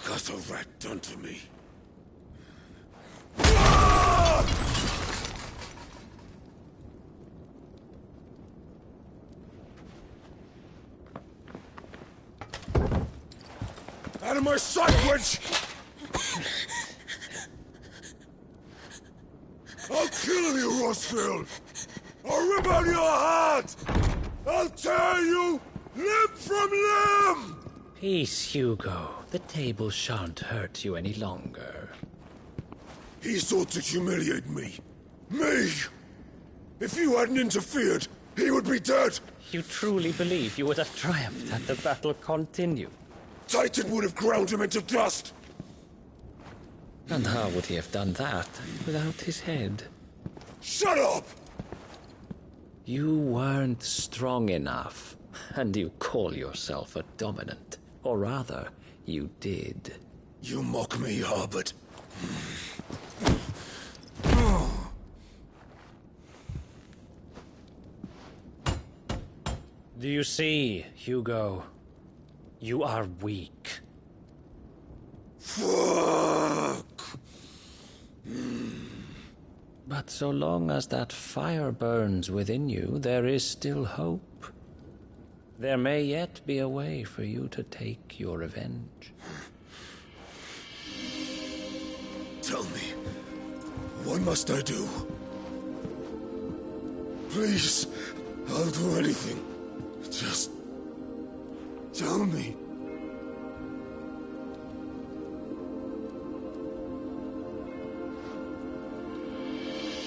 got a rat done to me. Out of my sight, witch! I'll kill you, Rossfield! I'll rip out your heart! I'll tear you limb from limb! Peace, Hugo. The table shan't hurt you any longer. He sought to humiliate me. Me! If you hadn't interfered, he would be dead! You truly believe you would have triumphed had the battle continued? Titan would have ground him into dust! And how would he have done that without his head? Shut up! You weren't strong enough, and you call yourself a dominant. Or rather, you did. You mock me, Harbert. Do you see, Hugo? You are weak. Fuck! But so long as that fire burns within you, there is still hope. There may yet be a way for you to take your revenge. Tell me, what must I do? Please, I'll do anything. Just tell me.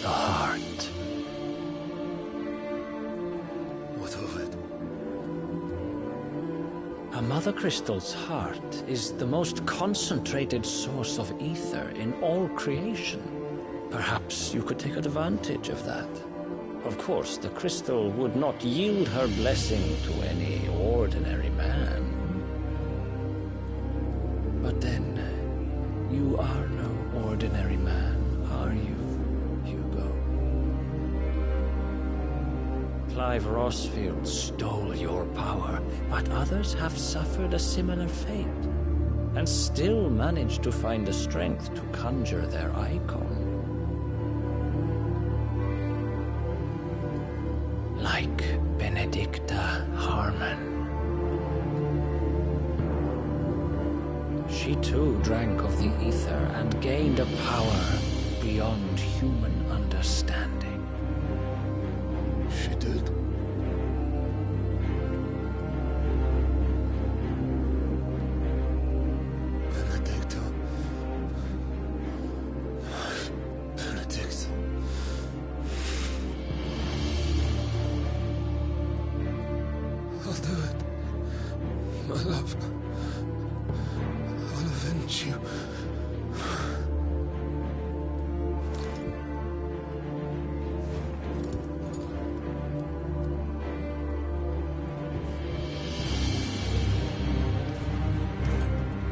The heart. What of it? A mother crystal's heart is the most concentrated source of ether in all creation. Perhaps you could take advantage of that. Of course, the crystal would not yield her blessing to any ordinary man. But then, you are no ordinary man, are you, Hugo? Clive Rossfield stole your power, but others have suffered a similar fate, and still managed to find the strength to conjure their icon. Like Benedicta Harmon. She too drank of the ether and gained a power beyond human understanding. She did. Benedicta. Benedict. I'll do it. My love. I'll avenge you.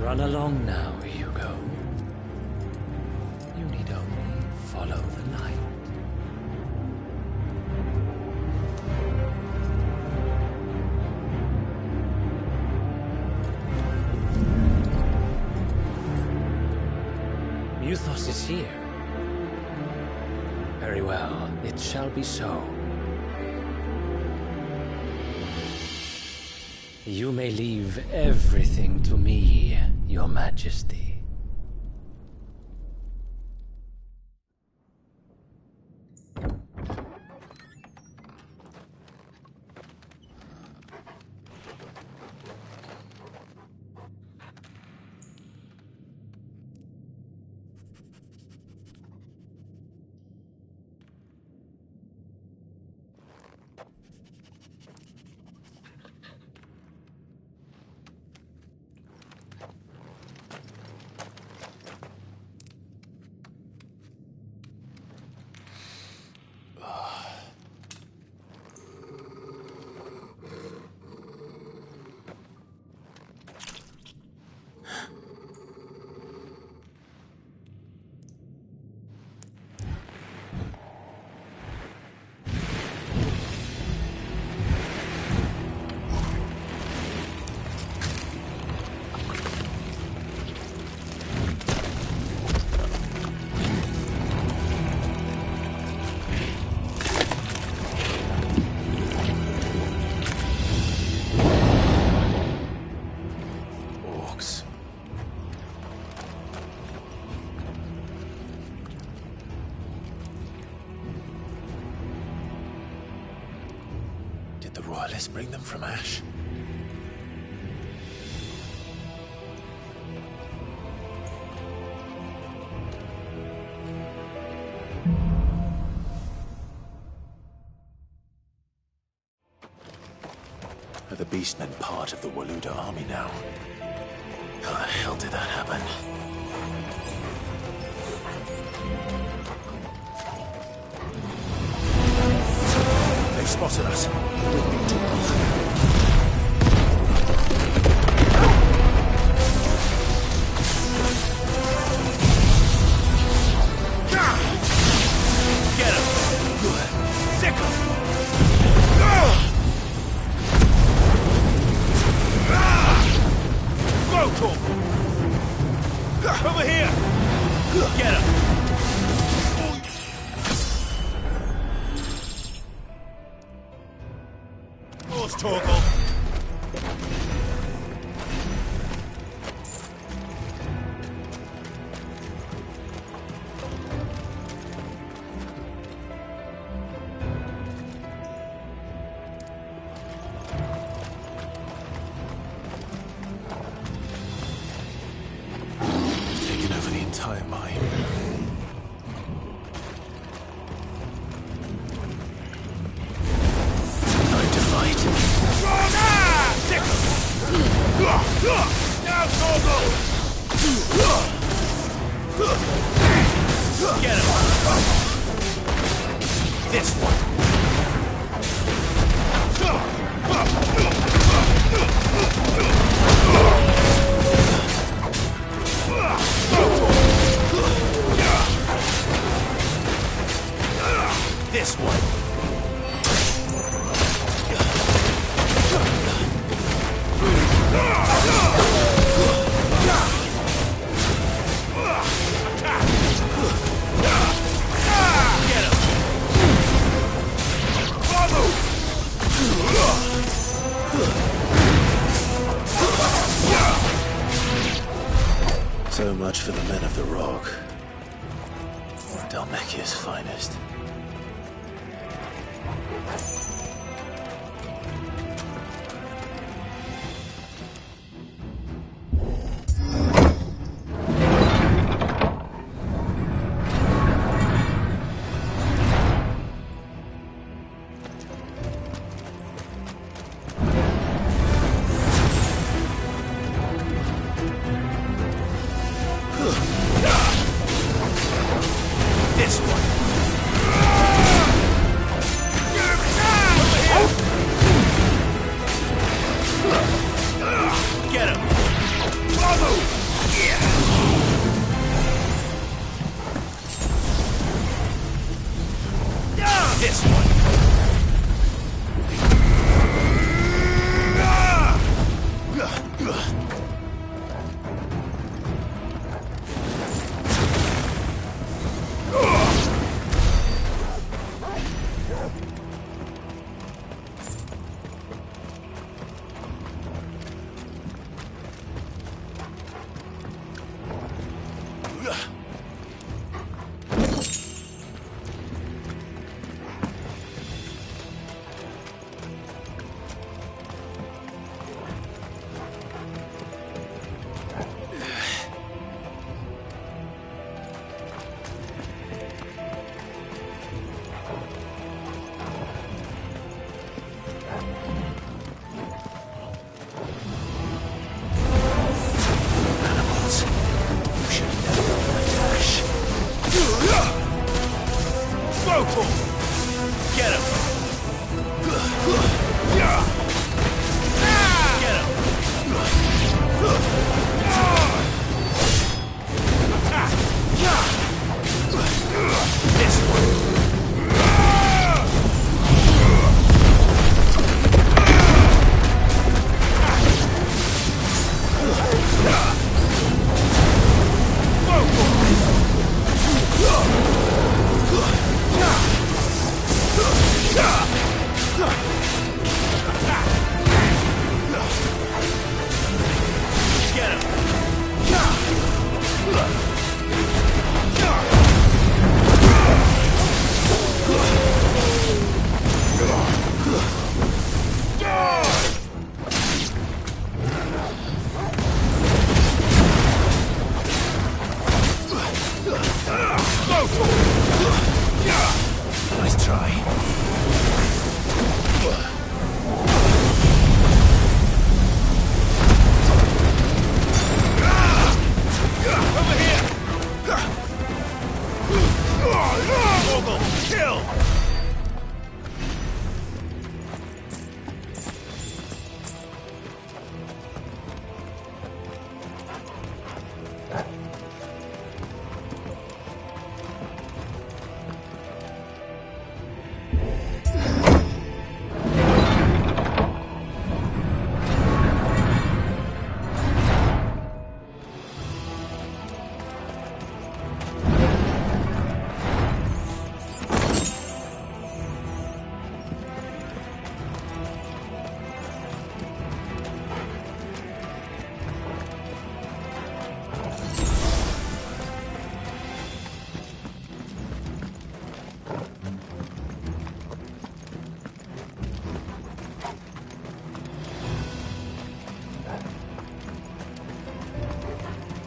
Run along now, Hugo. You need only follow the light. Muthos is here. Very well, it shall be so. You may leave everything to me, Your Majesty. Did the royalists bring them from Ash? Are the Beastmen part of the Waluda army now? How the hell did that happen? They've spotted us. We've been too close. Get him! Good. Sick him! Go, Torgal! Over here! Get him! Horse, Torgal! Taken over the entire mine. Time to fight. Sick him! Now, Torgal! Get him! This one! This one. Get him. So much for the men of the Rock. Dalmekia's finest. This one.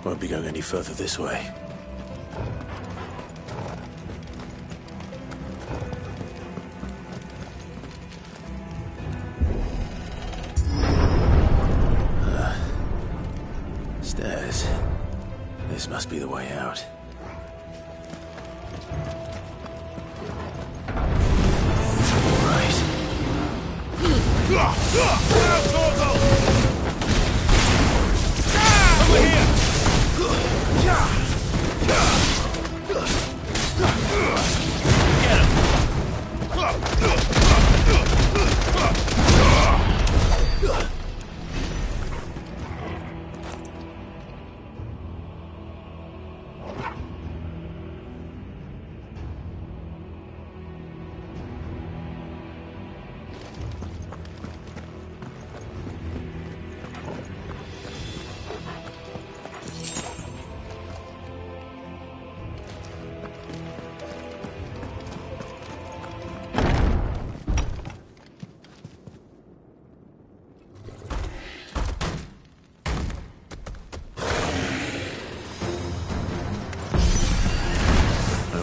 Won't be going any further this way. Stairs. This must be the way out.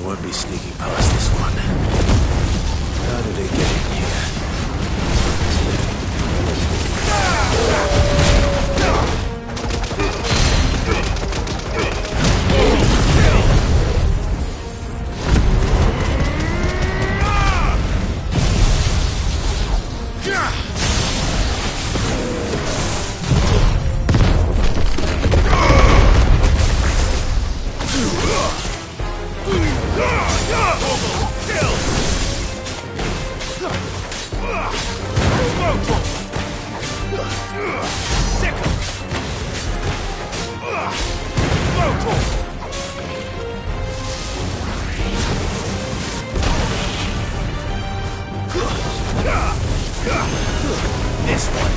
Won't be sneaking past this one. How did it get in here? This one.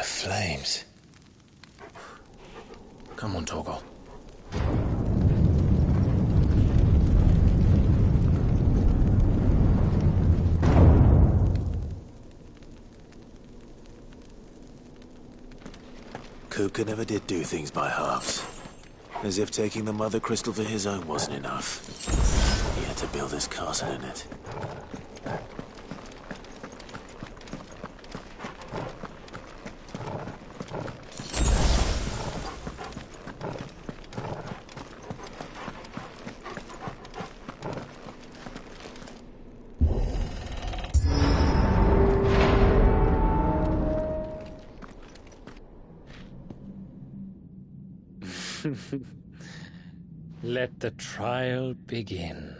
Flames. Come on, Torgal. Kupka never did do things by halves. As if taking the Mother Crystal for his own wasn't enough. He had to build his castle in it. Let the trial begin.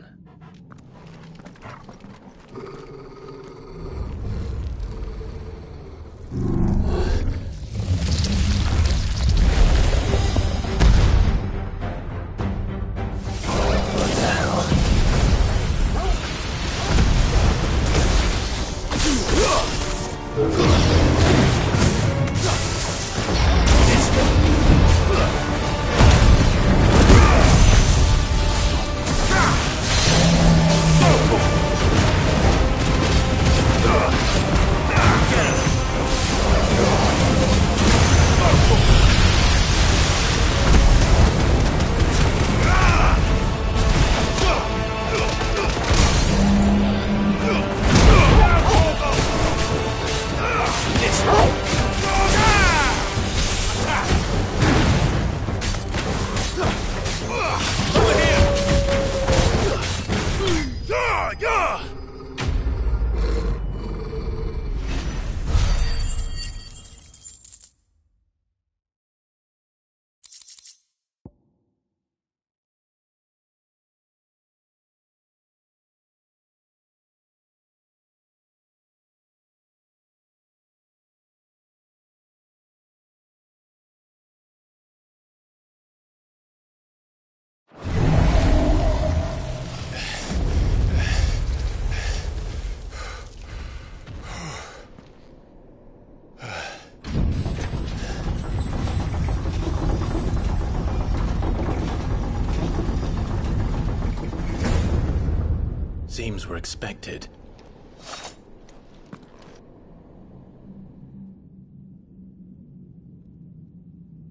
Seems we're expected.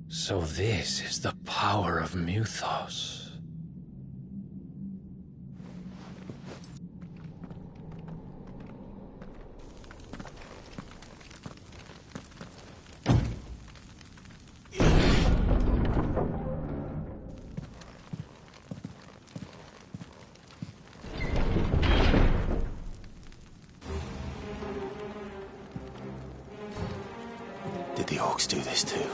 So this is the power of Mythos. Did the orcs do this too?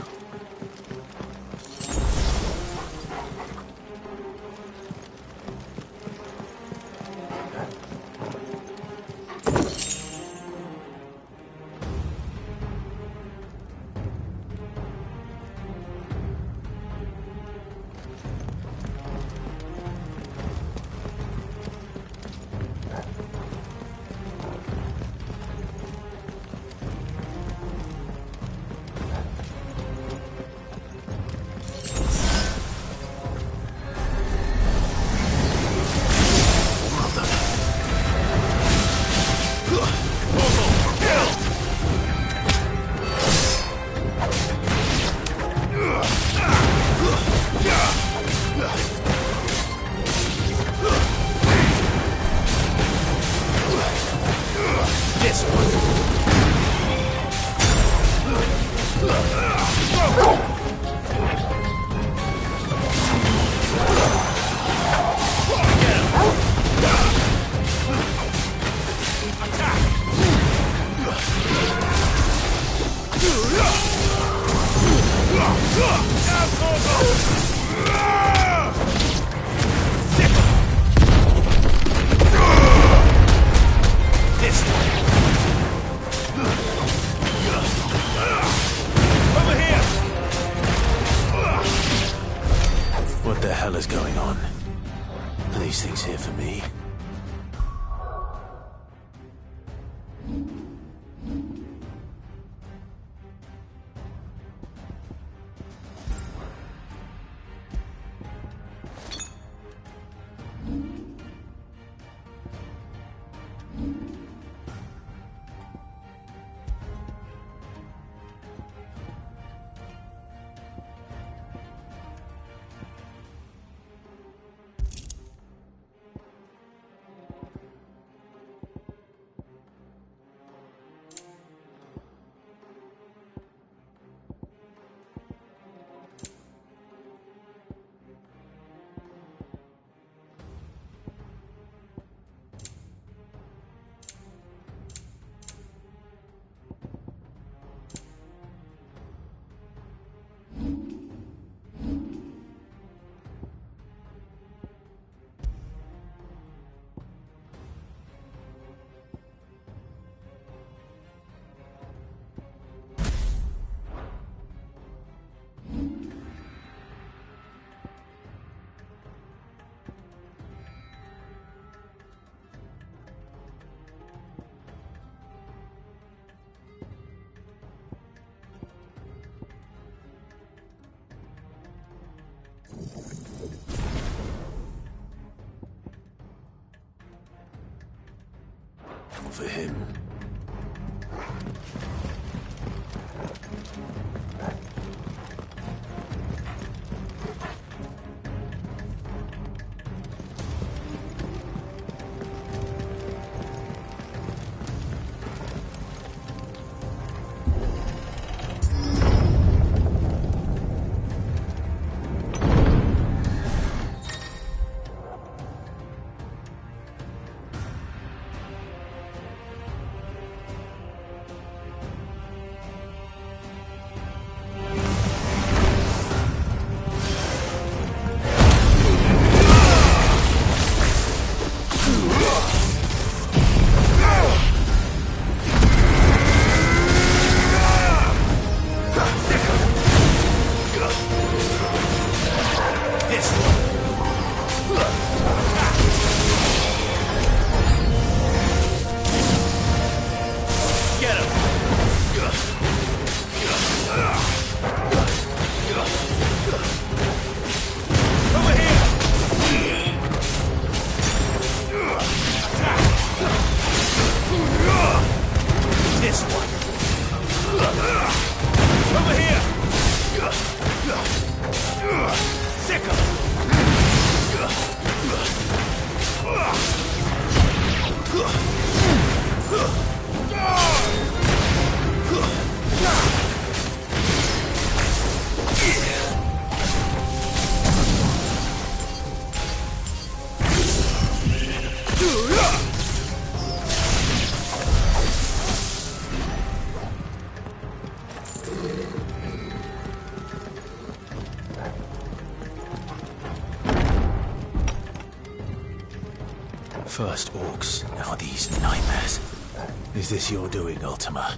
What the hell is going on? Are these things here for me? for him. First orcs, now these nightmares. Is this your doing, Ultima?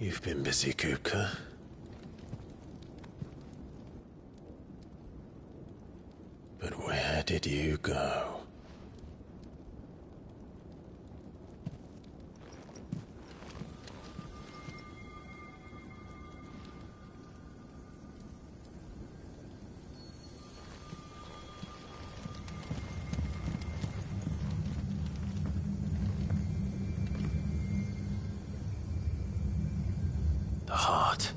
You've been busy, Kupka. But where did you go? The heart.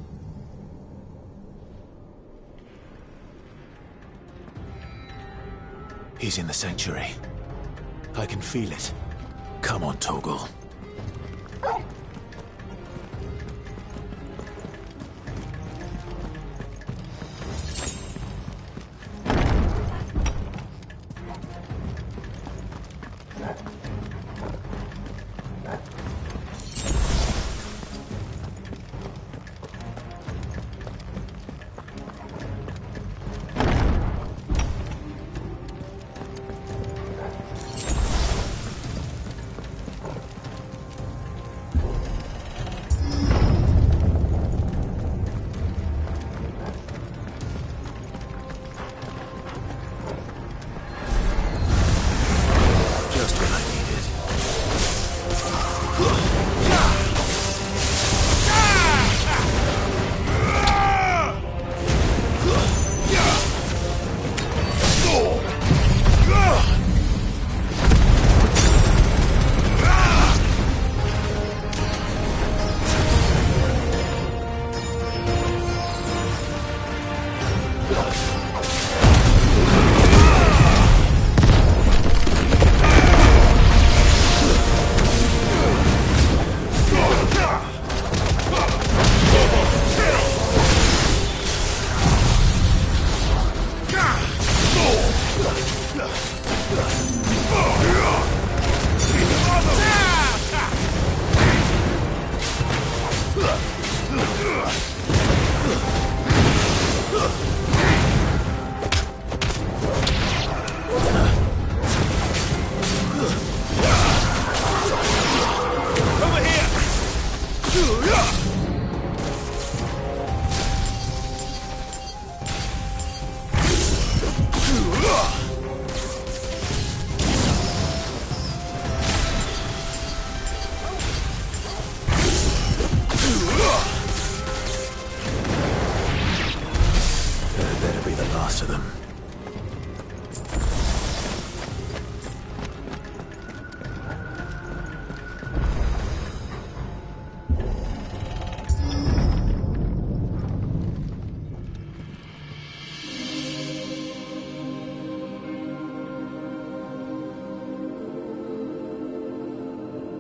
He's in the sanctuary. I can feel it. Come on, Torgal. to them.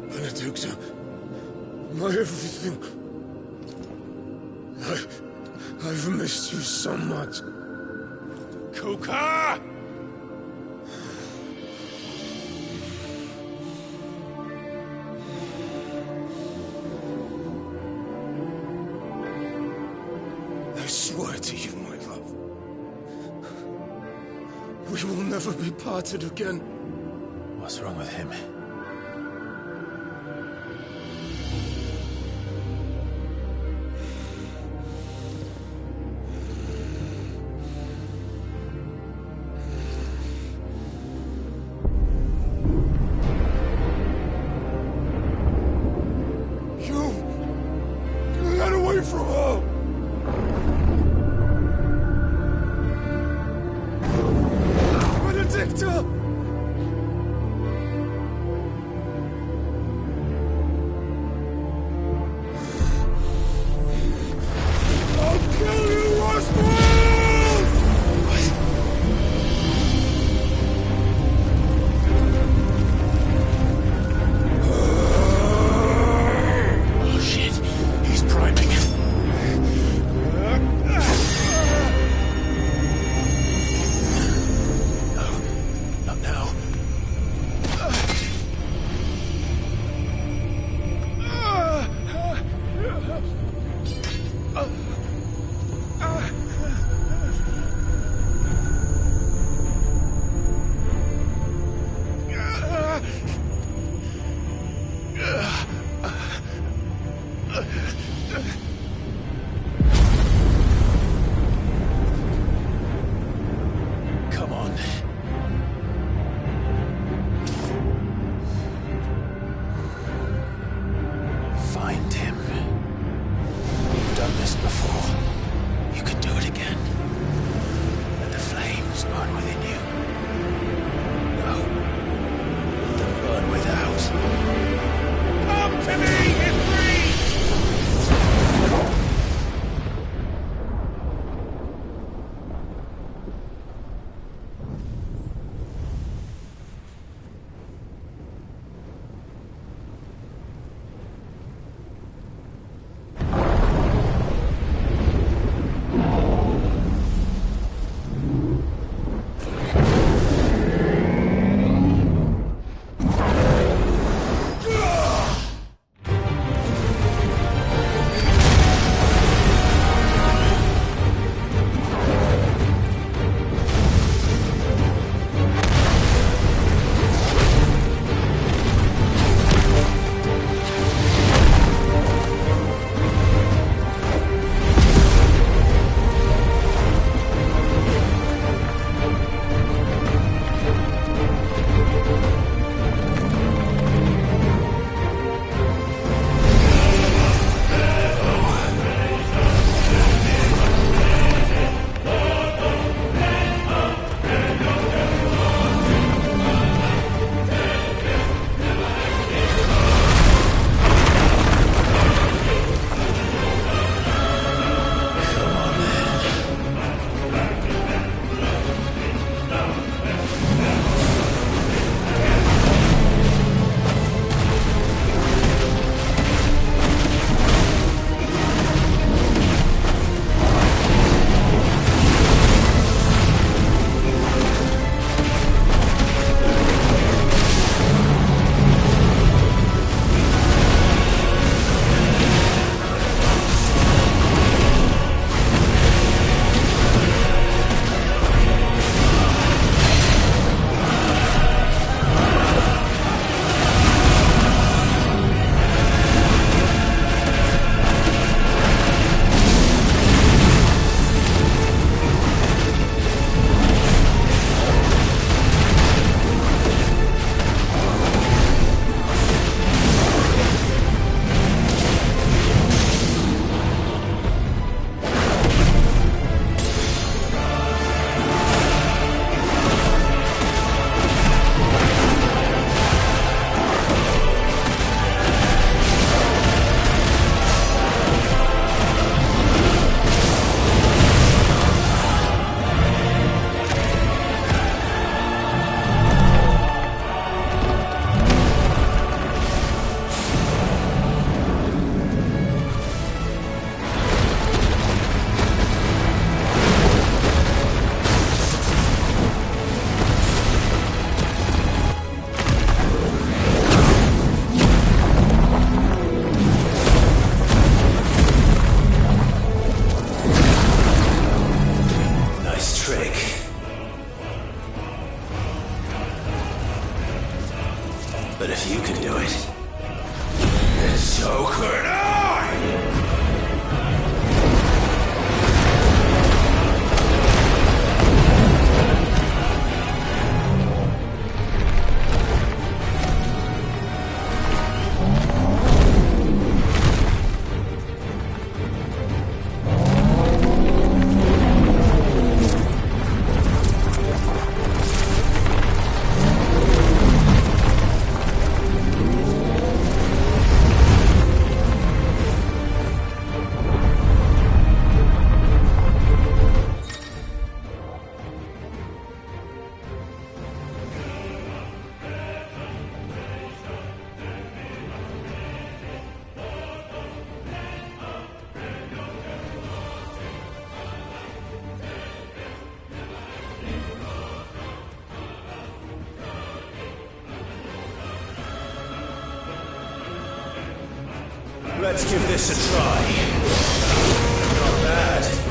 Benedicta, my everything. I've missed you so much. Kuka! I swear to you, my love, we will never be parted again. What's wrong with him? Get away from her! Benedicta! I'll kill you, Roswell! Come on. Find him. You've done this before. You can do it again. Let the flames burn within you. No. Let them burn without. Come to me, Ifrit! Let's give this a try. Not bad.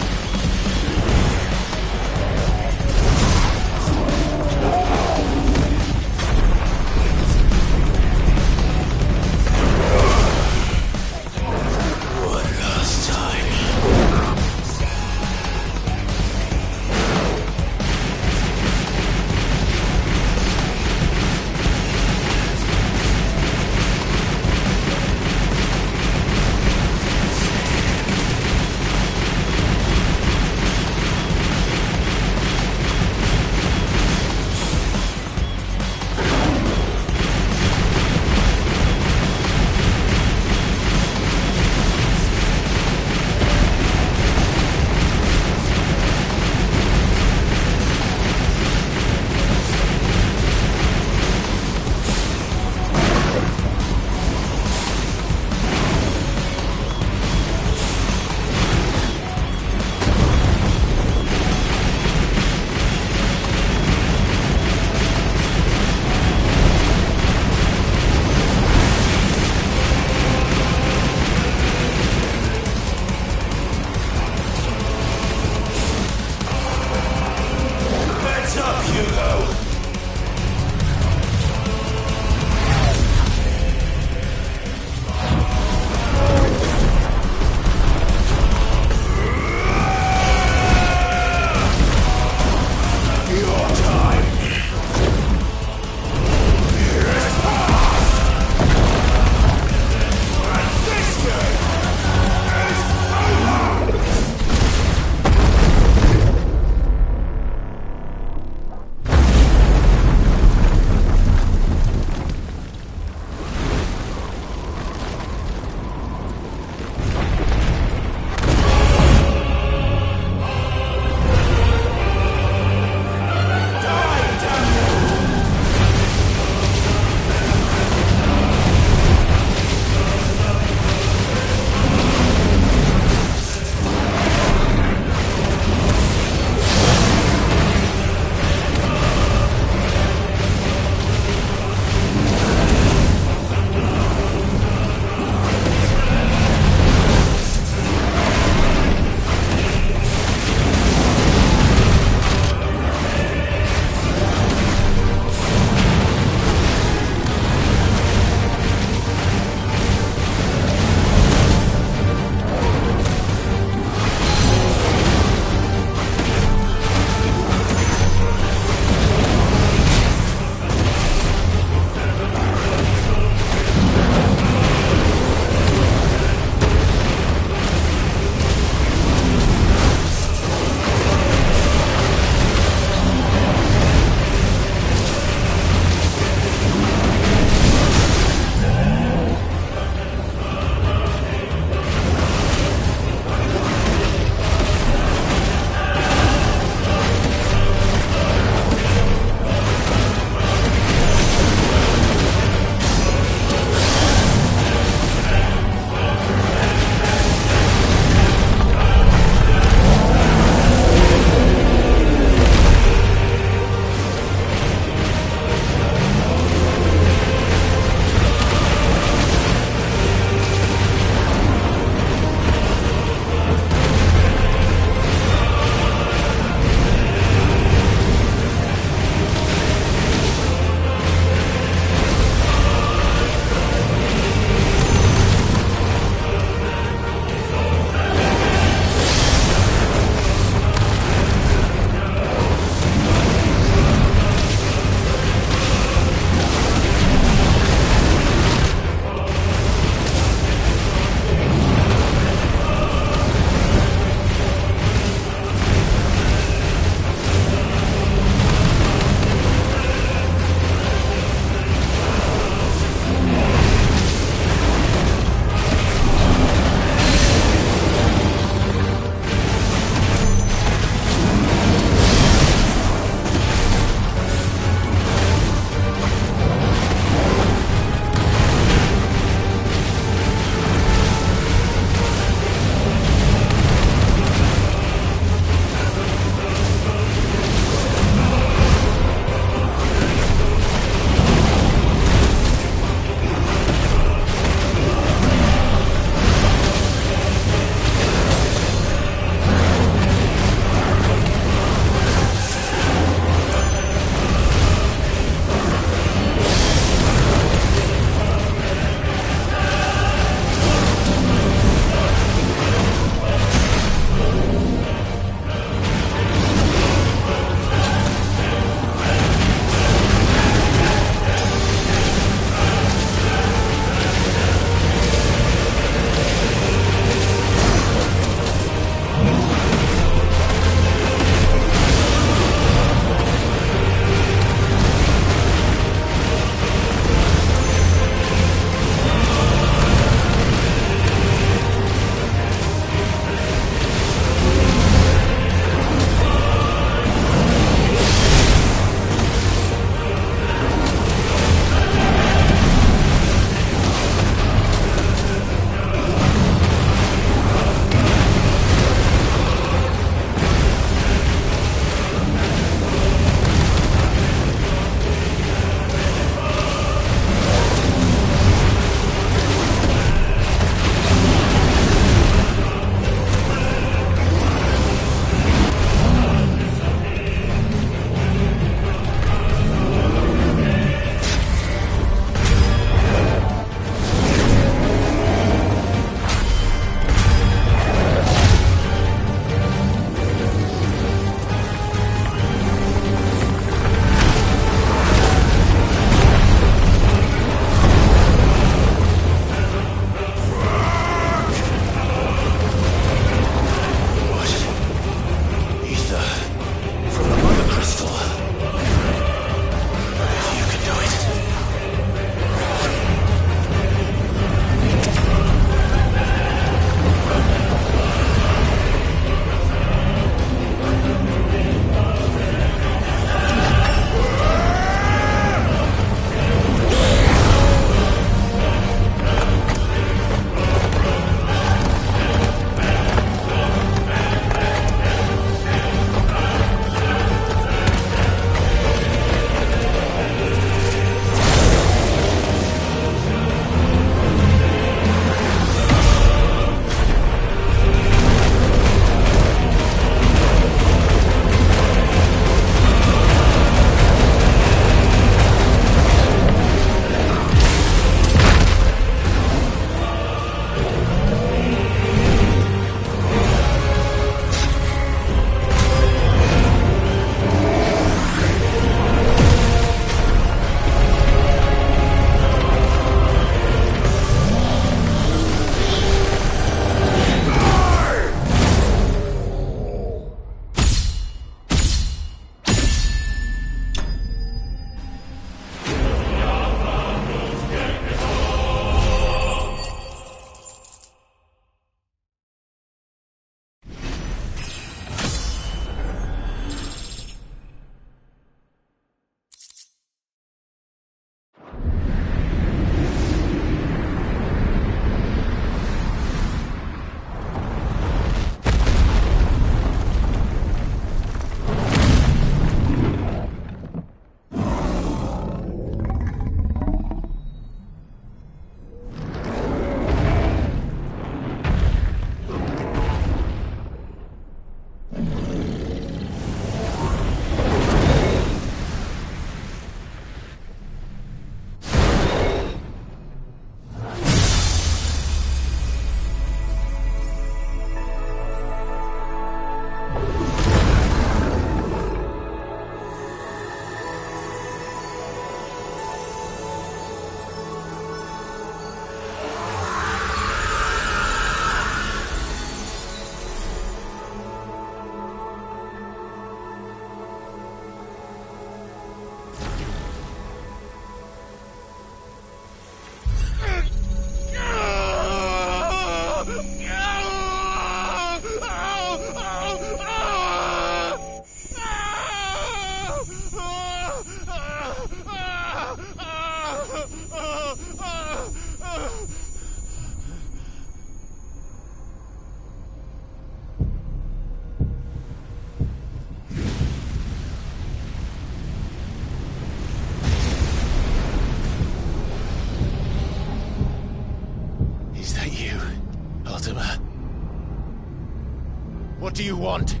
do you want?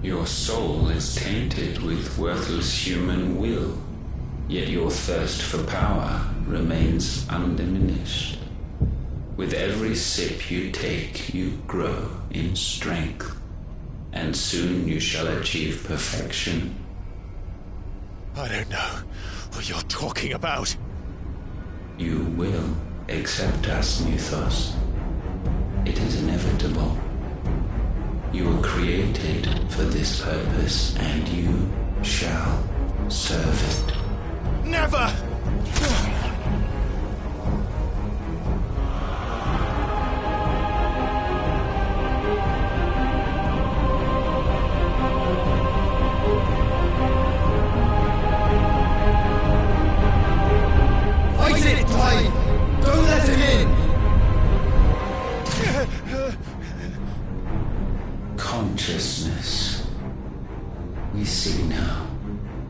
Your soul is tainted with worthless human will, yet your thirst for power remains undiminished. With every sip you take, you grow in strength, and soon you shall achieve perfection. I don't know what you're talking about. You will accept us, Mythos. It is inevitable. You were created for this purpose, and you shall serve it. Never! Fight it, Tide! Don't let him in! Consciousness. We see now.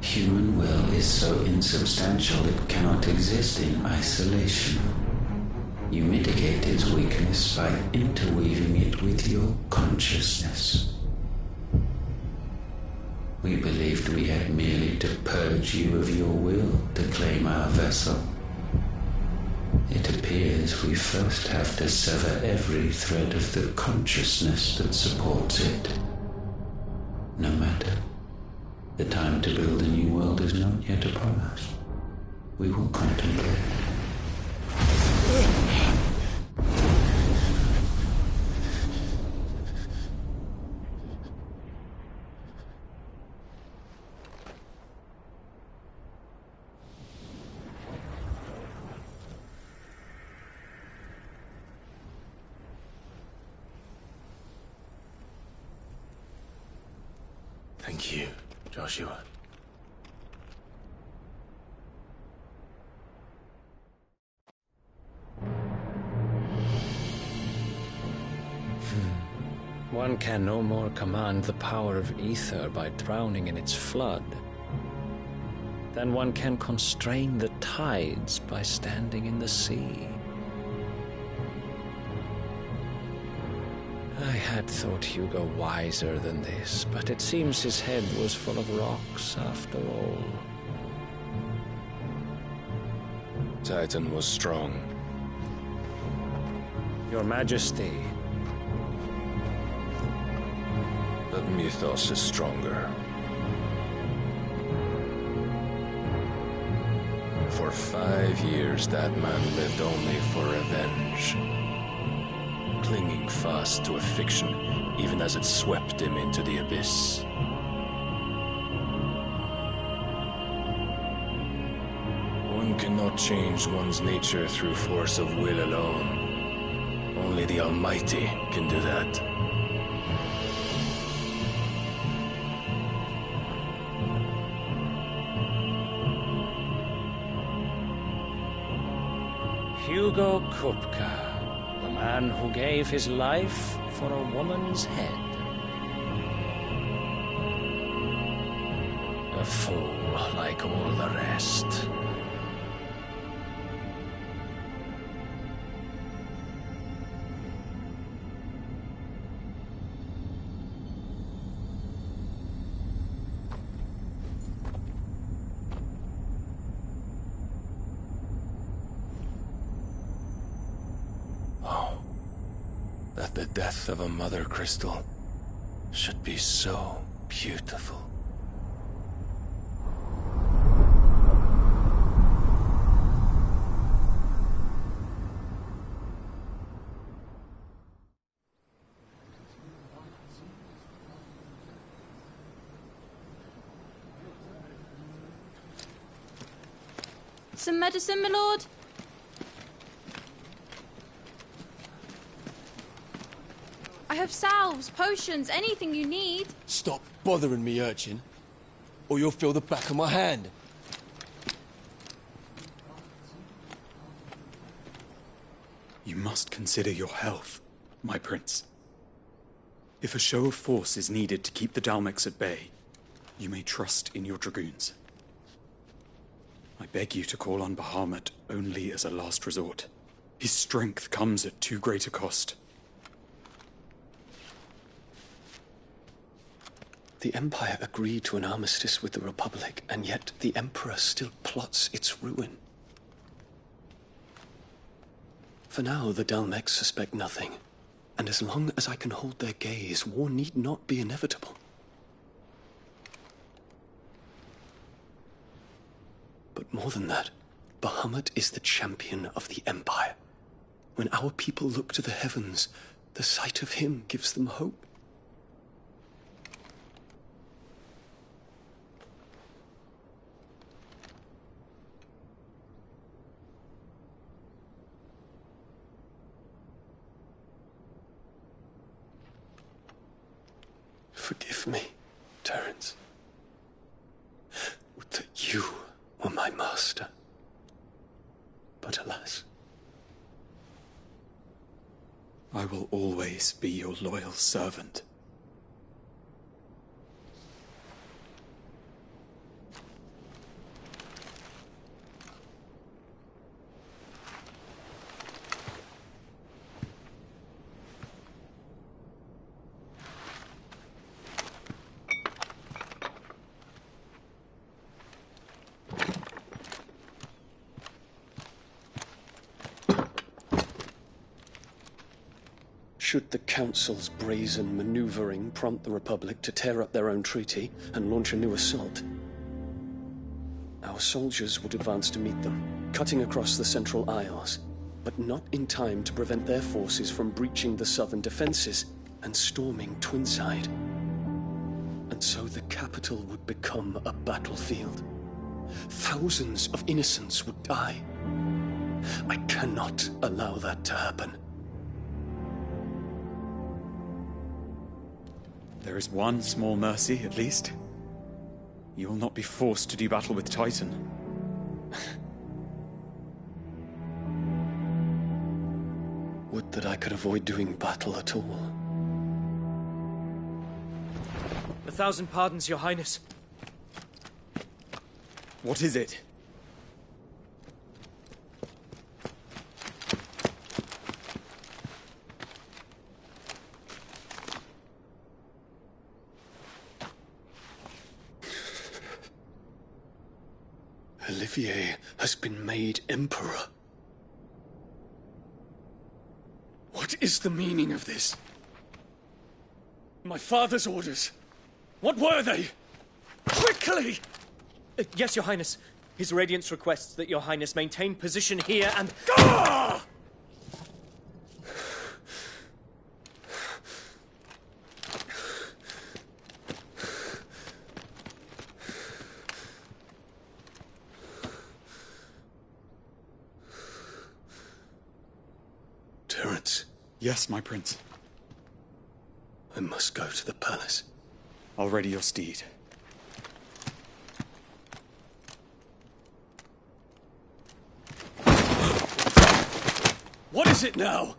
Human will is so insubstantial it cannot exist in isolation. You mitigate its weakness by interweaving it with your consciousness. We believed we had merely to purge you of your will to claim our vessel. It appears we first have to sever every thread of the consciousness that supports it. No matter. The time to build a new world is not yet upon us. We will contemplate. Thank you, Joshua. One can no more command the power of ether by drowning in its flood than one can constrain the tides by standing in the sea. I had thought Hugo wiser than this, but it seems his head was full of rocks after all. Titan was strong. Your Majesty. But Mythos is stronger. For 5 years, that man lived only for revenge. Clinging fast to a fiction, even as it swept him into the abyss. One cannot change one's nature through force of will alone. Only the Almighty can do that. Hugo Kupka. The man who gave his life for a woman's head. A fool like all the rest. That the death of a mother crystal should be so beautiful. Some medicine, my lord? I have salves, potions, anything you need. Stop bothering me, urchin, or you'll feel the back of my hand. You must consider your health, my prince. If a show of force is needed to keep the Dalmex at bay, you may trust in your dragoons. I beg you to call on Bahamut only as a last resort. His strength comes at too great a cost. The Empire agreed to an armistice with the Republic, and yet the Emperor still plots its ruin. For now, the Dalmex suspect nothing, and as long as I can hold their gaze, war need not be inevitable. But more than that, Bahamut is the champion of the Empire. When our people look to the heavens, the sight of him gives them hope. Forgive me, Terence. Would that you were my master. But alas. I will always be your loyal servant. Should the Council's brazen maneuvering prompt the Republic to tear up their own treaty and launch a new assault, our soldiers would advance to meet them, cutting across the Central Isles, but not in time to prevent their forces from breaching the southern defenses and storming Twinside. And so the capital would become a battlefield. Thousands of innocents would die. I cannot allow that to happen. There is one small mercy, at least. You will not be forced to do battle with Titan. Would that I could avoid doing battle at all. 1,000 pardons, Your Highness. What is it? Olivier has been made Emperor. What is the meaning of this? My father's orders. What were they? Quickly! Yes, Your Highness. His Radiance requests that Your Highness maintain position here and... Ah! Terence. Yes, my prince. I must go to the palace. I'll ready your steed. What is it now?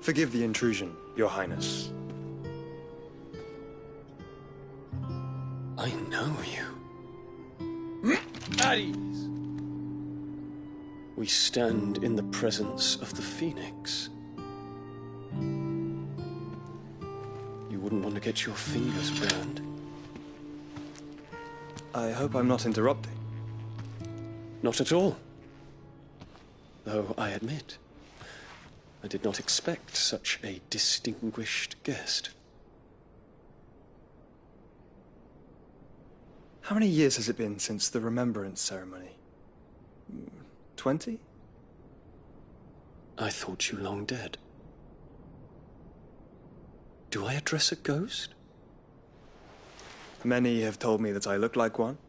Forgive the intrusion, Your Highness. I know you. At ease. We stand in the presence of the Phoenix. You wouldn't want to get your fingers burned. I hope I'm not interrupting. Not at all. Though I admit, I did not expect such a distinguished guest. How many years has it been since the Remembrance ceremony? 20? I thought you long dead. Do I address a ghost? Many have told me that I look like one.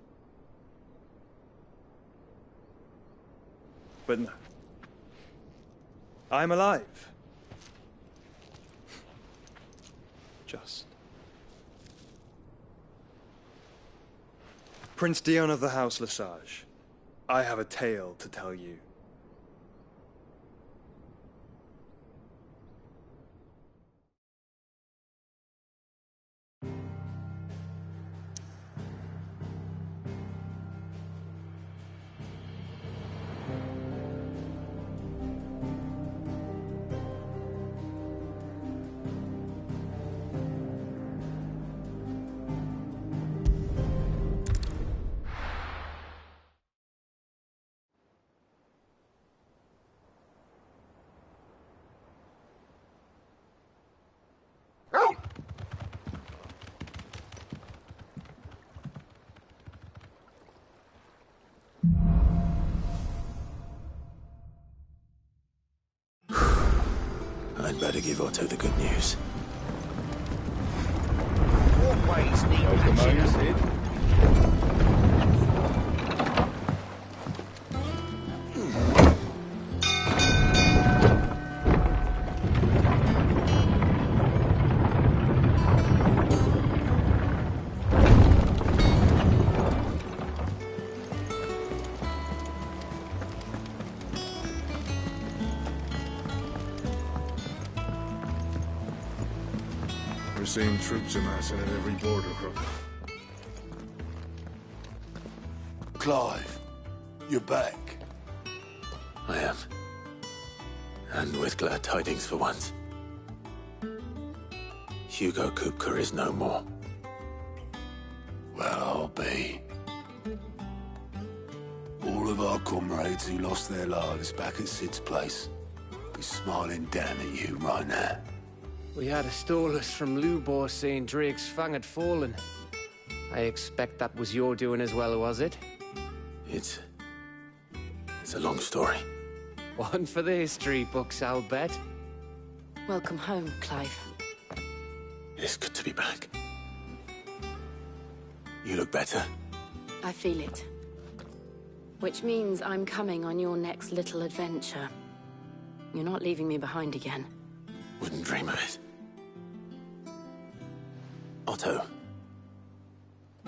But no. I'm alive. Just. Prince Dion of the House Lesage, I have a tale to tell you. better give Otto the good news. Always need Welcome home, patching up. Sid. We're seeing troops amassing at every border crossing. Clive, you're back. I am. And with glad tidings for once. Hugo Kupka is no more. Well, I'll be. All of our comrades who lost their lives back at Sid's place be smiling down at you right now. We had a stolus from Lubor saying Drake's fang had fallen. I expect that was your doing as well, was it? It's a long story. One for the history books, I'll bet. Welcome home, Clive. It's good to be back. You look better. I feel it. Which means I'm coming on your next little adventure. You're not leaving me behind again. Wouldn't dream of it. Otto,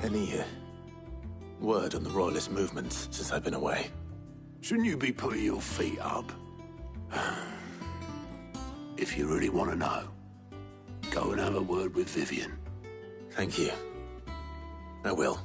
any word on the Royalist movements since I've been away? Shouldn't you be putting your feet up? If you really want to know, go and have a word with Vivian. Thank you. I will.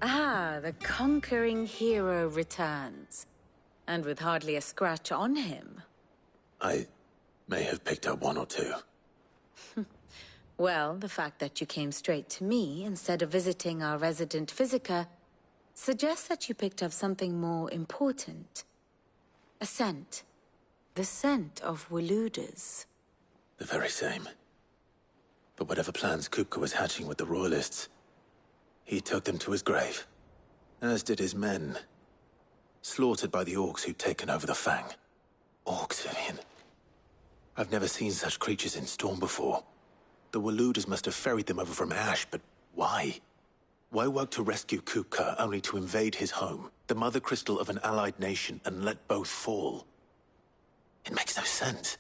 Ah, the conquering hero returns. And with hardly a scratch on him. I may have picked up one or two. Well, the fact that you came straight to me instead of visiting our resident physiker suggests that you picked up something more important. A scent. The scent of Waludas. The very same. But whatever plans Kupka was hatching with the Royalists, he took them to his grave. As did his men. Slaughtered by the orcs who'd taken over the Fang. Orcs, Vivian. I've never seen such creatures in Storm before. The Waludas must have ferried them over from Ash, but why? Why work to rescue Kupka only to invade his home, the mother crystal of an allied nation, and let both fall? It makes no sense.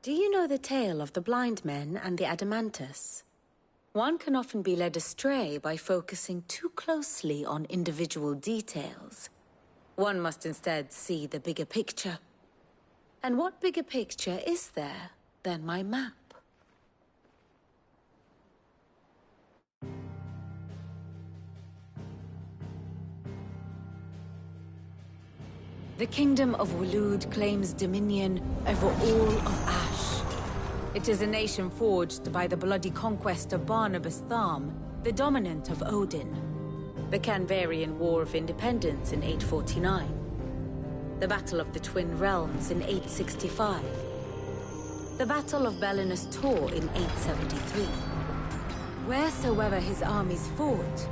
Do you know the tale of the blind men and the Adamantus? One can often be led astray by focusing too closely on individual details. One must instead see the bigger picture. And what bigger picture is there than my map? The Kingdom of Waloed claims dominion over all of Ash. It is a nation forged by the bloody conquest of Barnabas Tharm, the dominant of Odin. The Canvarian War of Independence in 849. The Battle of the Twin Realms in 865. The Battle of Belinus Tor in 873. Wheresoever his armies fought,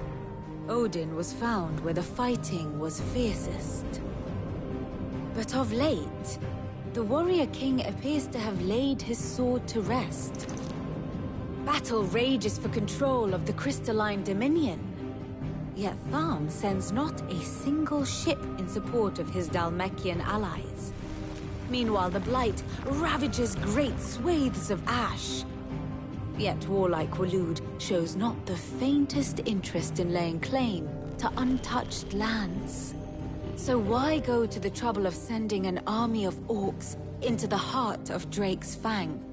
Odin was found where the fighting was fiercest. But of late, the warrior king appears to have laid his sword to rest. Battle rages for control of the crystalline dominion. Yet Tharm sends not a single ship in support of his Dhalmekian allies. Meanwhile, the Blight ravages great swathes of Ash. Yet warlike Waloed shows not the faintest interest in laying claim to untouched lands. So why go to the trouble of sending an army of orcs into the heart of Drake's Fang,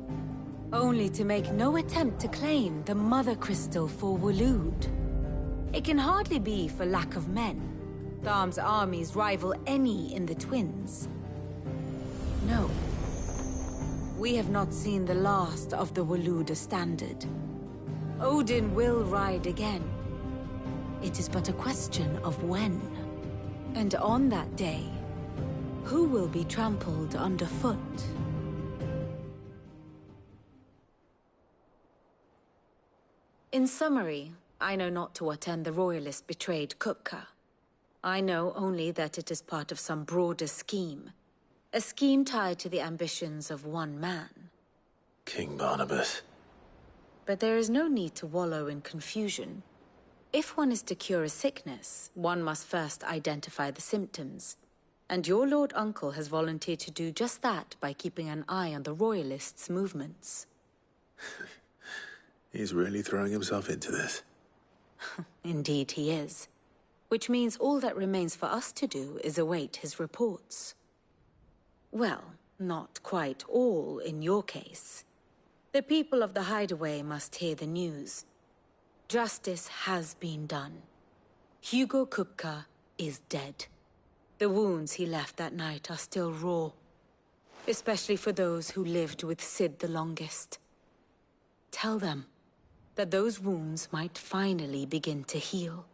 only to make no attempt to claim the Mother Crystal for Waloed? It can hardly be for lack of men. Tharm's armies rival any in the Twins. No. We have not seen the last of the Waloed standard. Odin will ride again. It is but a question of when. And on that day, who will be trampled underfoot? In summary, I know not to what end the Royalists betrayed Kupka. I know only that it is part of some broader scheme. A scheme tied to the ambitions of one man. King Barnabas. But there is no need to wallow in confusion. If one is to cure a sickness, one must first identify the symptoms. And your Lord Uncle has volunteered to do just that by keeping an eye on the Royalists' movements. He's really throwing himself into this. Indeed he is. Which means all that remains for us to do is await his reports. Well, not quite all in your case. The people of the Hideaway must hear the news. Justice has been done. Hugo Kupka is dead. The wounds he left that night are still raw. Especially for those who lived with Sid the longest. Tell them that those wounds might finally begin to heal.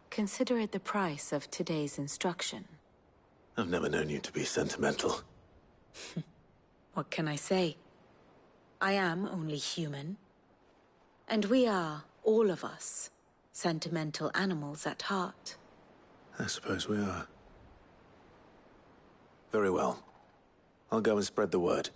Consider it the price of today's instruction. I've never known you to be sentimental. What can I say? I am only human. And we are, all of us, sentimental animals at heart. I suppose we are. Very well. I'll go and spread the word.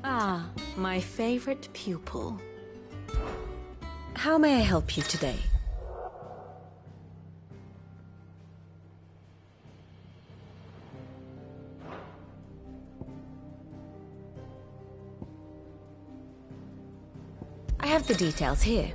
Ah, my favorite pupil. How may I help you today? I have the details here.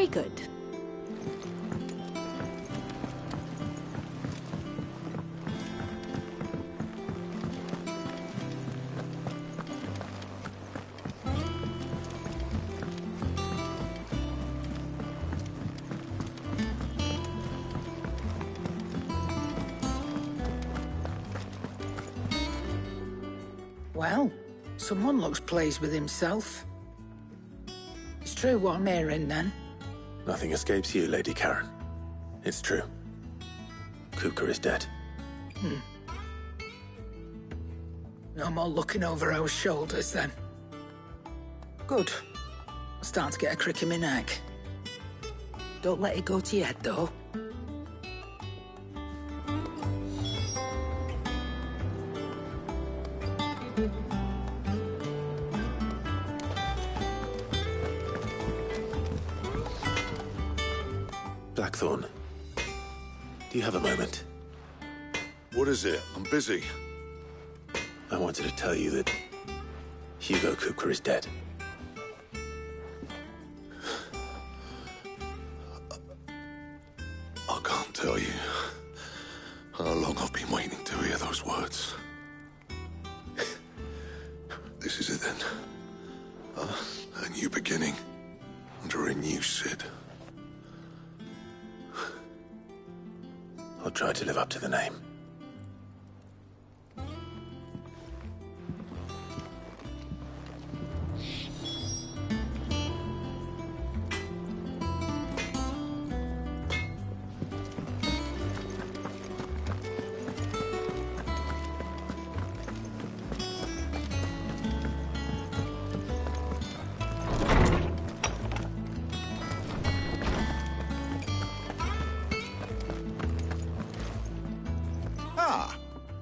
Very good. Well, someone looks pleased with himself. It's true what I'm hearing, then. Nothing escapes you, Lady Karen. It's true. Kuka is dead. No more looking over our shoulders, then. Good. I'm starting to get a crick in my neck. Don't let it go to your head, though. Blackthorn, do you have a moment? What is it? I'm busy. I wanted to tell you that Hugo Kuka is dead. I can't tell you how long I've been waiting to hear those words. This is it then. A new beginning under a new Sid. I'll try to live up to the name.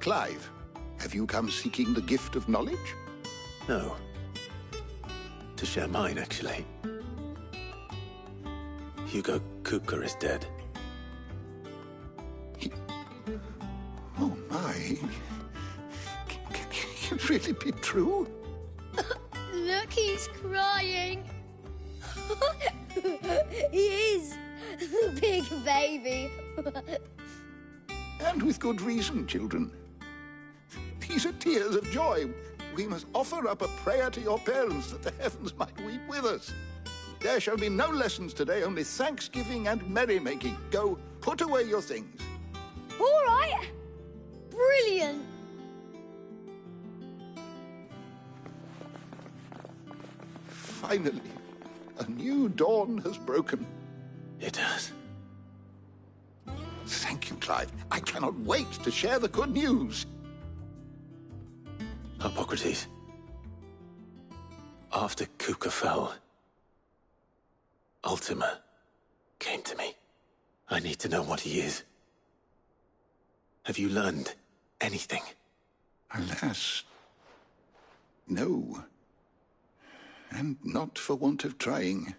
Clive, have you come seeking the gift of knowledge? No. To share mine, actually. Hugo Kuka is dead. Oh, my. Can it really be true? Look, he's crying. He is. The big baby. And with good reason, children. These are tears of joy. We must offer up a prayer to your parents that the heavens might weep with us. There shall be no lessons today, only thanksgiving and merrymaking. Go, put away your things. All right. Brilliant. Finally, a new dawn has broken. It has. Thank you, Clive. I cannot wait to share the good news. Hippocrates. After Kuka fell, Ultima came to me. I need to know what he is. Have you learned anything? Alas, no. And not for want of trying.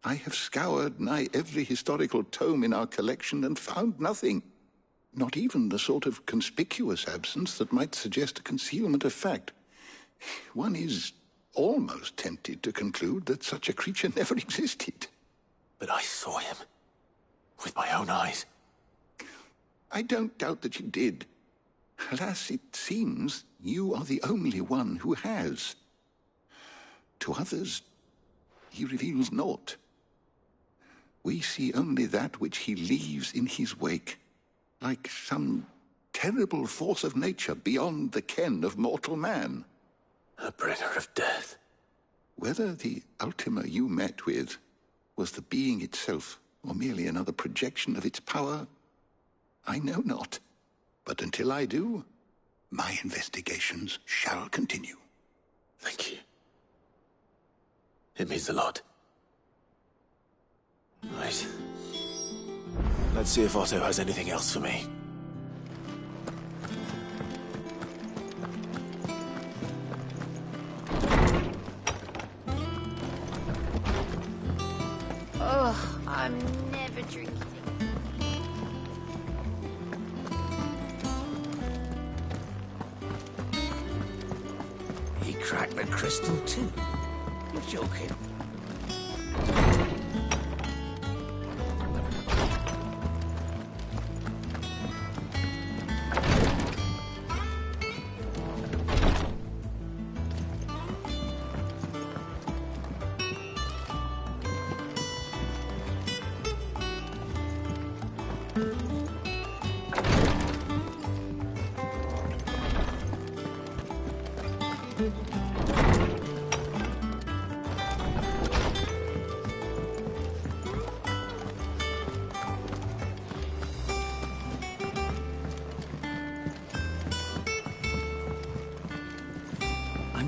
I have scoured nigh every historical tome in our collection and found nothing. Not even the sort of conspicuous absence that might suggest a concealment of fact. One is almost tempted to conclude that such a creature never existed. But I saw him. With my own eyes. I don't doubt that you did. Alas, it seems you are the only one who has. To others, he reveals naught. We see only that which he leaves in his wake. Like some terrible force of nature beyond the ken of mortal man. A bringer of death. Whether the Ultima you met with was the being itself, or merely another projection of its power, I know not. But until I do, my investigations shall continue. Thank you. It means a lot. Right. Let's see if Otto has anything else for me. Oh, I'm never drinking. He cracked the crystal too. You're joking. I'm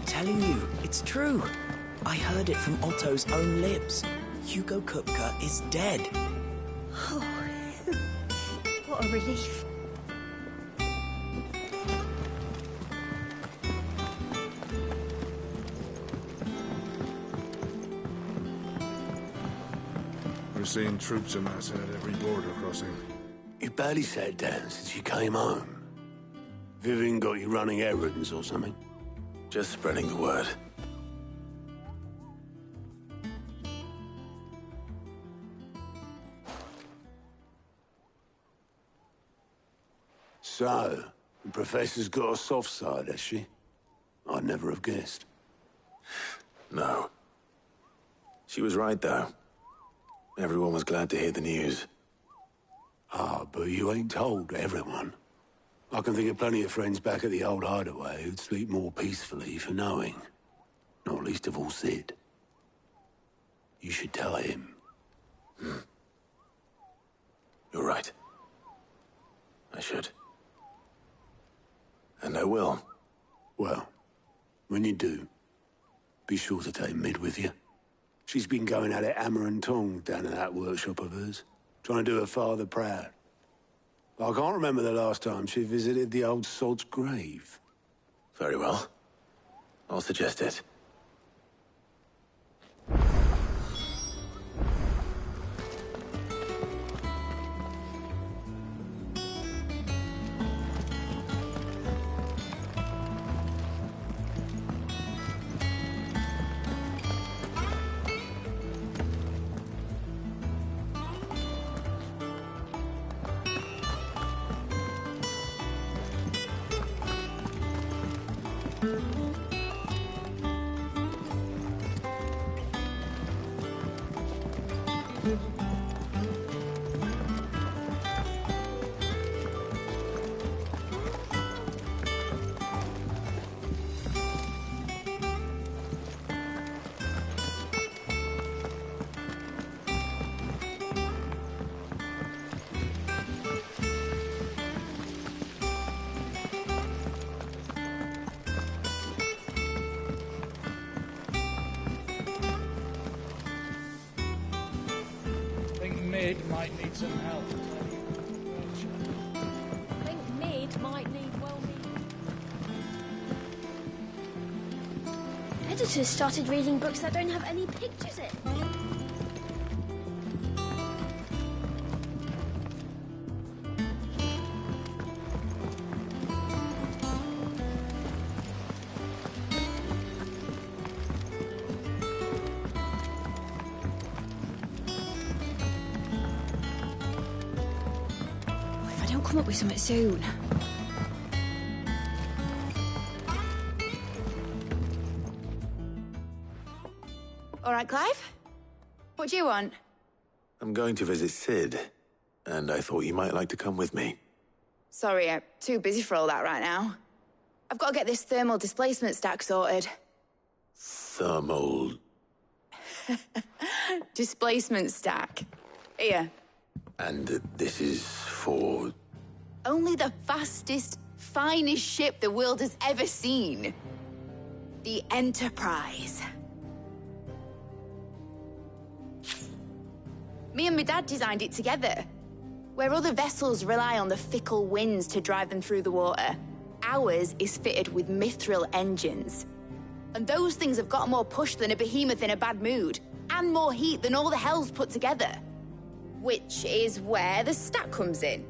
telling you, it's true. I heard it from Otto's own lips. Hugo Kupka is dead. Oh, what a relief. We're seeing troops amassing at every border crossing. You barely sat down since you came home. Vivian got you running errands or something? Just spreading the word. So, the Professor's got a soft side, has she? I'd never have guessed. No. She was right, though. Everyone was glad to hear the news. Ah, but you ain't told everyone. I can think of plenty of friends back at the old hideaway who'd sleep more peacefully for knowing. Not least of all Sid. You should tell him. You're right. I should. And I will. Well, when you do, be sure to take Mid with you. She's been going at it hammer and tong down in that workshop of hers, trying to do her father proud. I can't remember the last time she visited the old sod's grave. Very well. I'll suggest it. Mid might need some help. I think Mid might need Editors started reading books that don't have any pictures in. come up with something soon. All right, Clive? What do you want? I'm going to visit Sid, and I thought you might like to come with me. Sorry, I'm too busy for all that right now. I've got to get this thermal displacement stack sorted. Thermal... Displacement stack. Here. And this is for... Only the fastest, finest ship the world has ever seen. The Enterprise. Me and my dad designed it together. Where other vessels rely on the fickle winds to drive them through the water, ours is fitted with mithril engines. And those things have got more push than a behemoth in a bad mood, and more heat than all the hells put together. Which is where the stack comes in.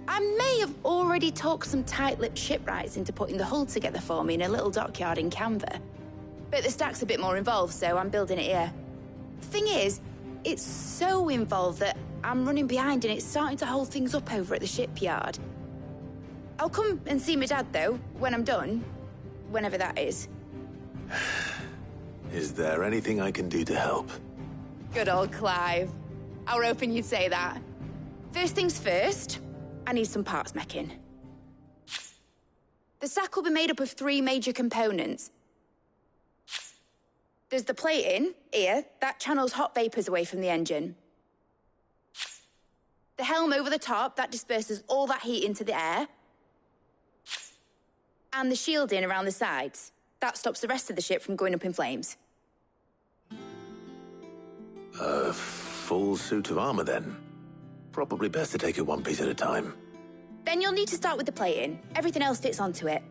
I may have already talked some tight-lipped shipwrights into putting the hull together for me in a little dockyard in Canva. But the stack's a bit more involved, so I'm building it here. Thing is, it's so involved that I'm running behind and it's starting to hold things up over at the shipyard. I'll come and see my dad, though, when I'm done. Whenever that is. Is there anything I can do to help? Good old Clive. I were hoping you'd say that. First things first, I need some parts making. The sack will be made up of 3 major components. There's the plating, here, that channels hot vapours away from the engine. The helm over the top, that disperses all that heat into the air. And the shielding around the sides. That stops the rest of the ship from going up in flames. A full suit of armor, then. Probably best to take it one piece at a time. Then you'll need to start with the plating. Everything else fits onto it.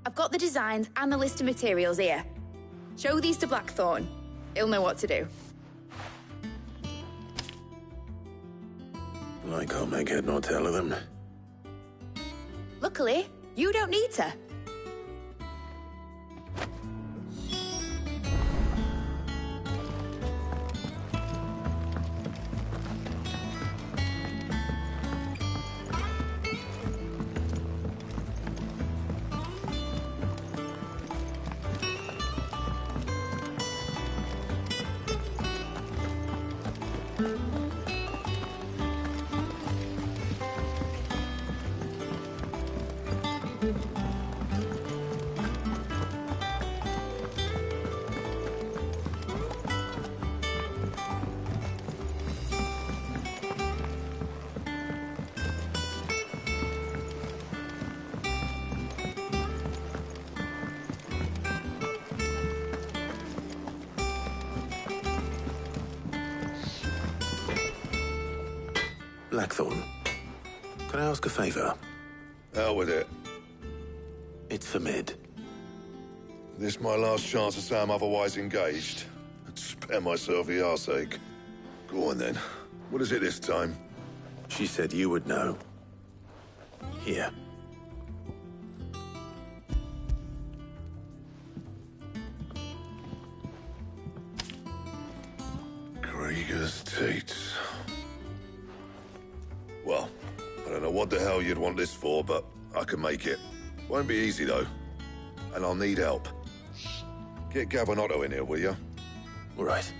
I've got the designs and the list of materials here. Show these to Blackthorn. He'll know what to do. I can't make head nor tail of them. Luckily, you don't need to. Blackthorn, can I ask a favor? Out with it. It's for Mid. This my last chance to say I'm otherwise engaged. I'd spare myself the arseache. Go on then. What is it this time? She said you would know. Here. Krieger's teats. Well, I don't know what the hell you'd want this for, but I can make it. Won't be easy, though. And I'll need help. Get Gavin in here, will you? All right.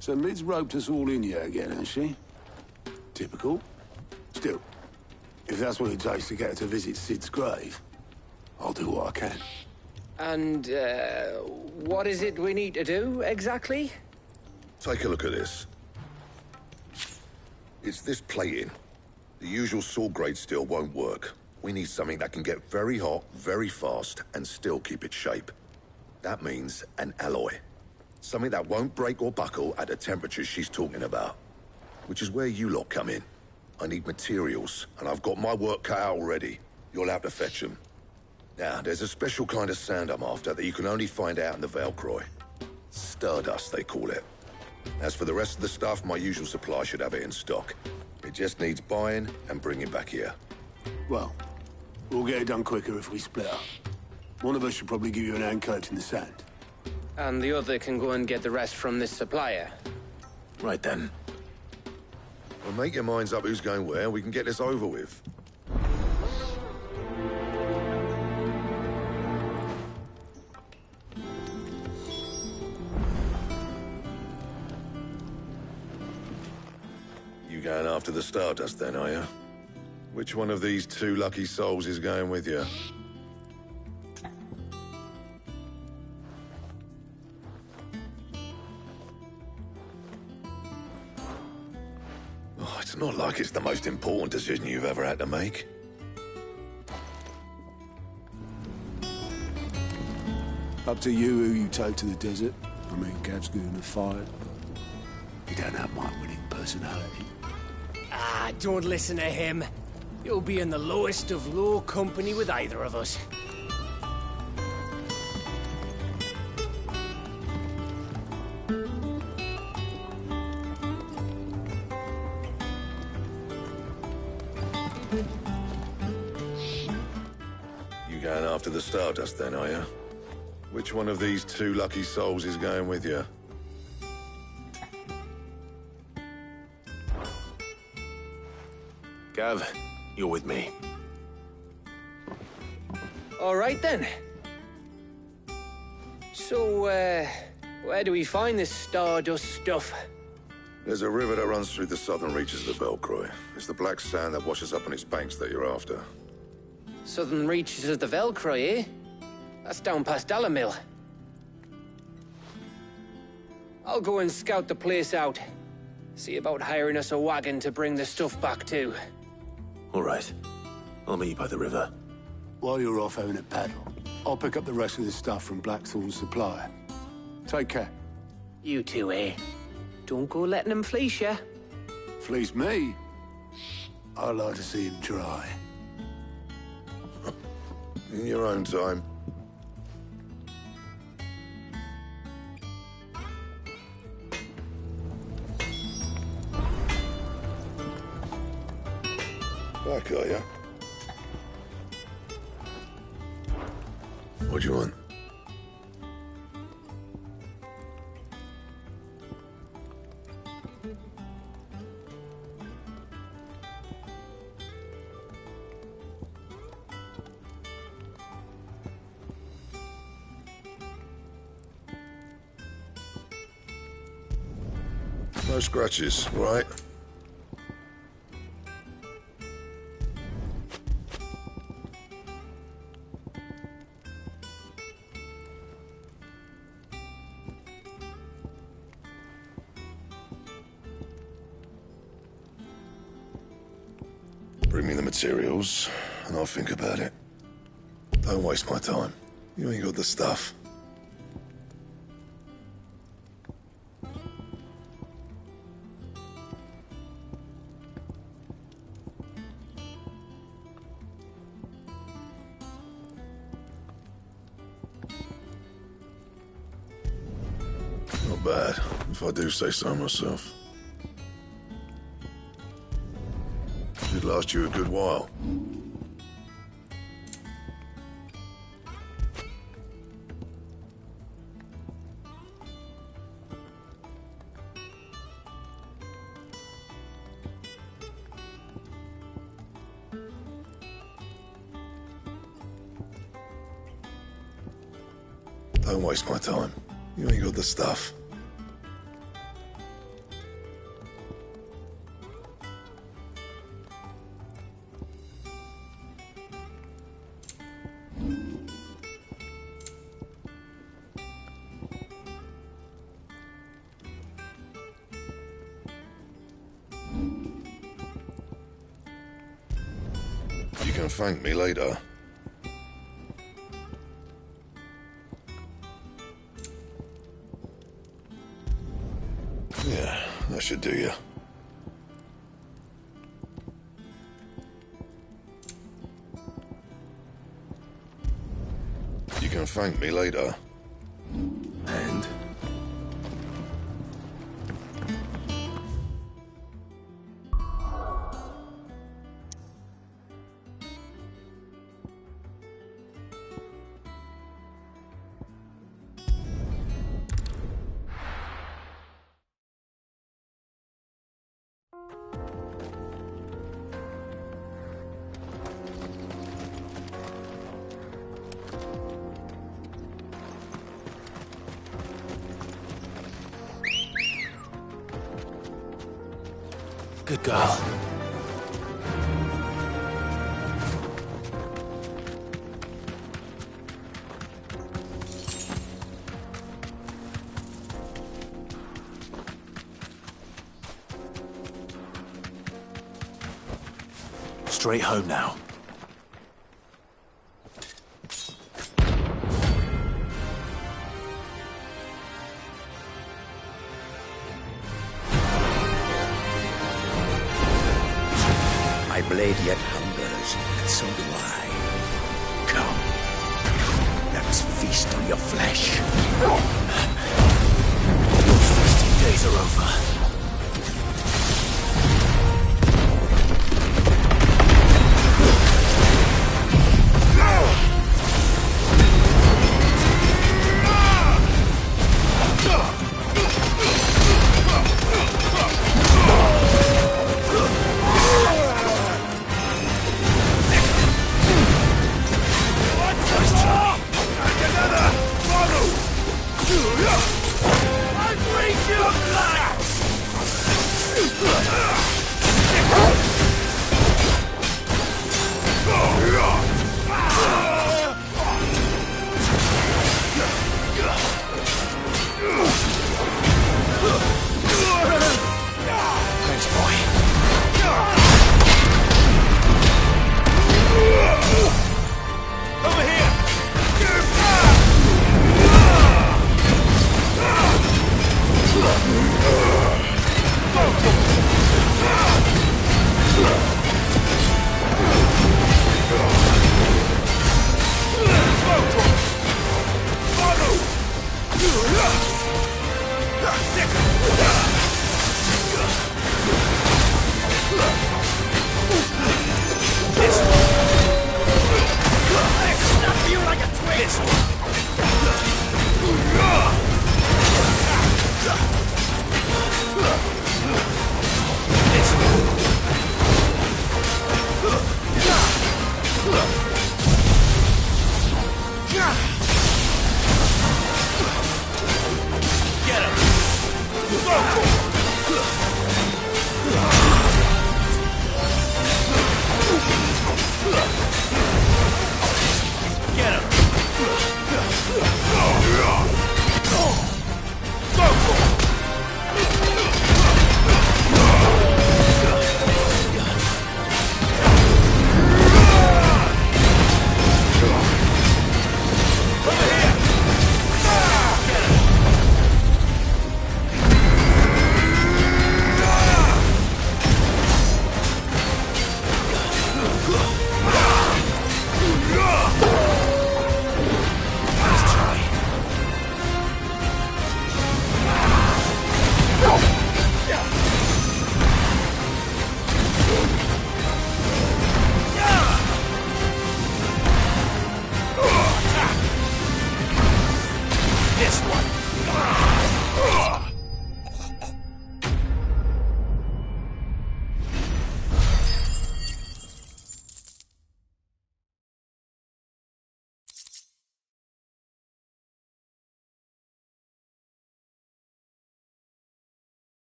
So Mid's roped us all in here again, has she? Typical. Still, if that's what it takes to get her to visit Sid's grave, I'll do what I can. And, what is it we need to do, exactly? Take a look at this. It's this plating. The usual saw-grade steel won't work. We need something that can get very hot, very fast, and still keep its shape. That means an alloy. Something that won't break or buckle at the temperatures she's talking about. Which is where you lot come in. I need materials, and I've got my work cut out already. You'll have to fetch them. Now, there's a special kind of sand I'm after that you can only find out in the Valcroy. Stardust, they call it. As for the rest of the stuff, my usual supply should have it in stock. It just needs buying and bringing back here. Well, we'll get it done quicker if we split up. One of us should probably give you an hand coat in the sand. And the other can go and get the rest from this supplier. Right then. Well, make your minds up who's going where, we can get this over with. You going after the Stardust then, are you? Which one of these 2 lucky souls is going with you? Oh, it's not like it's the most important decision you've ever had to make. Up to you who you take to the desert. I mean, Gav's good in a fight. You don't have my winning personality. Ah, don't listen to him. You'll be in the lowest of low company with either of us. You going after the Stardust then, are you? Which one of these 2 lucky souls is going with you? Gav, you're with me. All right, then. So, where do we find this stardust stuff? There's a river that runs through the southern reaches of the Velcroy. It's the black sand that washes up on its banks that you're after. Southern reaches of the Velcroy, eh? That's down past Alamil. I'll go and scout the place out. See about hiring us a wagon to bring the stuff back to. All right. I'll meet you by the river. While you're off having a paddle, I'll pick up the rest of the stuff from Blackthorn's supplier. Take care. You two, eh? Don't go letting him fleece ya. Fleece me? I'd like to see him try. In your own time. Back, are ya? What do you want? No scratches, right? Bring me the materials, and I'll think about it. Don't waste my time. You ain't got the stuff. Not bad, if I do say so myself. Should last you a good while. Don't waste my time. You ain't got the stuff. You can thank me later. Yeah, that should do you. You can thank me later. And? Good girl. Straight home now. My blade yet hungers, and so do I. Come, let us feast on your flesh. Your feasting days are over. Snap you like a twig! Get him! Get him! This one.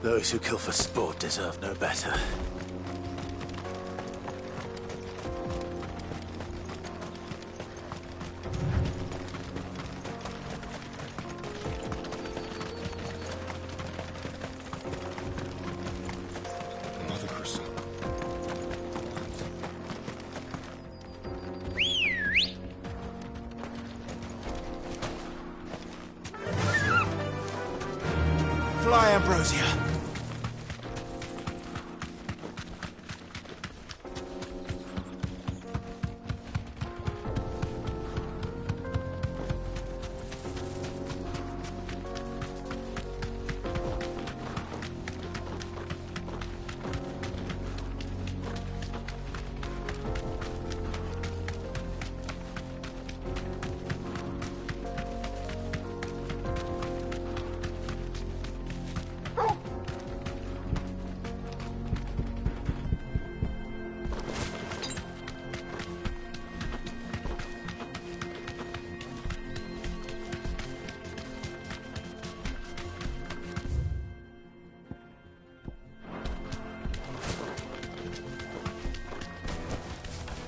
Those who kill for sport deserve no better. Mother Crystal. Fly, Ambrosia.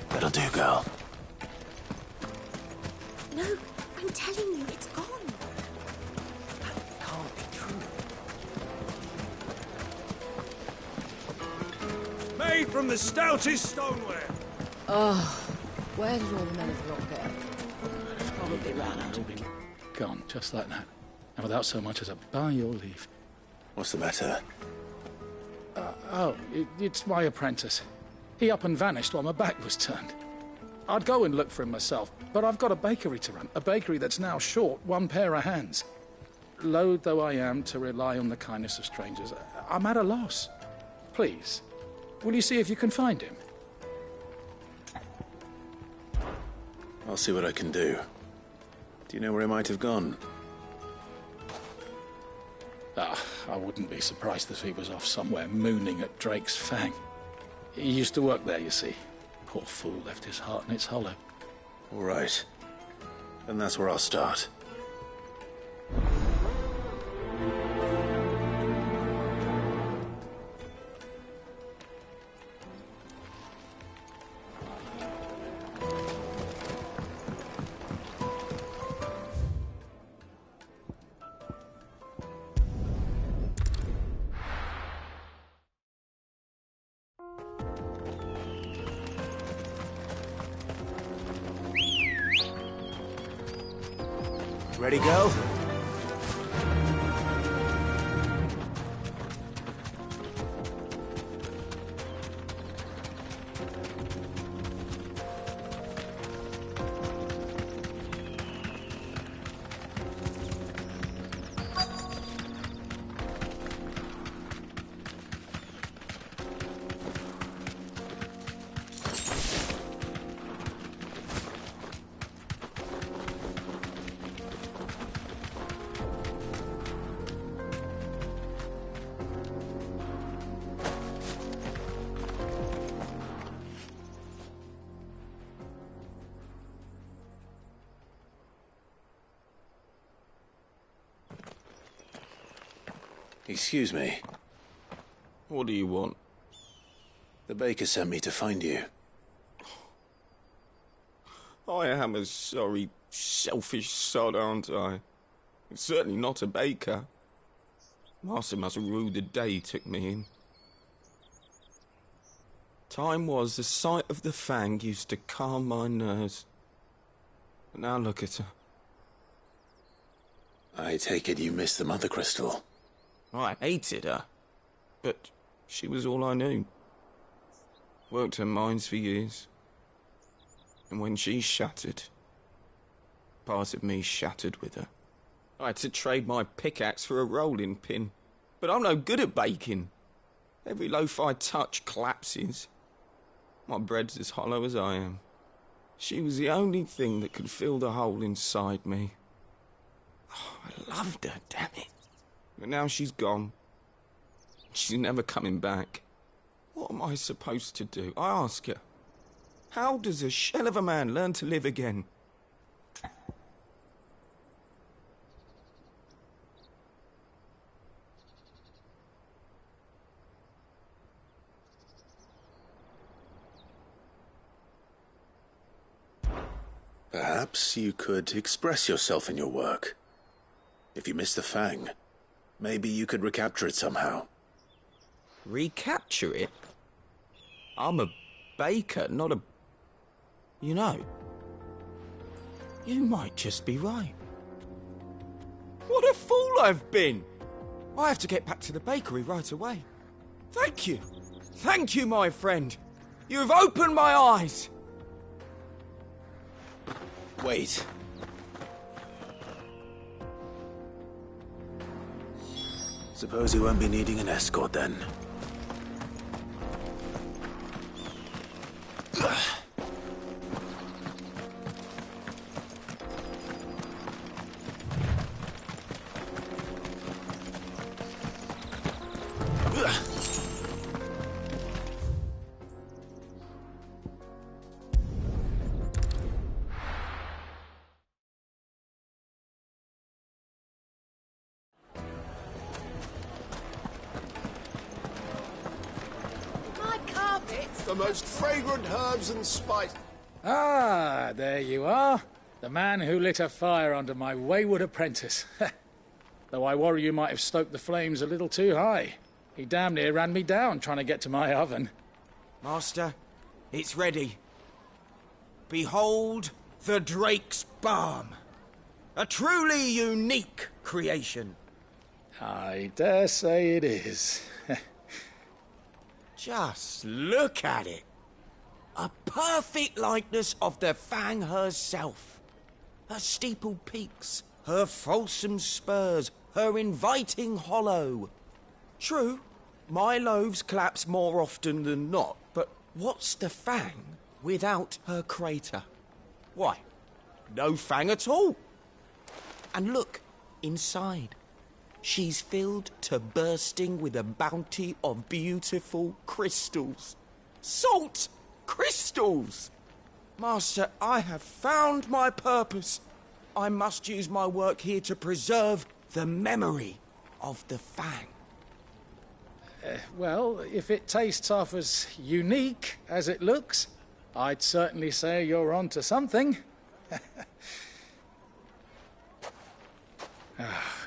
That'll do, girl. No, I'm telling you, it's gone. That can't be true. Made from the stoutest stoneware. Oh, where did all the men of the rock go? It's probably ran out. Gone, just like that. And without so much as a by your leave. What's the matter? It's my apprentice. He up and vanished while my back was turned. I'd go and look for him myself, but I've got a bakery to run. A bakery that's now short one pair of hands. Loath though I am to rely on the kindness of strangers, I'm at a loss. Please, will you see if you can find him? I'll see what I can do. Do you know where he might have gone? I wouldn't be surprised if he was off somewhere mooning at Drake's Fang. He used to work there, you see. Poor fool left his heart in its hollow. All right. Then that's where I'll start. Ready, go? Excuse me. What do you want? The baker sent me to find you. I am a sorry, selfish sod, aren't I? I'm certainly not a baker. Master must have ruled the day he took me in. Time was the sight of the Fang used to calm my nerves. But now look at her. I take it you missed the Mother Crystal. I hated her, but she was all I knew. Worked her mines for years. And when she shattered, part of me shattered with her. I had to trade my pickaxe for a rolling pin, but I'm no good at baking. Every loaf I touch collapses. My bread's as hollow as I am. She was the only thing that could fill the hole inside me. Oh, I loved her, damn it. But now she's gone. She's never coming back. What am I supposed to do? I ask her. How does a shell of a man learn to live again? Perhaps you could express yourself in your work. If you miss the Fang, maybe you could recapture it somehow. Recapture it? I'm a baker, not a... You know, you might just be right. What a fool I've been! I have to get back to the bakery right away. Thank you. Thank you, my friend. You have opened my eyes. Wait. Suppose you won't be needing an escort then. The most fragrant herbs and spice. Ah, there you are. The man who lit a fire under my wayward apprentice. Though I worry you might have stoked the flames a little too high. He damn near ran me down trying to get to my oven. Master, it's ready. Behold the Drake's Balm. A truly unique creation. I dare say it is. Just look at it. A perfect likeness of the Fang herself. Her steeple peaks, her fulsome spurs, her inviting hollow. True, my loaves collapse more often than not, but what's the Fang without her crater? Why, no Fang at all. And look, inside. She's filled to bursting with a bounty of beautiful crystals. Salt crystals! Master, I have found my purpose. I must use my work here to preserve the memory of the Fang. Well, if it tastes half as unique as it looks, I'd certainly say you're onto something.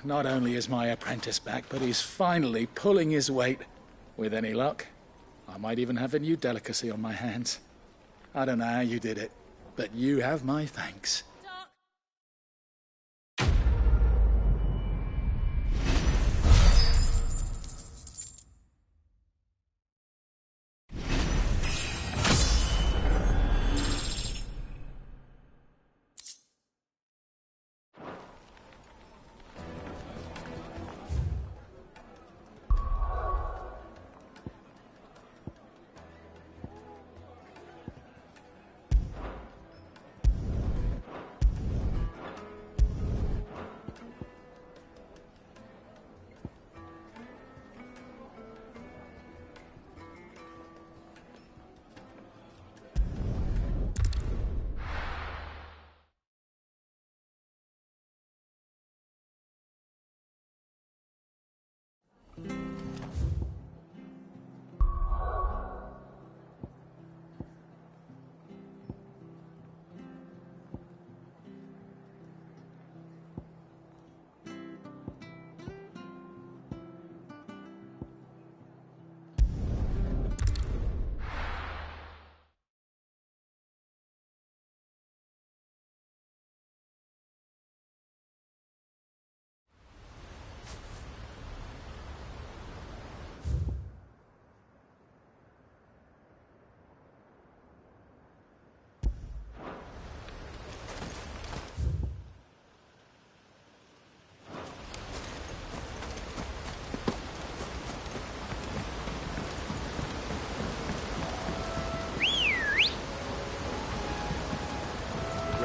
Not only is my apprentice back, but he's finally pulling his weight. With any luck, I might even have a new delicacy on my hands. I don't know how you did it, but you have my thanks.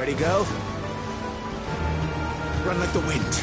Ready, go? Run like the wind.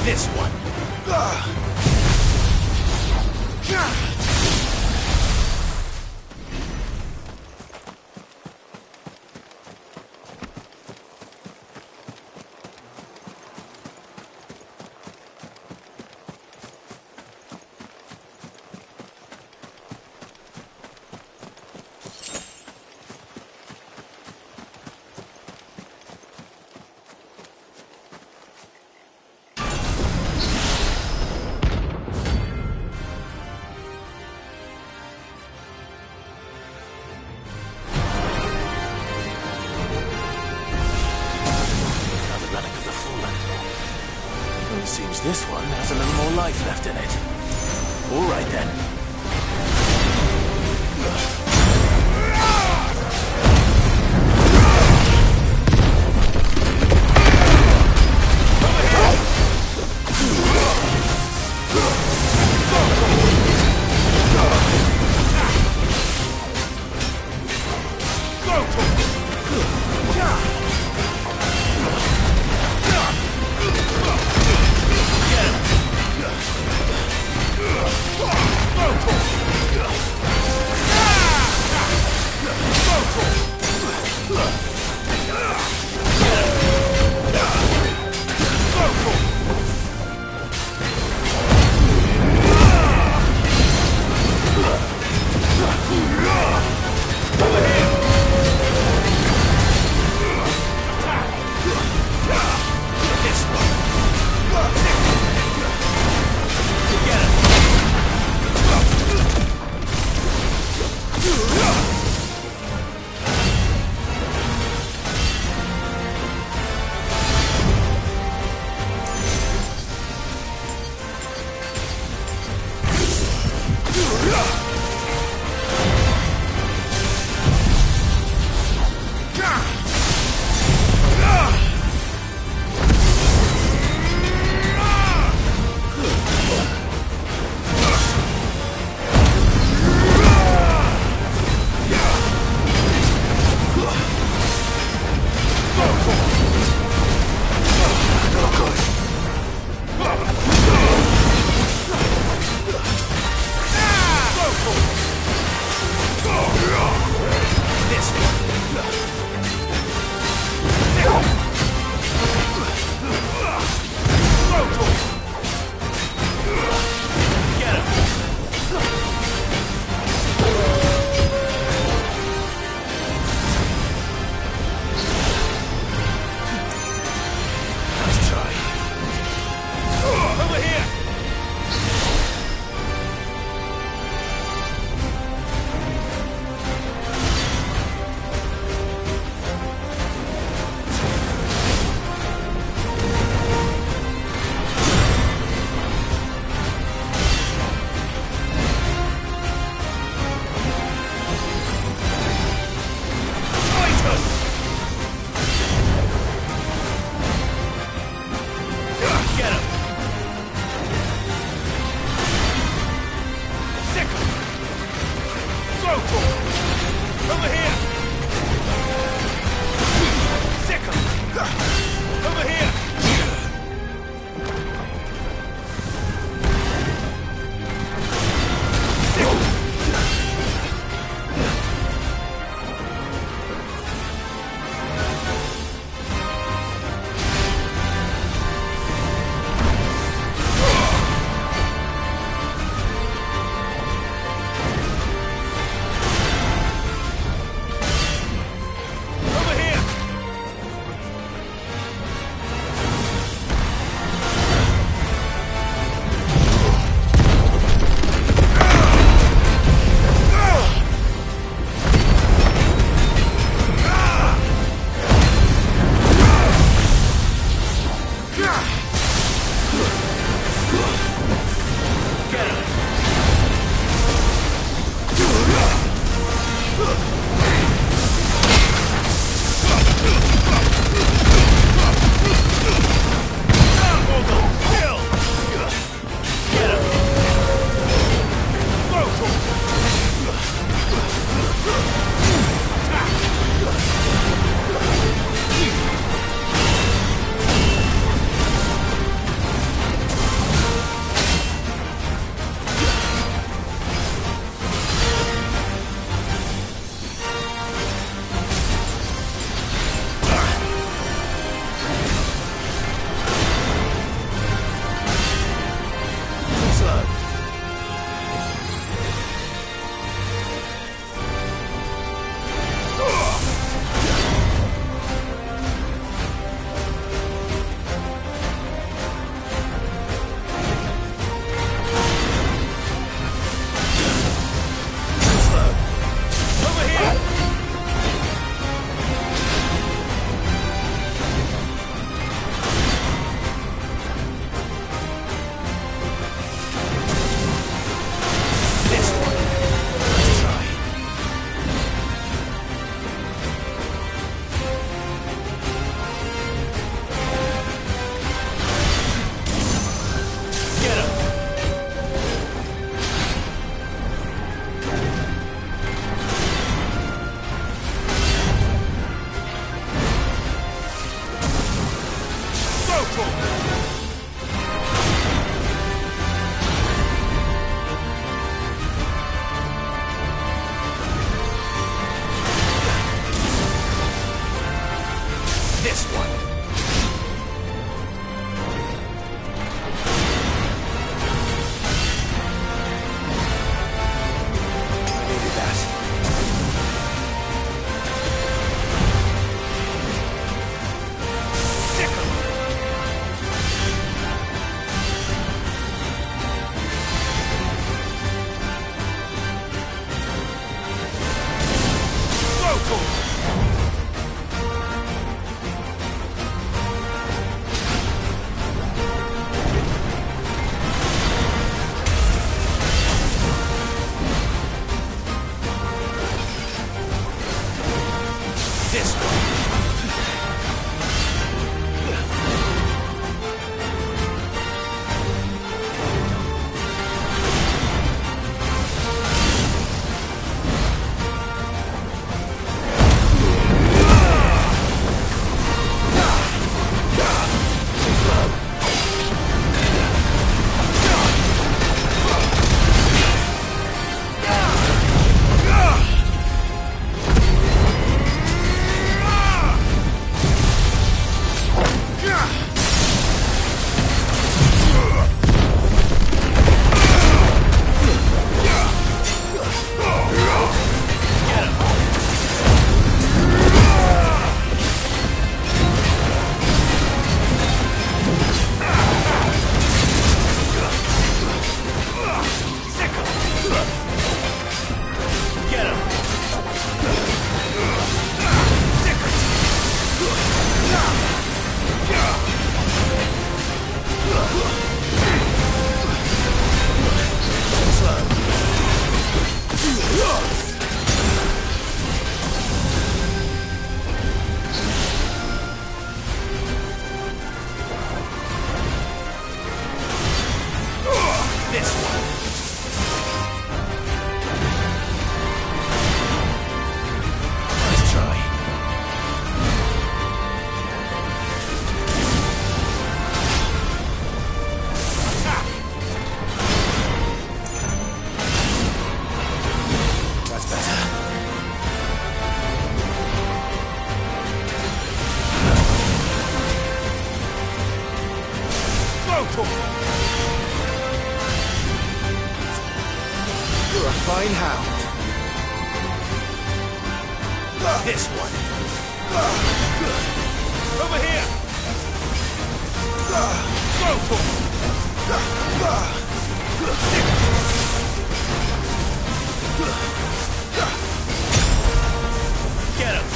This one. Seems this one has a little more life left in it. All right then. Go! You're a fine hound. This one. Over here. Go for it. Get him.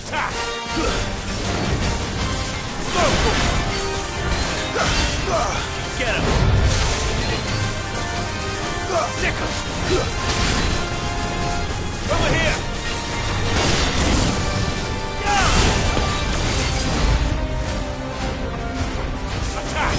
Attack! Get him! Nick him! Over here! Attack!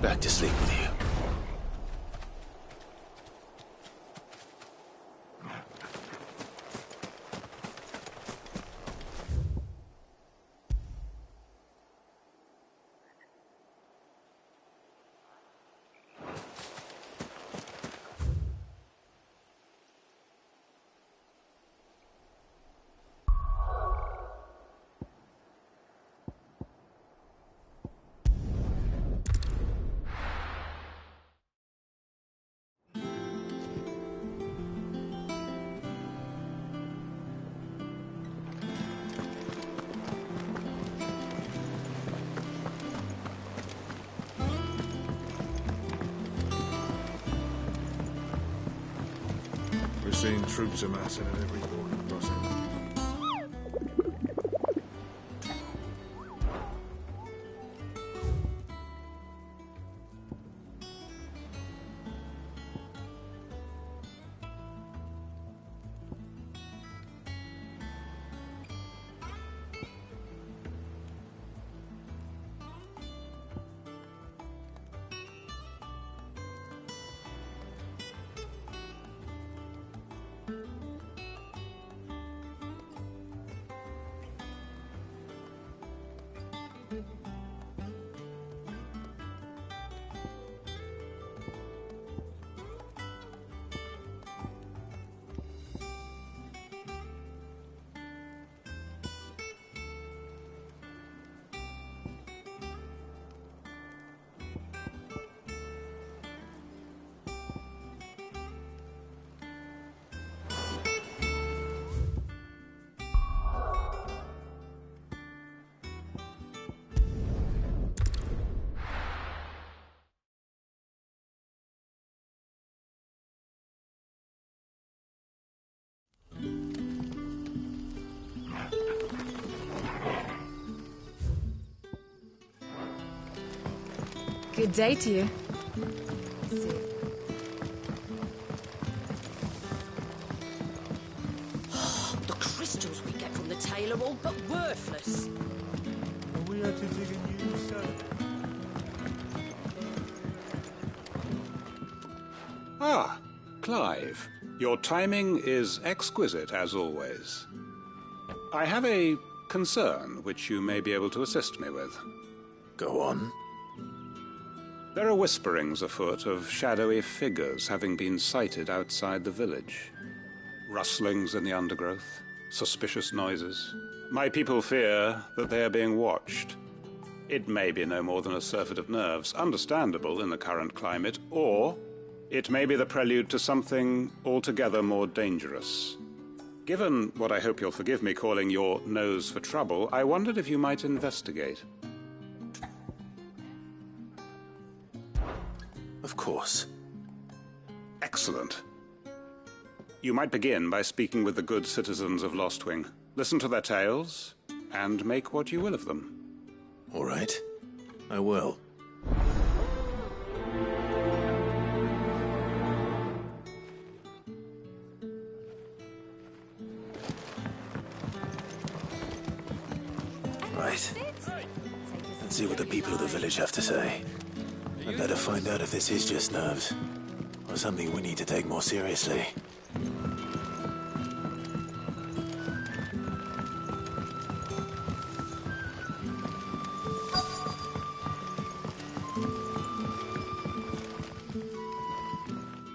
Back to sleep with you. We're seeing troops amassing at every border crossing. Good day to you. The crystals we get from the tail are all but worthless. Are we had to dig a new cellar? Ah, Clive. Your timing is exquisite, as always. I have a concern which you may be able to assist me with. Go on. There are whisperings afoot of shadowy figures having been sighted outside the village. Rustlings in the undergrowth, suspicious noises. My people fear that they are being watched. It may be no more than a surfeit of nerves, understandable in the current climate, or it may be the prelude to something altogether more dangerous. Given what I hope you'll forgive me calling your nose for trouble, I wondered if you might investigate. Of course. Excellent. You might begin by speaking with the good citizens of Lostwing. Listen to their tales, and make what you will of them. All right. I will. Right. Let's see what the people of the village have to say. I better find out if this is just nerves, or something we need to take more seriously.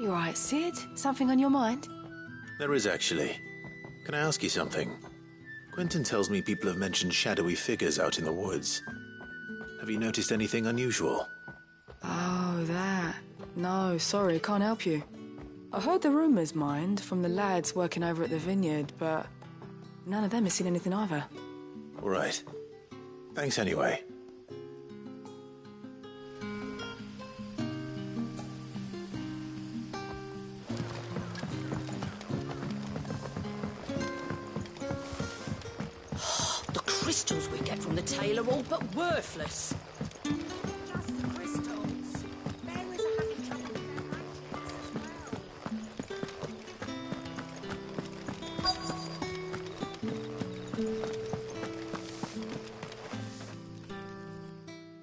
You all right, Sid? Something on your mind? There is actually. Can I ask you something? Quentin tells me people have mentioned shadowy figures out in the woods. Have you noticed anything unusual? Oh, that. No, sorry, can't help you. I heard the rumours, mind, from the lads working over at the vineyard, but none of them has seen anything either. All right. Thanks anyway. The crystals we get from the tail are all but worthless. Just the crystals. Bearers are having trouble with their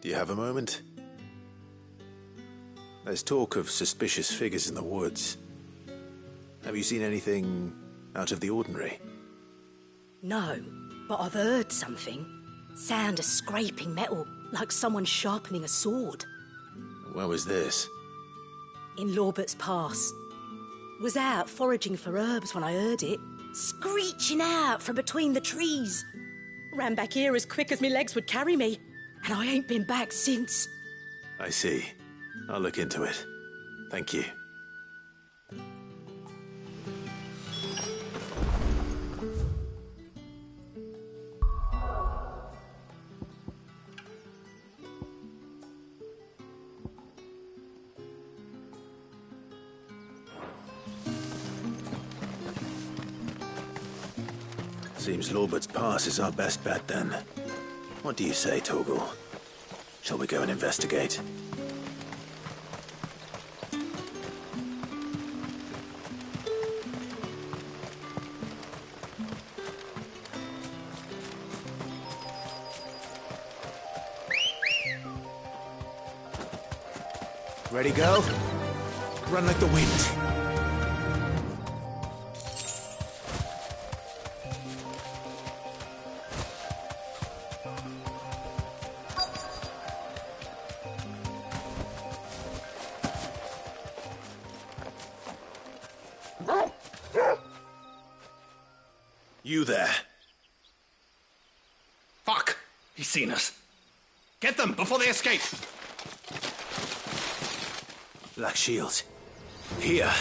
Do you have a moment? There's talk of suspicious figures in the woods. Have you seen anything out of the ordinary? No, but I've heard something. Sound of scraping metal, like someone sharpening a sword. Where was this? In Lorbert's Pass. Was out foraging for herbs when I heard it, screeching out from between the trees. Ran back here as quick as my legs would carry me, and I ain't been back since. I see. I'll look into it. Thank you. Seems Lorbert's Pass is our best bet, then. What do you say, Torgal? Shall we go and investigate? Ready, go? Run like the wind. You there. Fuck! He's seen us. Get them before they escape! Black Shield. Here.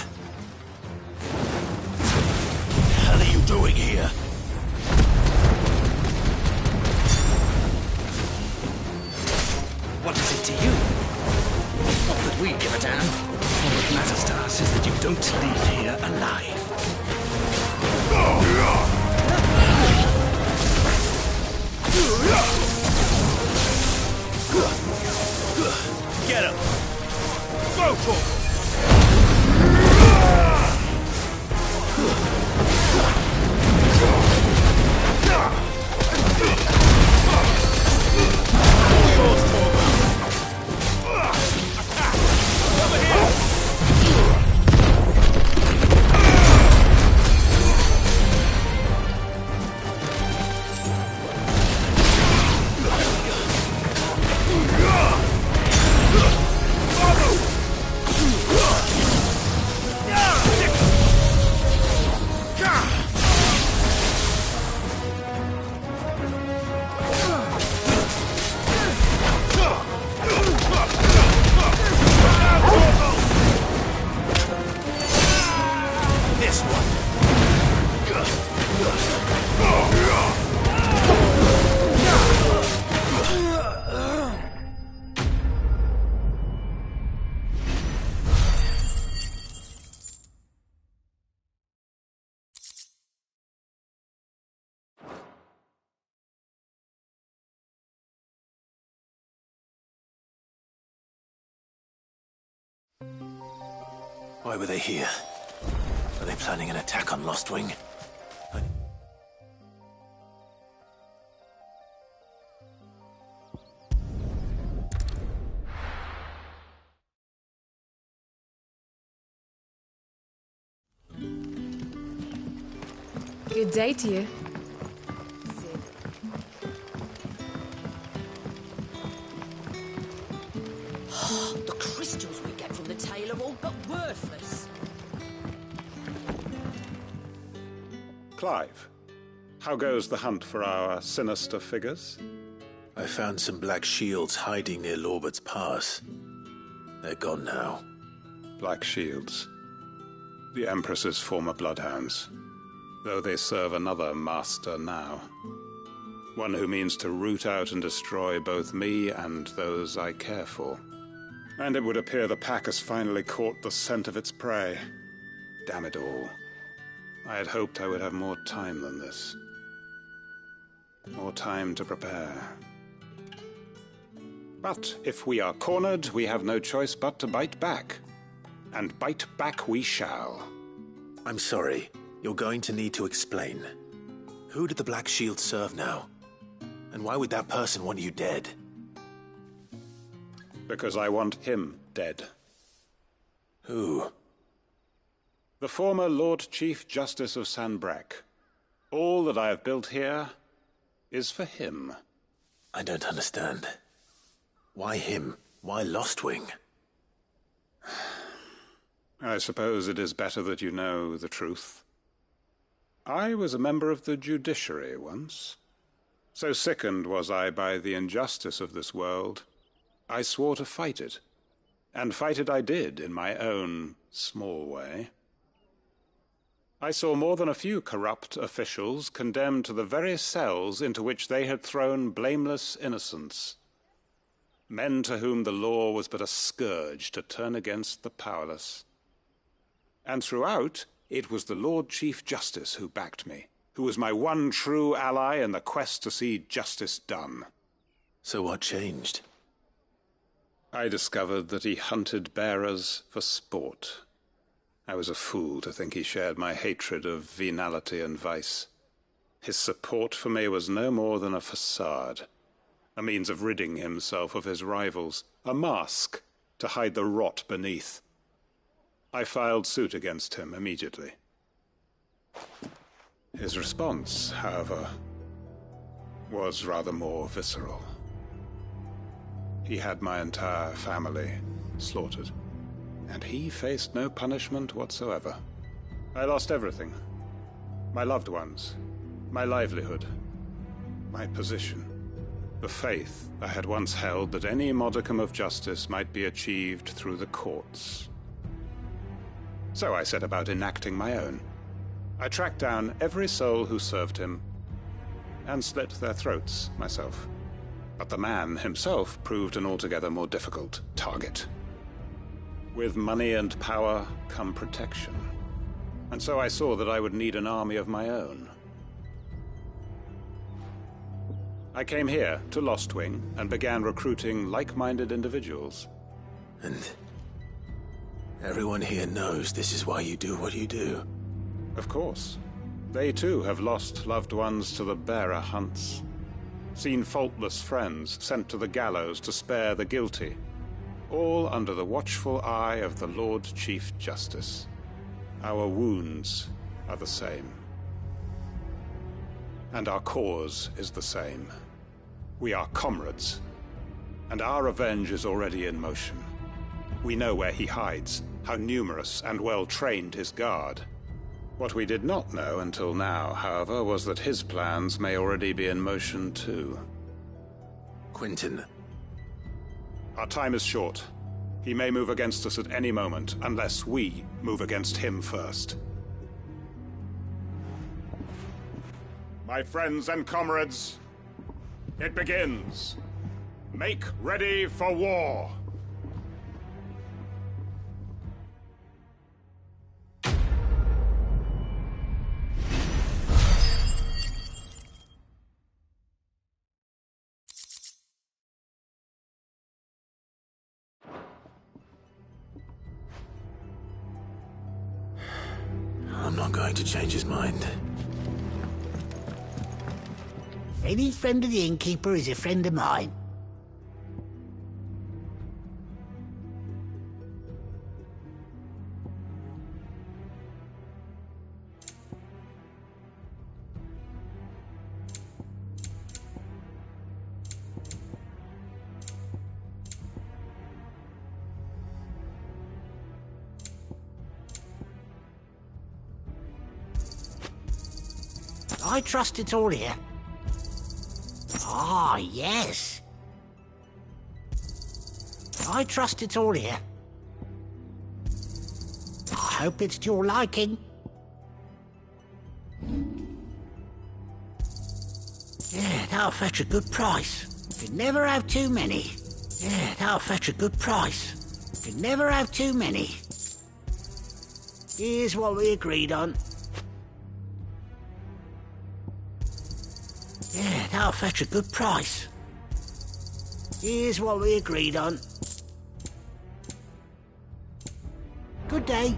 What the hell are you doing here? What is it to you? Not that we give a damn. All that matters to us is that you don't leave here alive. Get him! Go for it! Why were they here? Are they planning an attack on Lostwing? Good day to you. The crystals we get from the tail are all but worthless. Clive, how goes the hunt for our sinister figures? I found some black shields hiding near Lorbert's Pass. They're gone now. Black shields. The Empress's former bloodhounds. Though they serve another master now. One who means to root out and destroy both me and those I care for. And it would appear the pack has finally caught the scent of its prey. Damn it all. I had hoped I would have more time than this. More time to prepare. But if we are cornered, we have no choice but to bite back. And bite back we shall. I'm sorry. You're going to need to explain. Who did the Black Shield serve now? And why would that person want you dead? Because I want him dead. Who? The former Lord Chief Justice of Sanbreque. All that I have built here is for him. I don't understand. Why him? Why Lostwing? I suppose it is better that you know the truth. I was a member of the judiciary once. So sickened was I by the injustice of this world, I swore to fight it. And fight it I did, in my own small way. I saw more than a few corrupt officials condemned to the very cells into which they had thrown blameless innocents. Men to whom the law was but a scourge to turn against the powerless. And throughout, it was the Lord Chief Justice who backed me, who was my one true ally in the quest to see justice done. So what changed? I discovered that he hunted bearers for sport. I was a fool to think he shared my hatred of venality and vice. His support for me was no more than a facade, a means of ridding himself of his rivals, a mask to hide the rot beneath. I filed suit against him immediately. His response, however, was rather more visceral. He had my entire family slaughtered, and he faced no punishment whatsoever. I lost everything. My loved ones, my livelihood, my position, the faith I had once held that any modicum of justice might be achieved through the courts. So I set about enacting my own. I tracked down every soul who served him, and slit their throats myself. But the man himself proved an altogether more difficult target. With money and power come protection. And so I saw that I would need an army of my own. I came here to Lostwing and began recruiting like-minded individuals. And everyone here knows this is why you do what you do. Of course. They too have lost loved ones to the bearer hunts. Seen faultless friends sent to the gallows to spare the guilty. All under the watchful eye of the Lord Chief Justice. Our wounds are the same. And our cause is the same. We are comrades. And our revenge is already in motion. We know where he hides, how numerous and well-trained his guard. What we did not know until now, however, was that his plans may already be in motion too. Quentin. Our time is short. He may move against us at any moment, unless we move against him first. My friends and comrades, it begins. Make ready for war. I'm not going to change his mind. Any friend of the innkeeper is a friend of mine. I trust it's all here. Ah, yes. I trust it's all here. I hope it's to your liking. Yeah, that'll fetch a good price. You can never have too many. Yeah, that'll fetch a good price. You can never have too many. Here's what we agreed on. Yeah, that'll fetch a good price. Here's what we agreed on. Good day.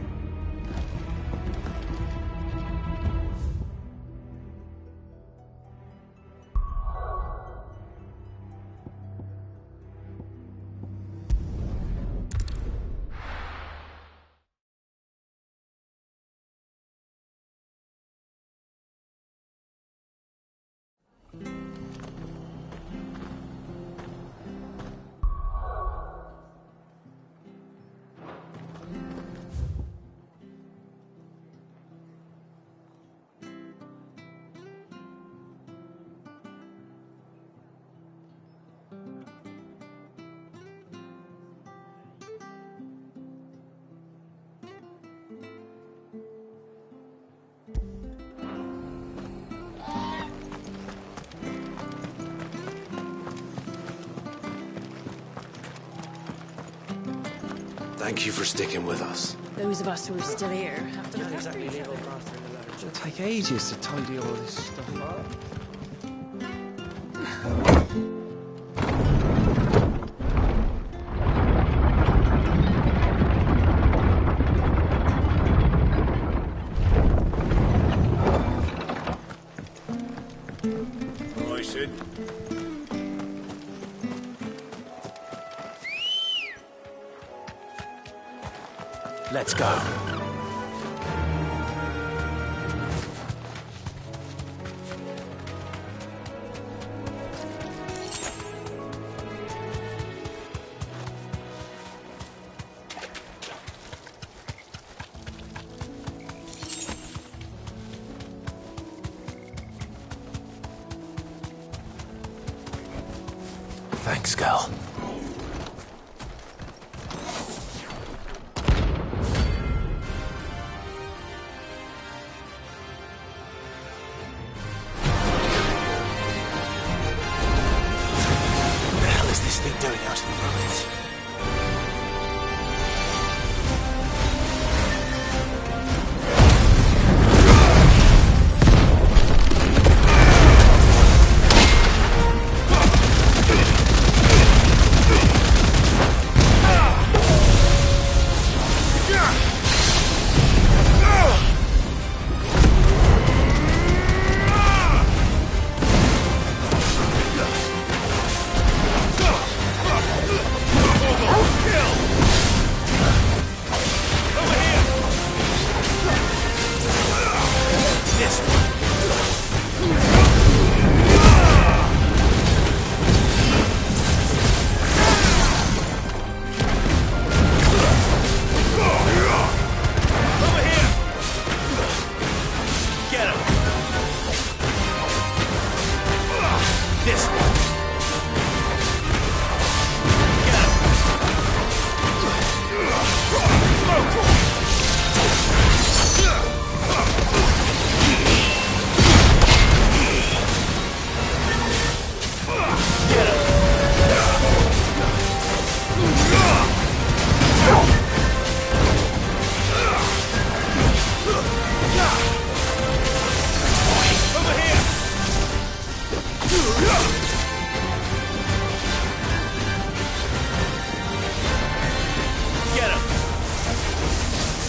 Thank you for sticking with us. Those of us who are still here have to look Exactly, after each legal other. master in the literature. It'll take ages to tidy all this stuff up. Right, Sid. Let's go. Thanks, Gal. Doing out in the ruins.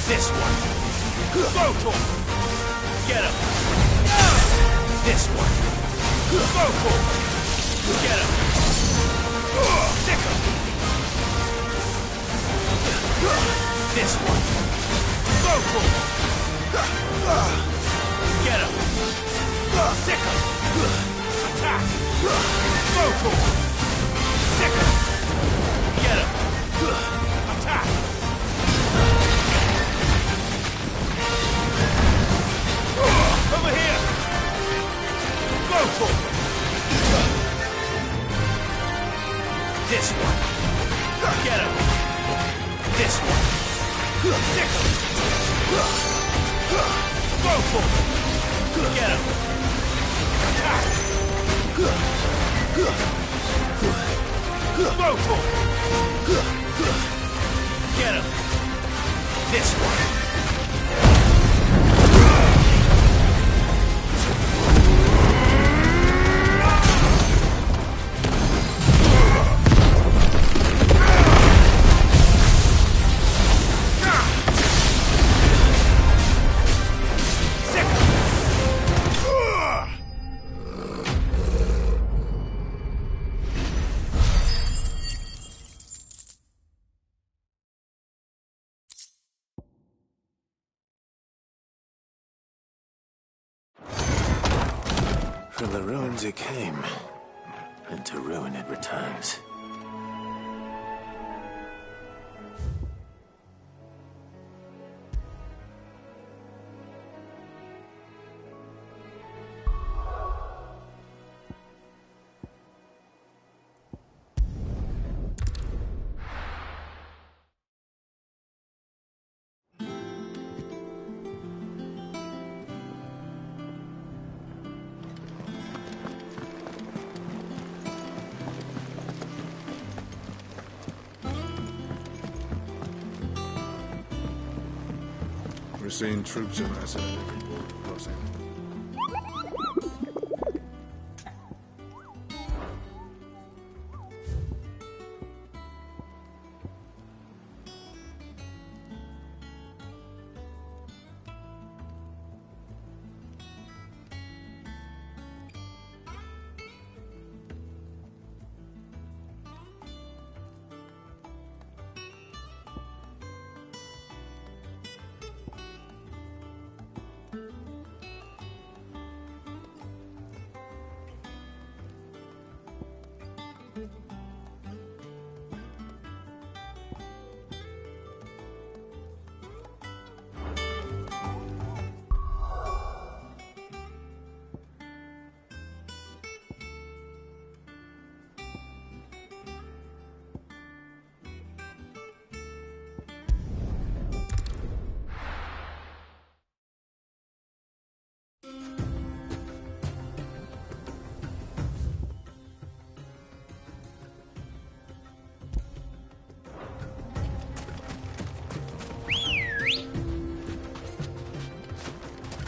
This one. Go for him. Get him. This one. Go for him. Get him. Stick him. This one. Go for him. Get him. Stick him. Attack. Go for him. Stick him. Get him. Attack. Over here! This one. Go for it. Get him. Attack. Go for it. Get him. This one. From the ruins it came, and to ruin it returns. We're seeing troops amassing at every border crossing.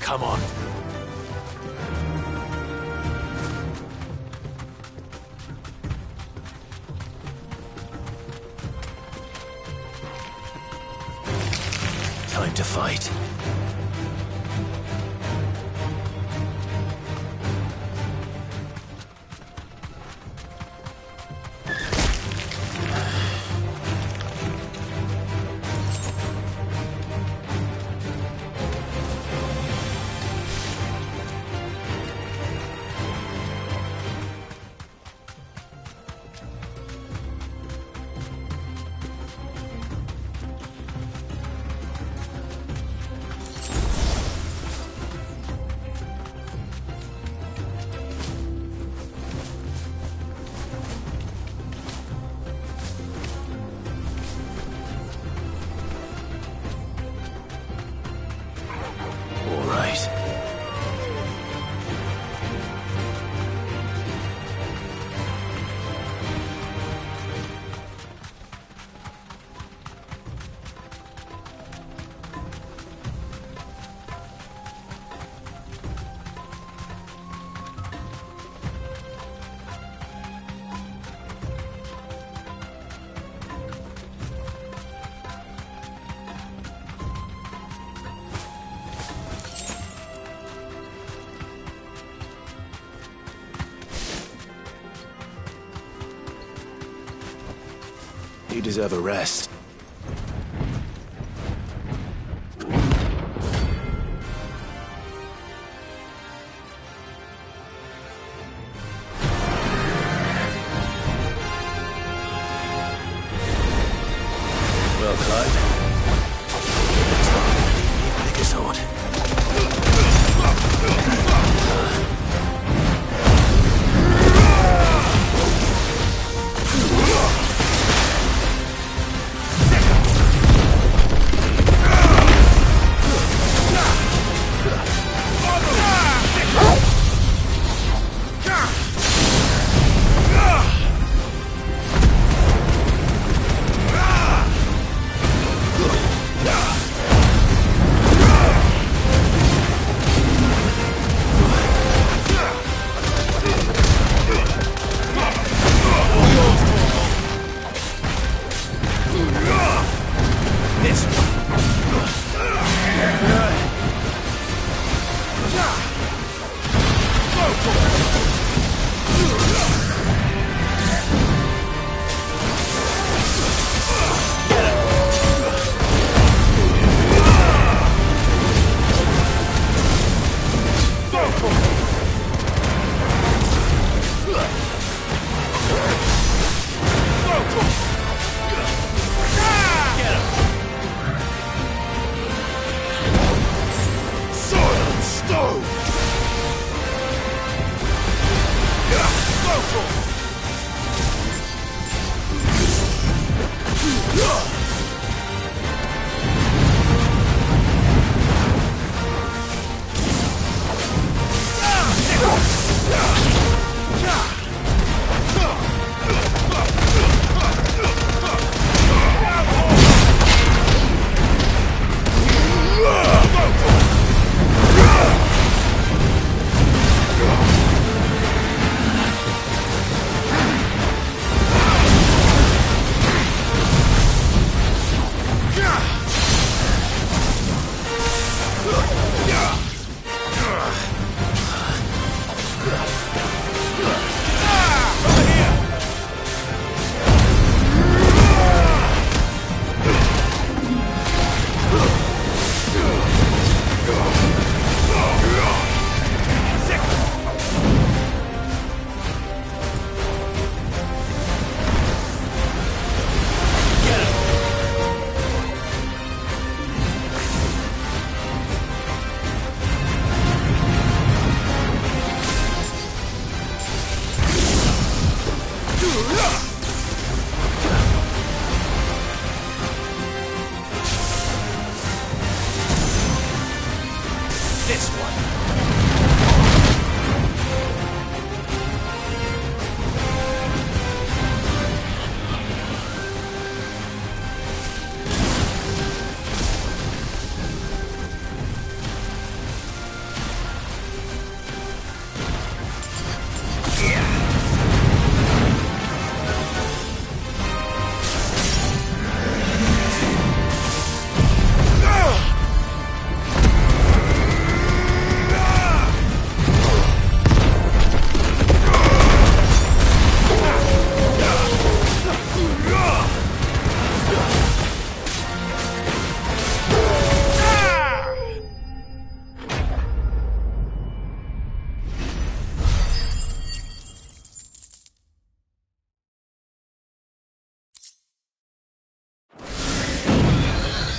Come on. Time to fight. You deserve a rest. Well, Clyde. Next time, pick a sword.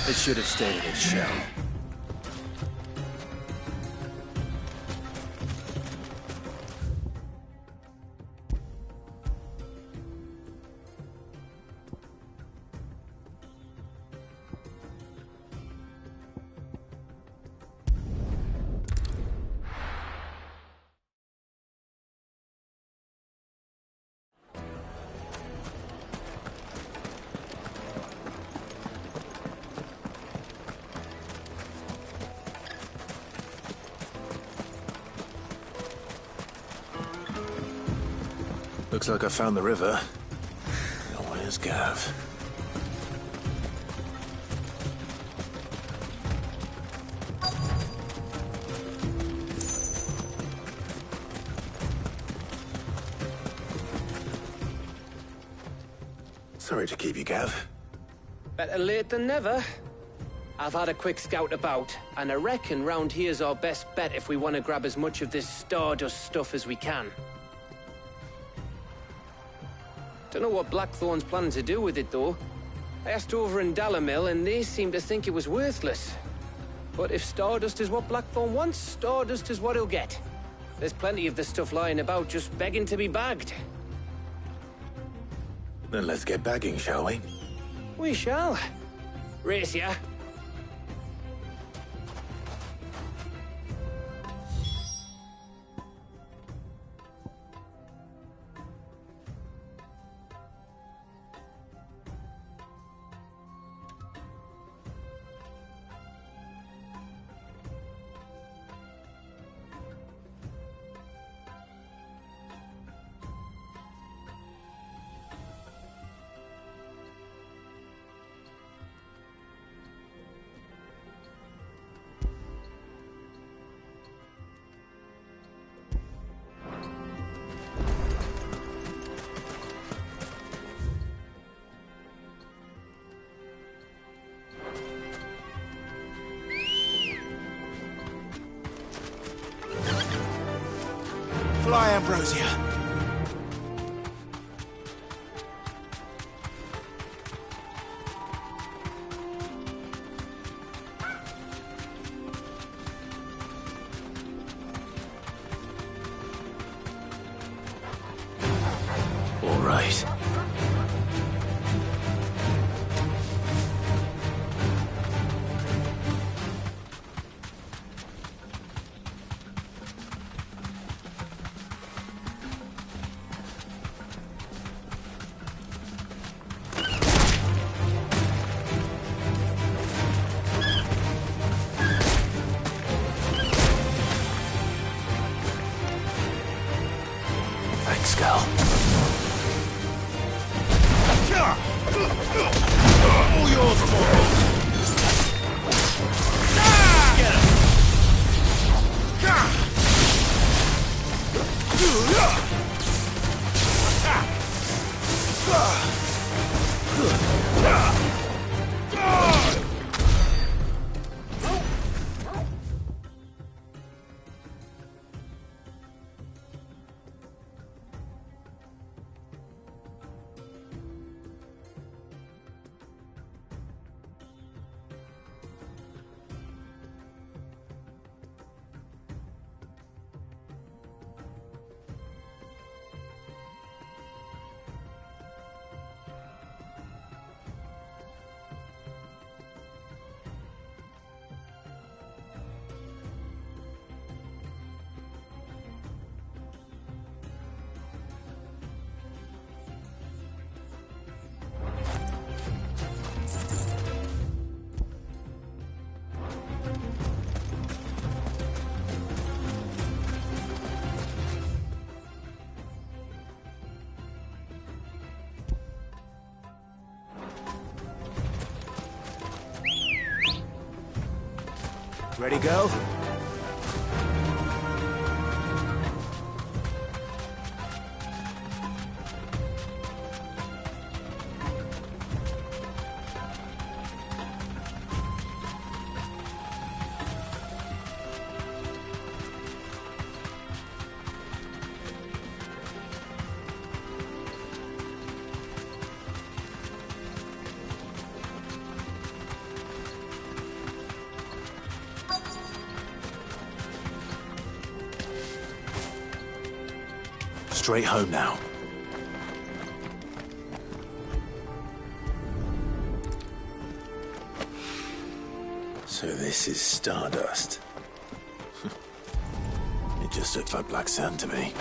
It should have stayed in its shell. Looks like I found the river. Now where's Gav? Sorry to keep you, Gav. Better late than never. I've had a quick scout about, and I reckon round here's our best bet if we want to grab as much of this Stardust stuff as we can. Don't know what Blackthorn's planning to do with it, though. I asked over in Dalamil, and they seem to think it was worthless. But if Stardust is what Blackthorn wants, Stardust is what he'll get. There's plenty of this stuff lying about, just begging to be bagged. Then let's get bagging, shall we? We shall. Race ya. Fly, Ambrosia. All right. Thanks, Gal. All yours, Morals! Get him! Ready, go? straight home now. So this is Stardust. It just looks like black sand to me.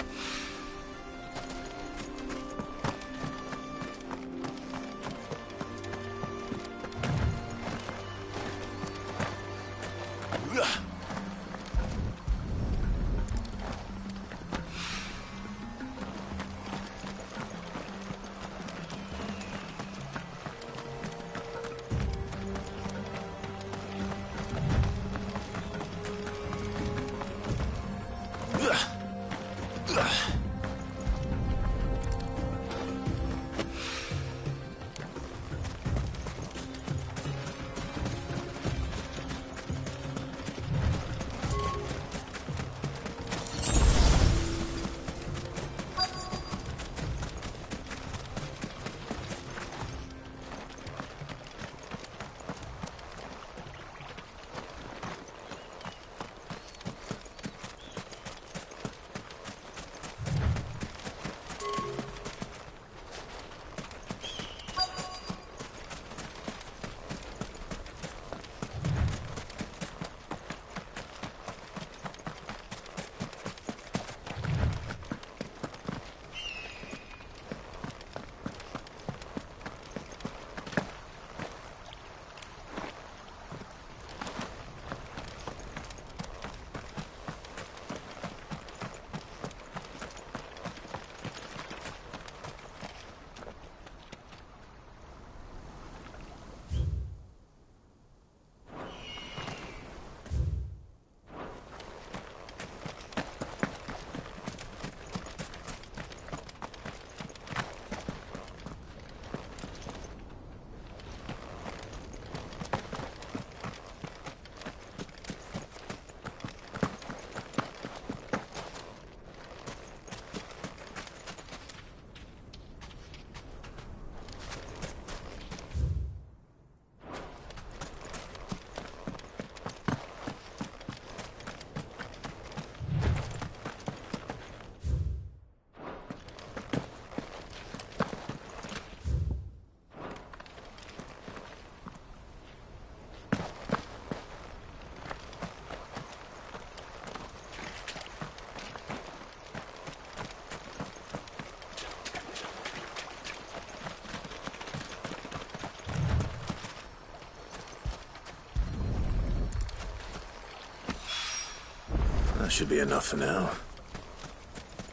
That should be enough for now.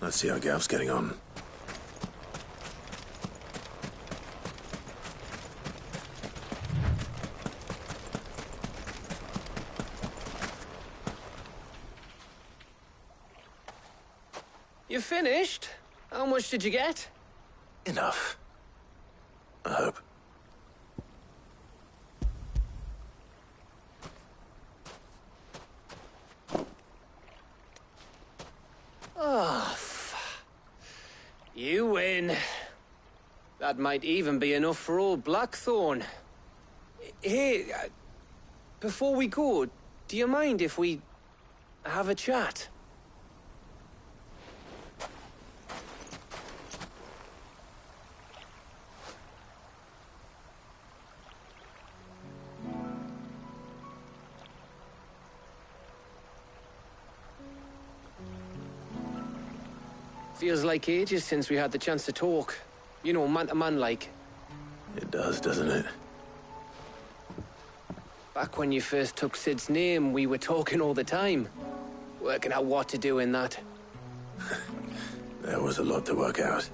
Let's see how Gav's getting on. You finished? How much did you get? Enough. I hope. Oh, you win. That might even be enough for old Blackthorn. Hey, before we go, do you mind if we have a chat? Feels like ages since we had the chance to talk. You know, man to man like. It does, doesn't it? Back when you first took Sid's name, we were talking all the time. Working out what to do in that. There was a lot to work out.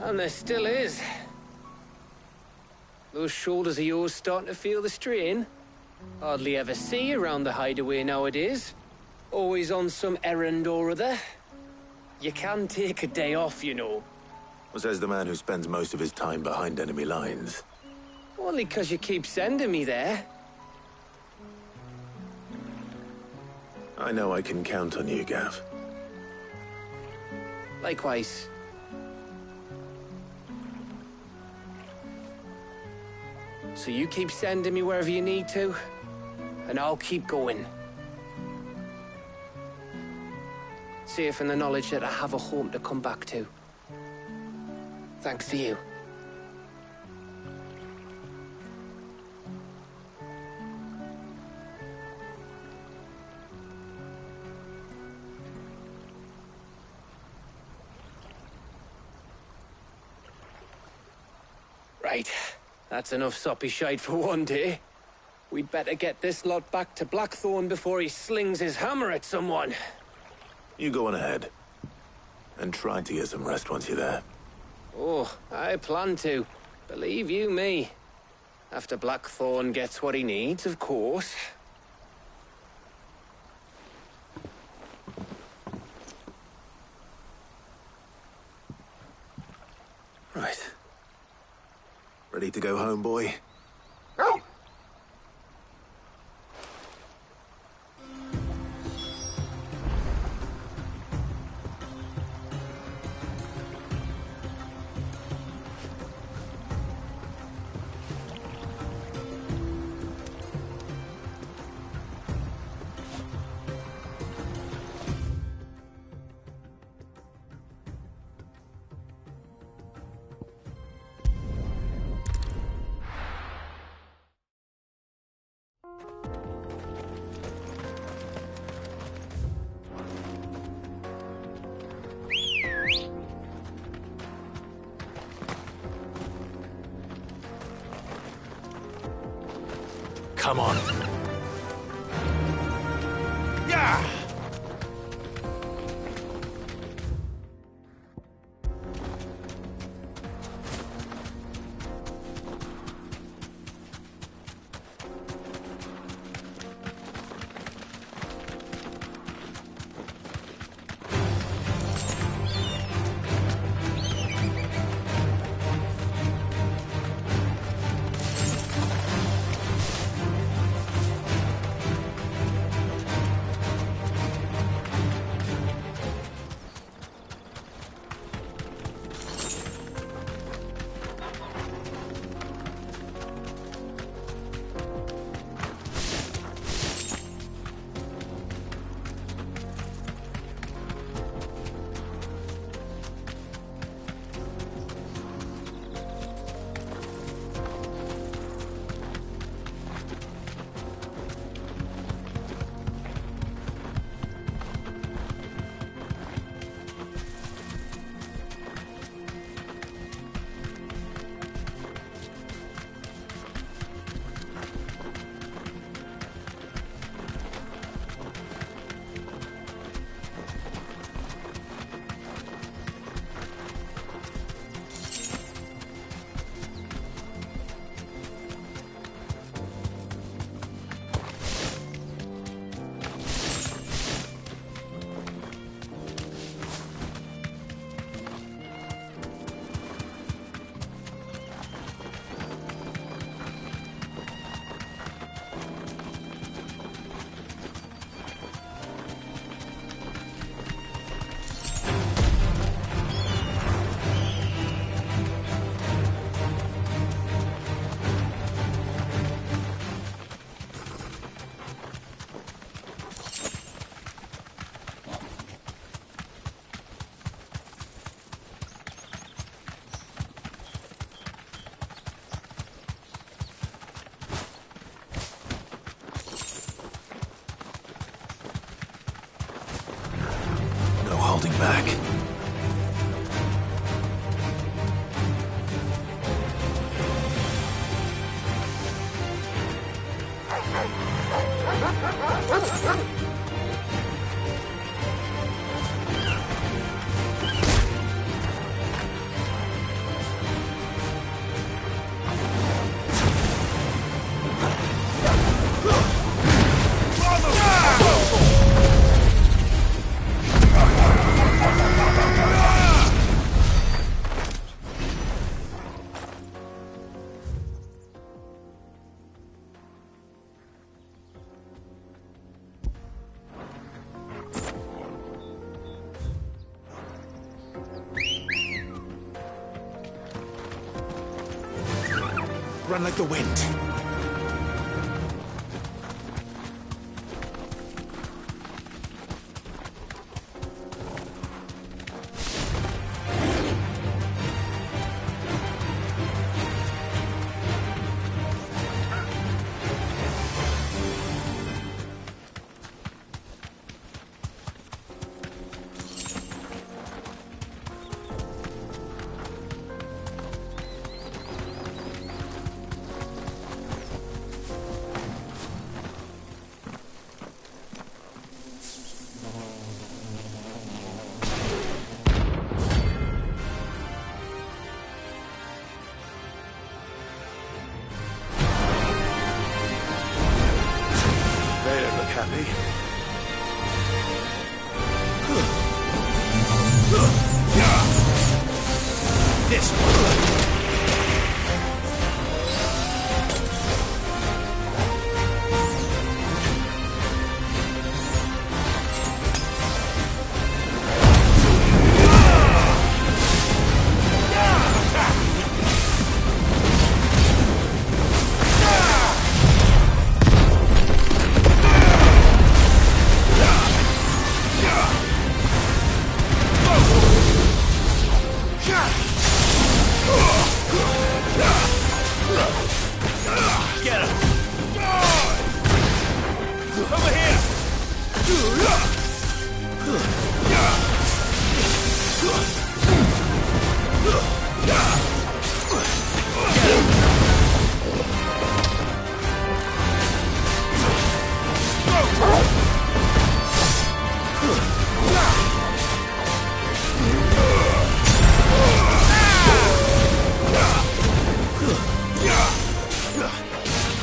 And there still is. Those shoulders of yours starting to feel the strain. Hardly ever see you around the hideaway nowadays. Always on some errand or other. You can take a day off, you know. Says the man who spends most of his time behind enemy lines. Only 'cause you keep sending me there. I know I can count on you, Gav. Likewise. So you keep sending me wherever you need to, and I'll keep going. Safe in the knowledge that I have a home to come back to. Thanks to you. Right. That's enough soppy shite for one day. We'd better get this lot back to Blackthorn before he slings his hammer at someone. You go on ahead. And try to get some rest once you're there. Oh, I plan to. Believe you me. After Blackthorn gets what he needs, of course. Right. Ready to go home, boy? Come on. Yeah! Holding back. Run like the wind. happy. This one. Get him! Over here!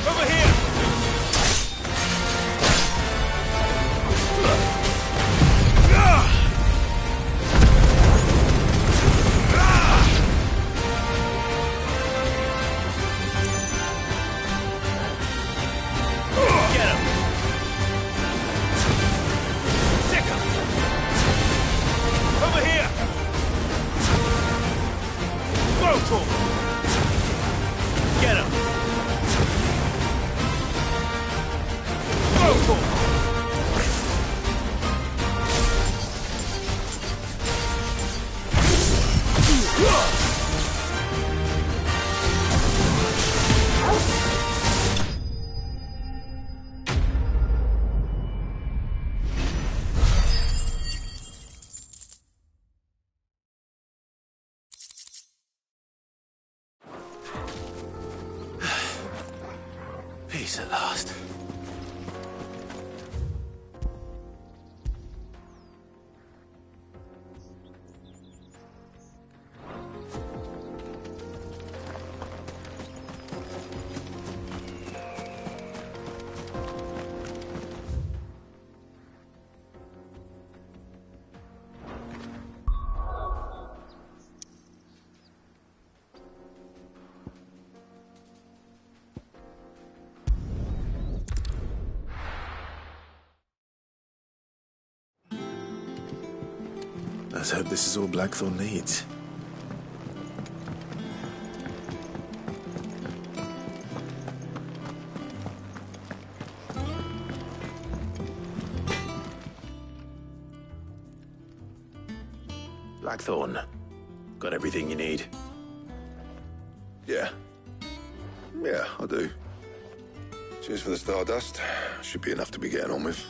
Over here! Get him! Sick him! Over here! Motor! Get him! Motor! Peace at last. Let's hope this is all Blackthorn needs. Blackthorn, got everything you need? Yeah. Yeah, I do. Cheers for the stardust. Should be enough to be getting on with.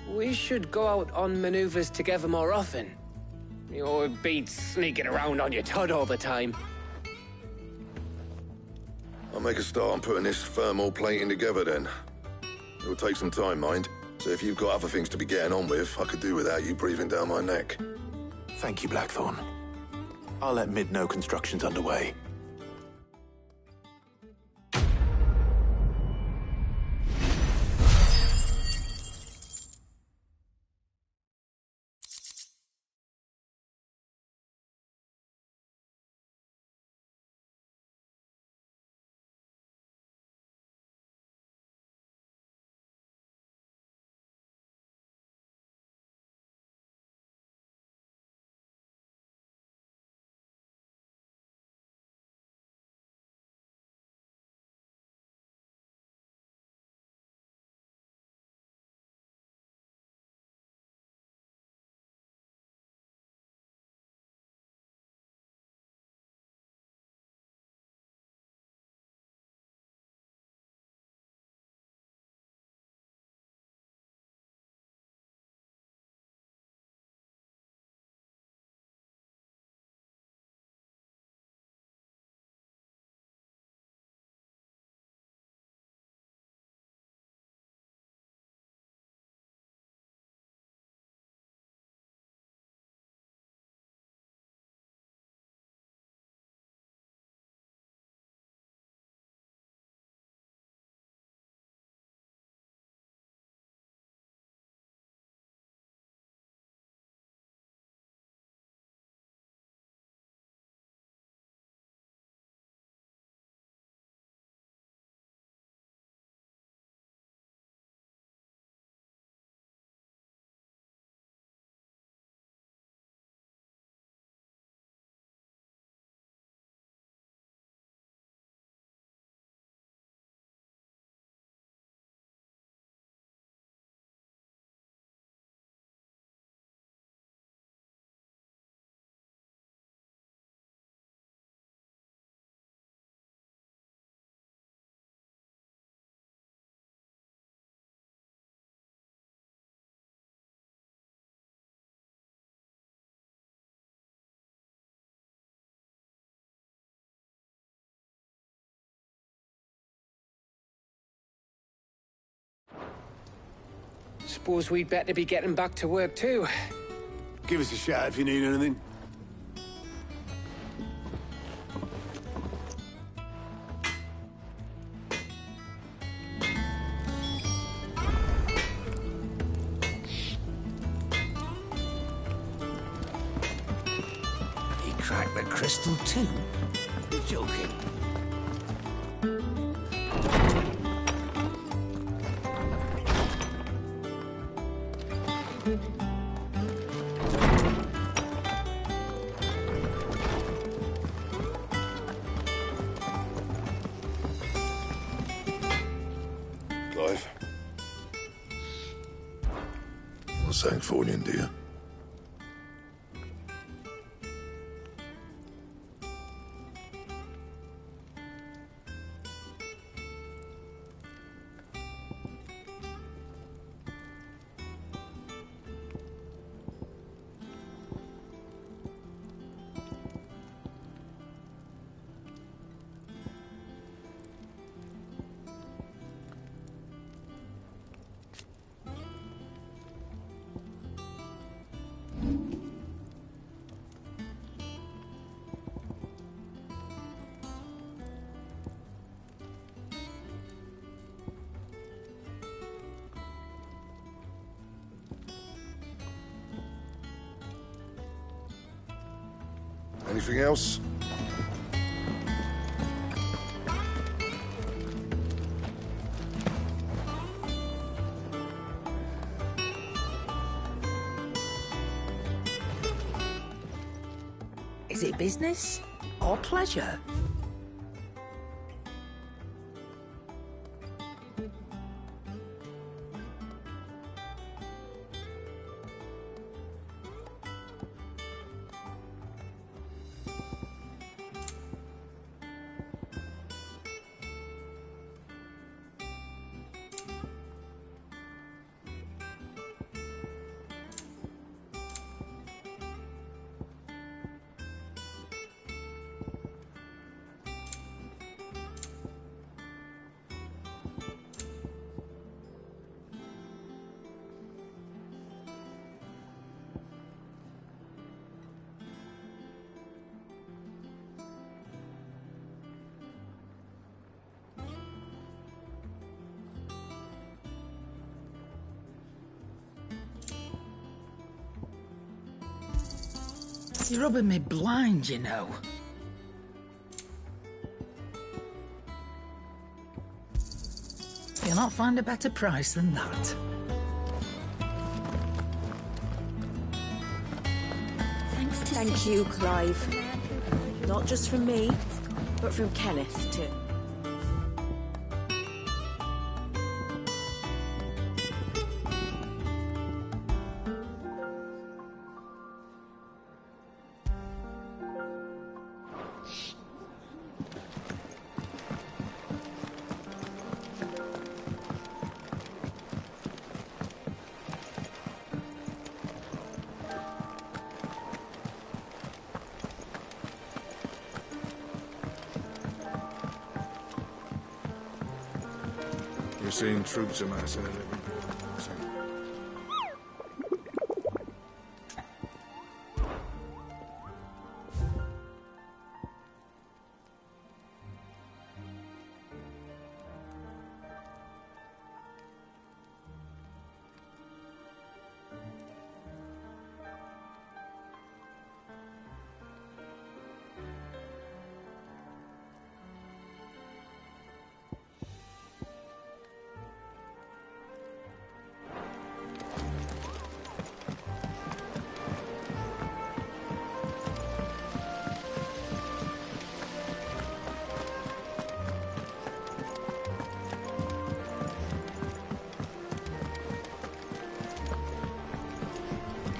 We should go out on maneuvers together more often. It beats sneaking around on your Todd all the time. I'll make a start on putting this thermal plating together then. It'll take some time, mind. So if you've got other things to be getting on with, I could do without you breathing down my neck. Thank you, Blackthorn. I'll let Mid know construction's underway. Suppose we'd better be getting back to work too. Give us a shout if you need anything. He cracked the crystal too? You're joking. Clive. Not saying for you, do you? Anything else? Is it business or pleasure? You're rubbing me blind, you know. You'll not find a better price than that. Thank you, Clive. Not just from me, but from Kenneth, too. We're seeing troops amassing at every point.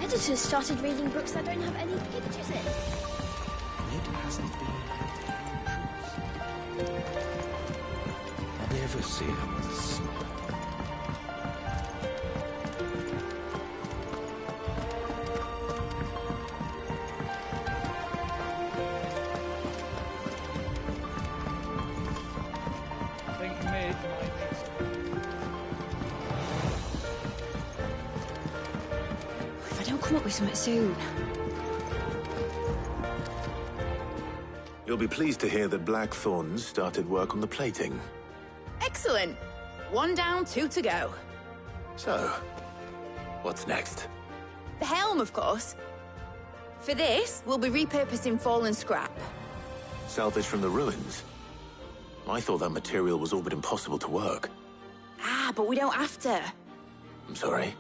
Editors started reading books that don't have any pictures in. It hasn't been I never see him with a smile. I think mid might be. come up with something soon. You'll be pleased to hear that Blackthorn's started work on the plating. Excellent. 1 down, 2 to go. So, what's next? The helm, of course. For this, we'll be repurposing fallen scrap. Salvage from the ruins? I thought that material was all but impossible to work. Ah, but we don't have to. I'm sorry.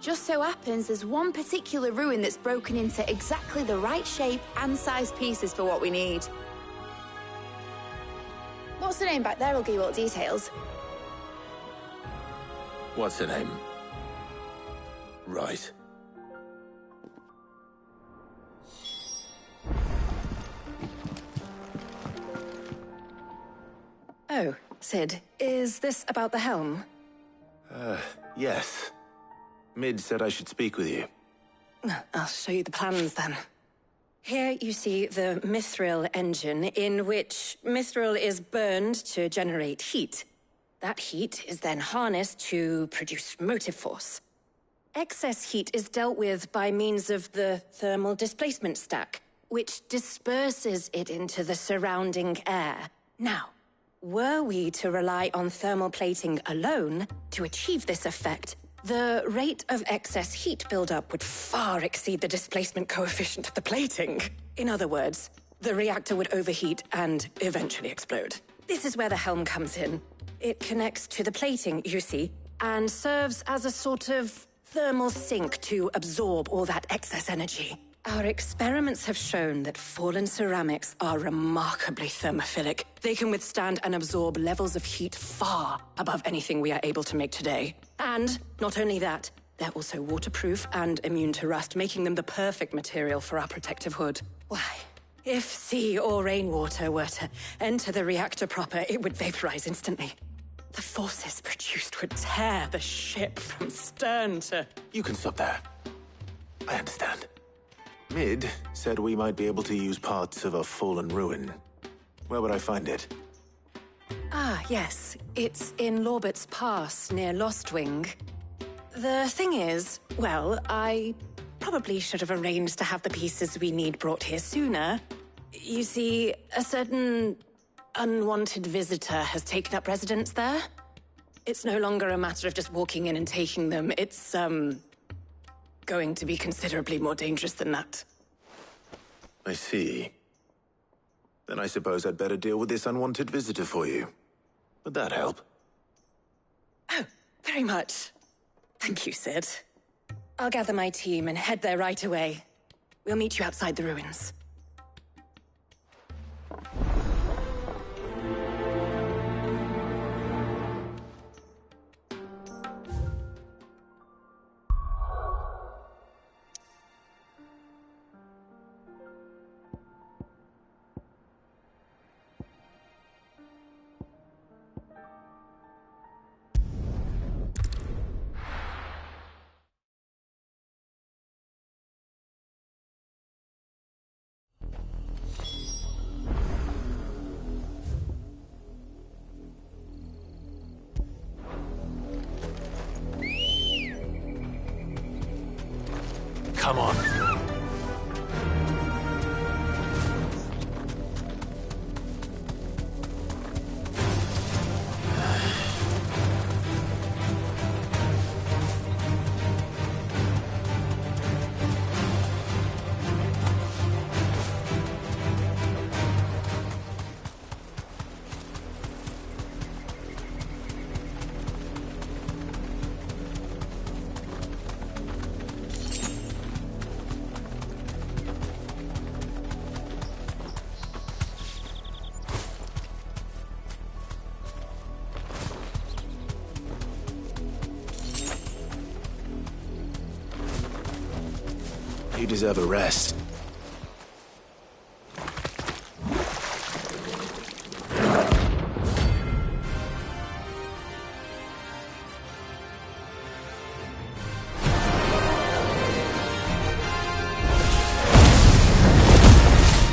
Just so happens there's one particular ruin that's broken into exactly the right shape and size pieces for what we need. What's the name back there? I'll give you all the details. What's her name? Right. Oh, Sid, is this about the helm? Yes. Mid said I should speak with you. I'll show you the plans then. Here you see the mithril engine, in which mithril is burned to generate heat. That heat is then harnessed to produce motive force. Excess heat is dealt with by means of the thermal displacement stack, which disperses it into the surrounding air. Now, were we to rely on thermal plating alone to achieve this effect, the rate of excess heat buildup would far exceed the displacement coefficient of the plating. In other words, the reactor would overheat and eventually explode. This is where the helm comes in. It connects to the plating, you see, and serves as a sort of thermal sink to absorb all that excess energy. Our experiments have shown that fallen ceramics are remarkably thermophilic. They can withstand and absorb levels of heat far above anything we are able to make today. And not only that, they're also waterproof and immune to rust, making them the perfect material for our protective hood. Why, if sea or rainwater were to enter the reactor proper, it would vaporize instantly. The forces produced would tear the ship from stern to... You can stop there. I understand. Mid said we might be able to use parts of a fallen ruin. Where would I find it? Ah, yes. It's in Lorbert's Pass, near Lostwing. The thing is, well, I probably should have arranged to have the pieces we need brought here sooner. You see, a certain unwanted visitor has taken up residence there. It's no longer a matter of just walking in and taking them. It's, going to be considerably more dangerous than that. I see. Then I suppose I'd better deal with this unwanted visitor for you. Would that help? Oh, very much. Thank you, Sid. I'll gather my team and head there right away. We'll meet you outside the ruins. Come on. You deserve a rest.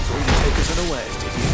So you take us unawares, did you?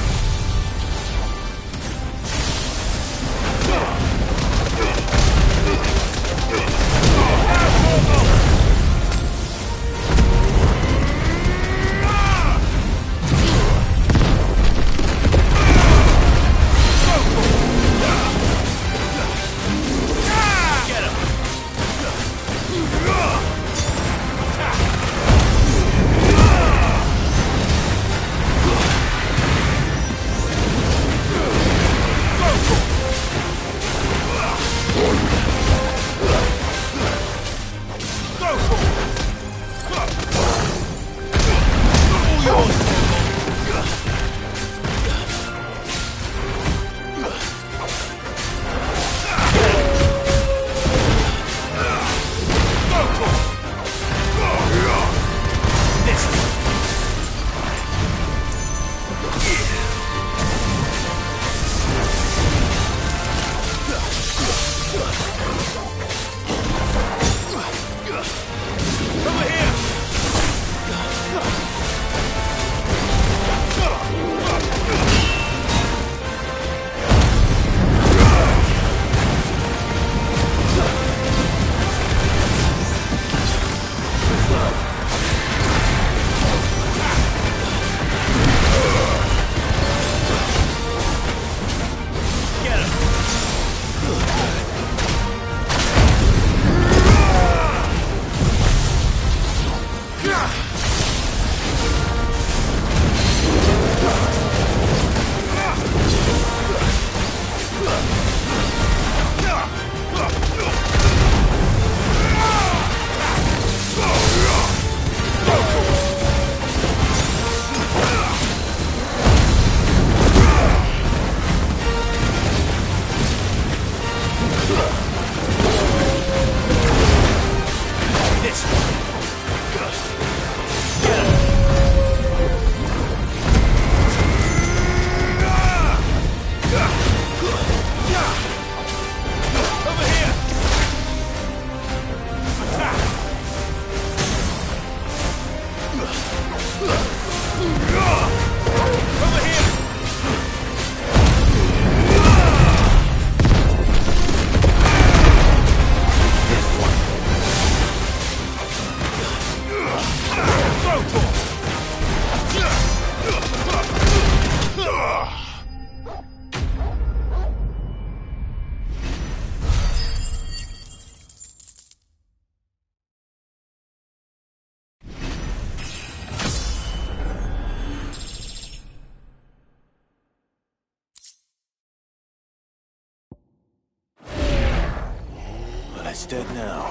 it's dead now.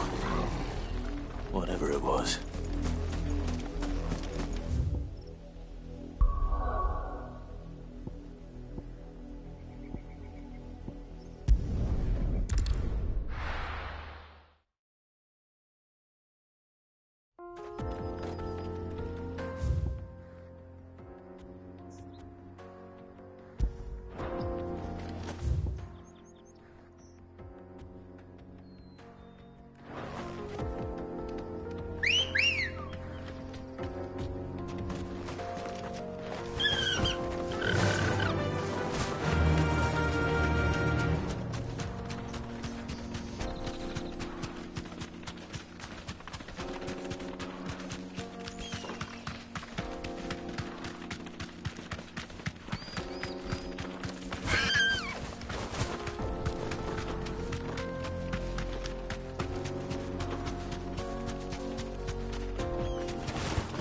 Whatever it was.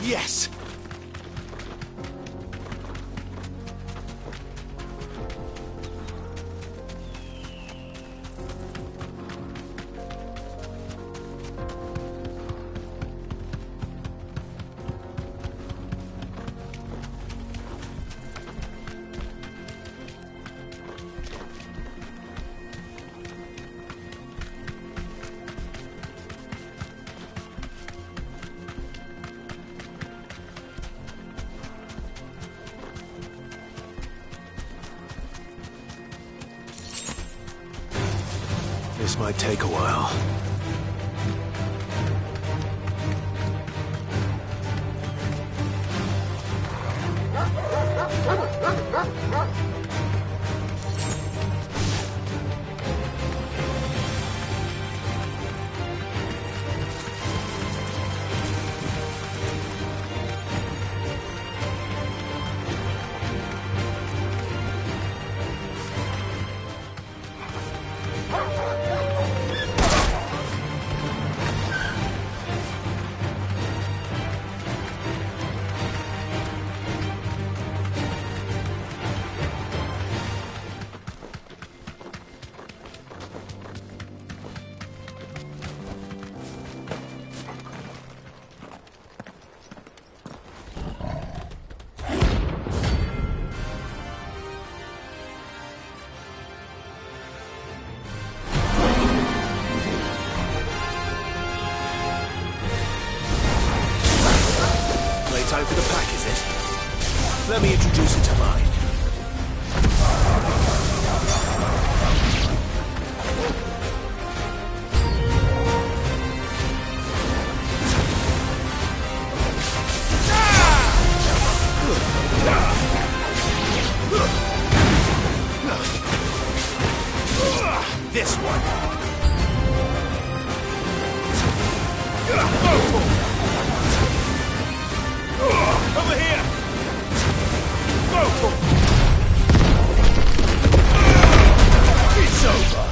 Yes! This might take a while. Time for the pack, is it? Let me introduce it to mine. This one. Over here! Go! It's over!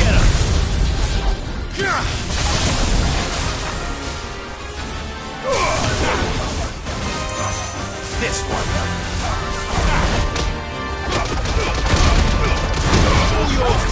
Get him! This one! All yours,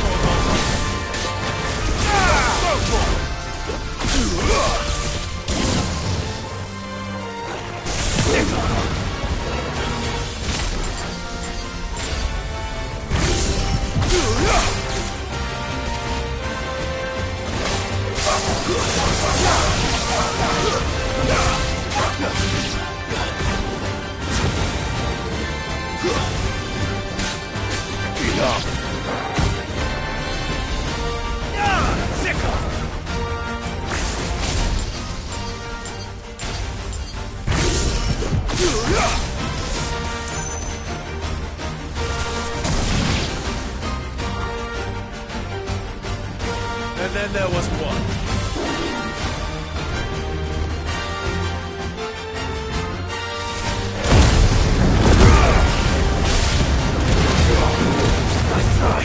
And then there was one. Nice try.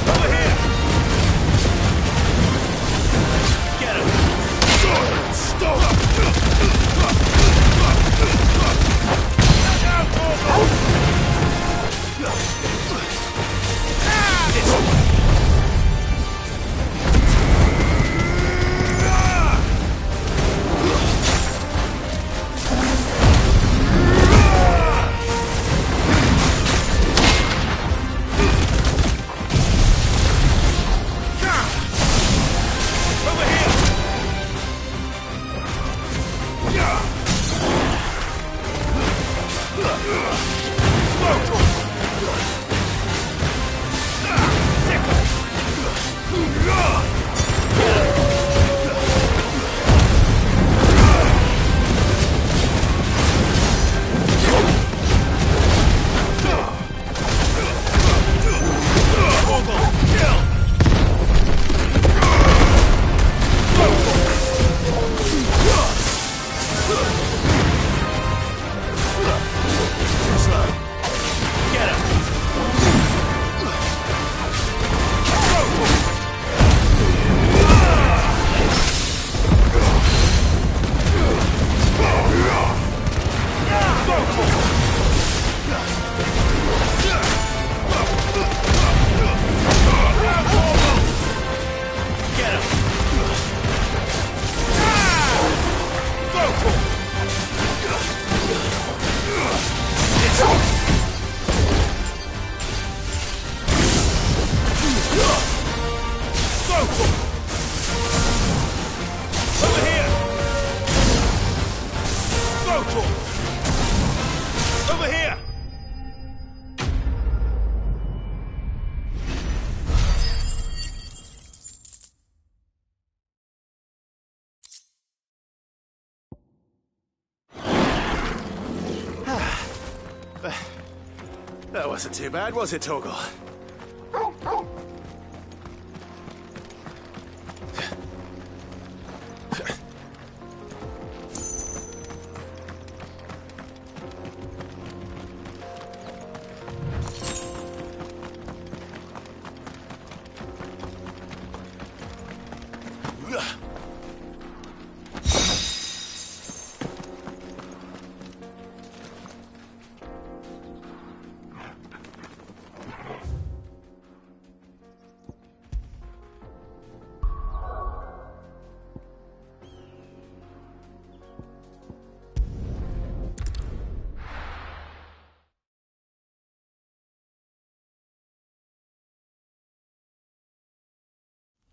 Over here! Get him! Stop! That wasn't too bad, was it, Torgal?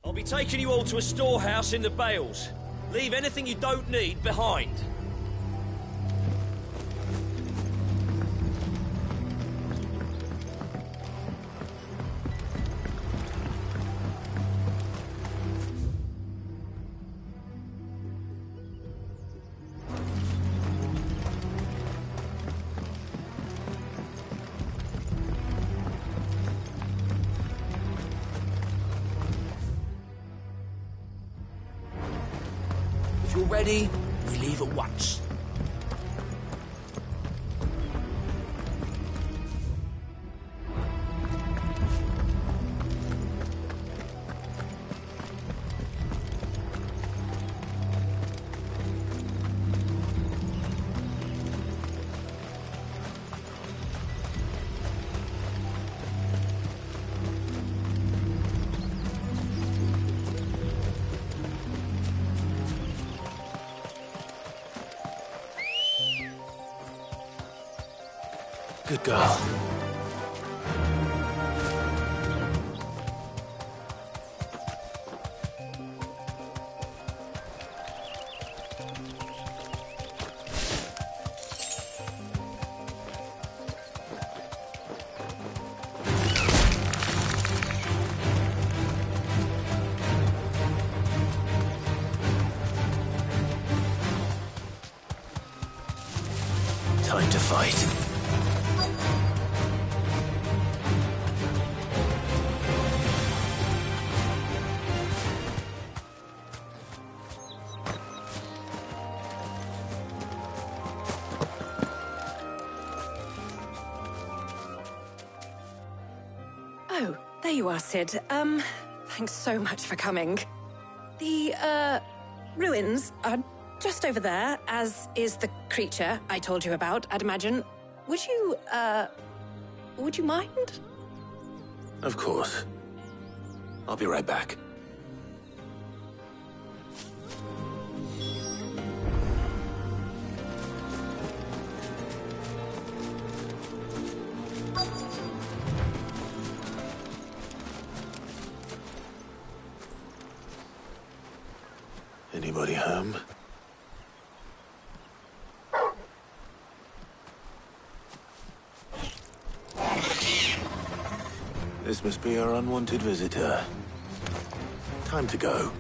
I'll be taking you all to a storehouse in the Bales. Leave anything you don't need behind. If you're ready, we leave at once. Good girl. Time to fight. Oh, there you are, Sid. Thanks so much for coming. The, ruins are just over there, as is the creature I told you about, I'd imagine. would you mind? Of course. I'll be right back. Anybody home? This must be our unwanted visitor. Time to go.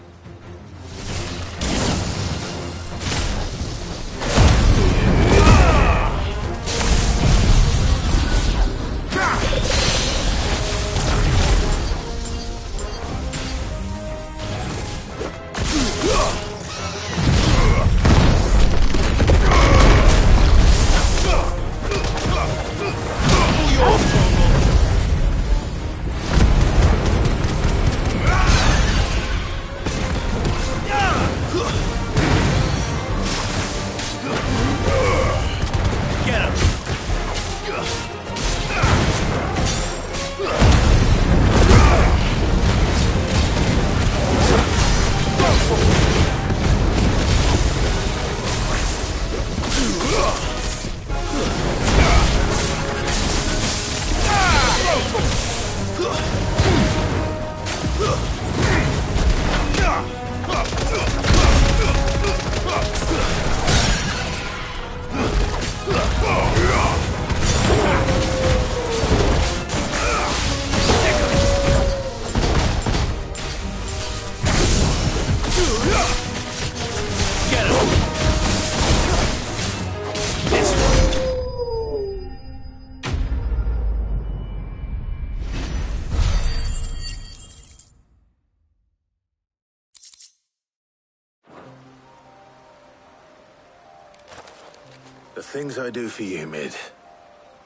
The things I do for you, Mid.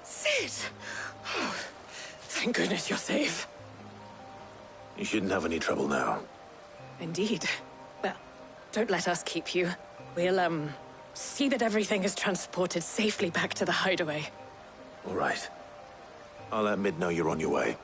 Sid! Oh, thank goodness you're safe. You shouldn't have any trouble now. Indeed. Well, don't let us keep you. We'll, see that everything is transported safely back to the hideaway. All right. I'll let Mid know you're on your way.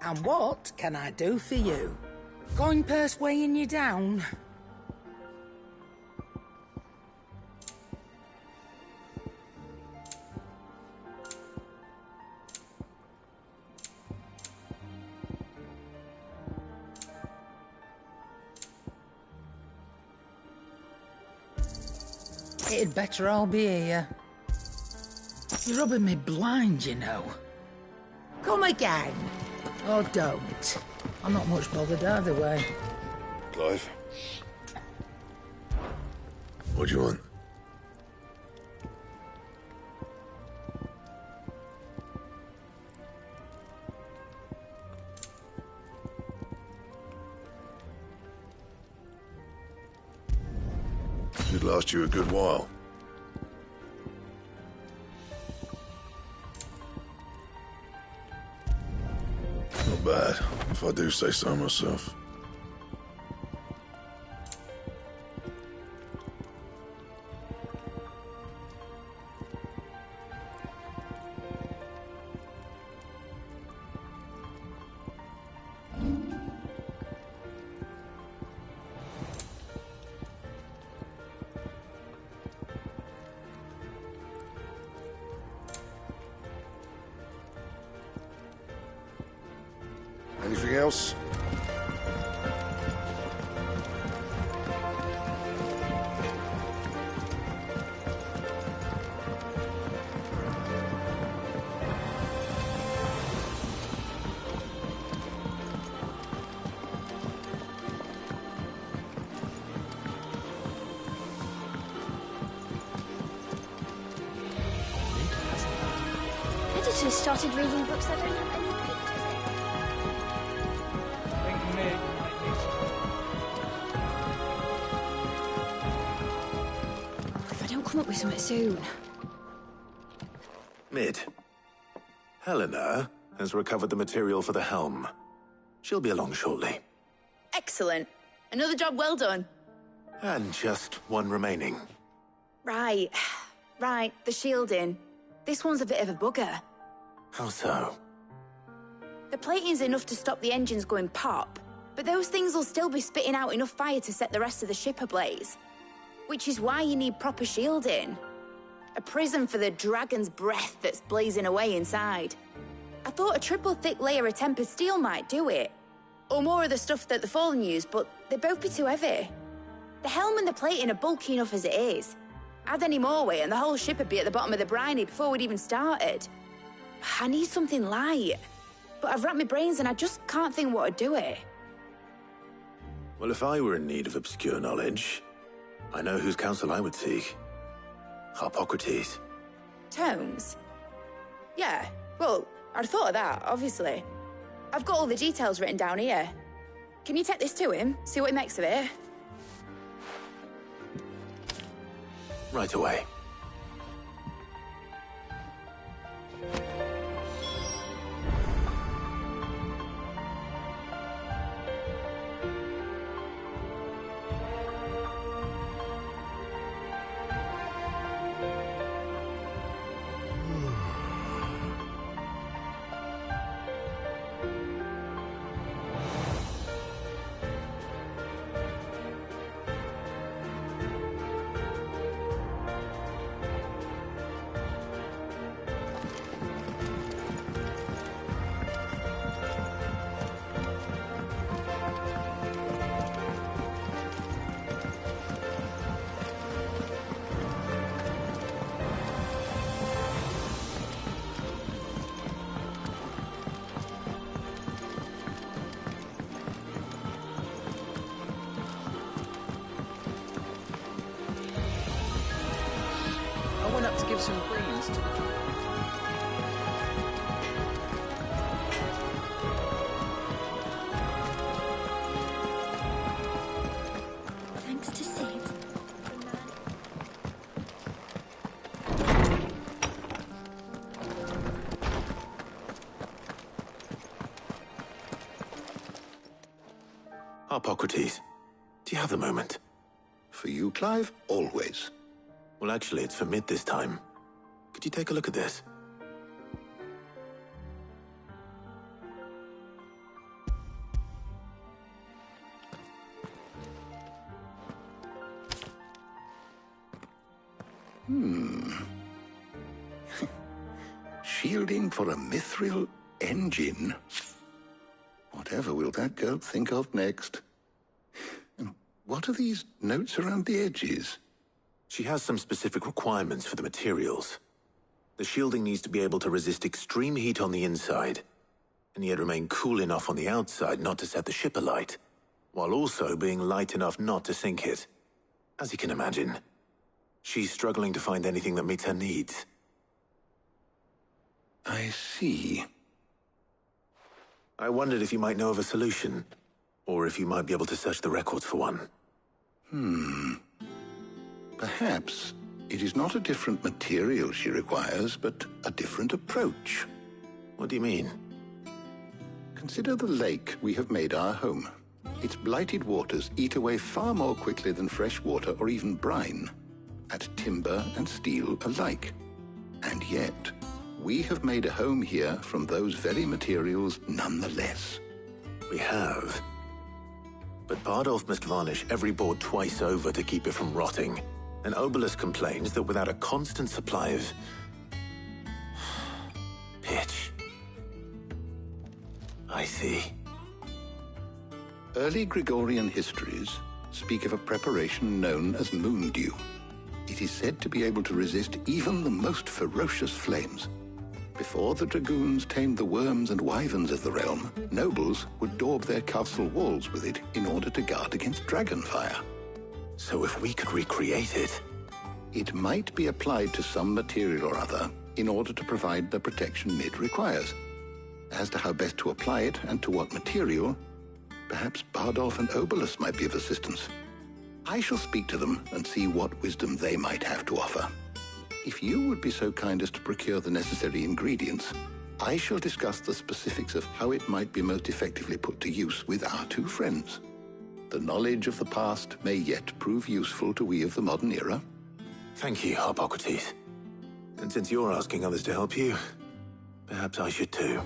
And what can I do for you? Going purse weighing you down? It'd better all be here. You're rubbing me blind, you know. Come again. Or don't. I'm not much bothered either way. Clive? What do you want? Should last you a good while. Not bad, if I do say so myself. Anything else? Editors started reading books that don't have any pictures If I don't come up with something soon. Mid. Helena has recovered the material for the helm. She'll be along shortly. Excellent. Another job well done. And just one remaining. Right. Right, the shielding. This one's a bit of a bugger. How so? The plating's enough to stop the engines going pop, but those things will still be spitting out enough fire to set the rest of the ship ablaze. Which is why you need proper shielding. A prison for the dragon's breath that's blazing away inside. I thought a triple thick layer of tempered steel might do it. Or more of the stuff that the Fallen use, but they'd both be too heavy. The helm and the plating are bulky enough as it is. Add any more weight and the whole ship would be at the bottom of the briny before we'd even started. I need something light. But I've racked my brains and I just can't think what would do it. Well, if I were in need of obscure knowledge, I know whose counsel I would seek. Harpocrates. Tomes? Yeah, well, I'd thought of that, obviously. I've got all the details written down here. Can you take this to him, see what he makes of it? Right away. I went up to give some greens to the Thanks to Sid. Harpocrates, do you have a moment? For you, Clive? Always. Well, actually, it's for Mid this time. Could you take a look at this? Shielding for a mithril engine. Whatever will that girl think of next? And what are these notes around the edges? She has some specific requirements for the materials. The shielding needs to be able to resist extreme heat on the inside, and yet remain cool enough on the outside not to set the ship alight, while also being light enough not to sink it. As you can imagine, she's struggling to find anything that meets her needs. I see. I wondered if you might know of a solution, or if you might be able to search the records for one. Perhaps it is not a different material she requires, but a different approach. What do you mean? Consider the lake we have made our home. Its blighted waters eat away far more quickly than fresh water or even brine, at timber and steel alike. And yet, we have made a home here from those very materials nonetheless. We have. But Bardolph must varnish every board twice over to keep it from rotting. And Obelisk complains that without a constant supply of pitch. I see. Early Gregorian histories speak of a preparation known as moon dew. It is said to be able to resist even the most ferocious flames. Before the dragoons tamed the worms and wyverns of the realm, nobles would daub their castle walls with it in order to guard against dragon fire. So if we could recreate it... It might be applied to some material or other in order to provide the protection Mid requires. As to how best to apply it and to what material, perhaps Bardolph and Obelisk might be of assistance. I shall speak to them and see what wisdom they might have to offer. If you would be so kind as to procure the necessary ingredients, I shall discuss the specifics of how it might be most effectively put to use with our two friends. The knowledge of the past may yet prove useful to we of the modern era. Thank you, Hippocrates. And since you're asking others to help you, perhaps I should too.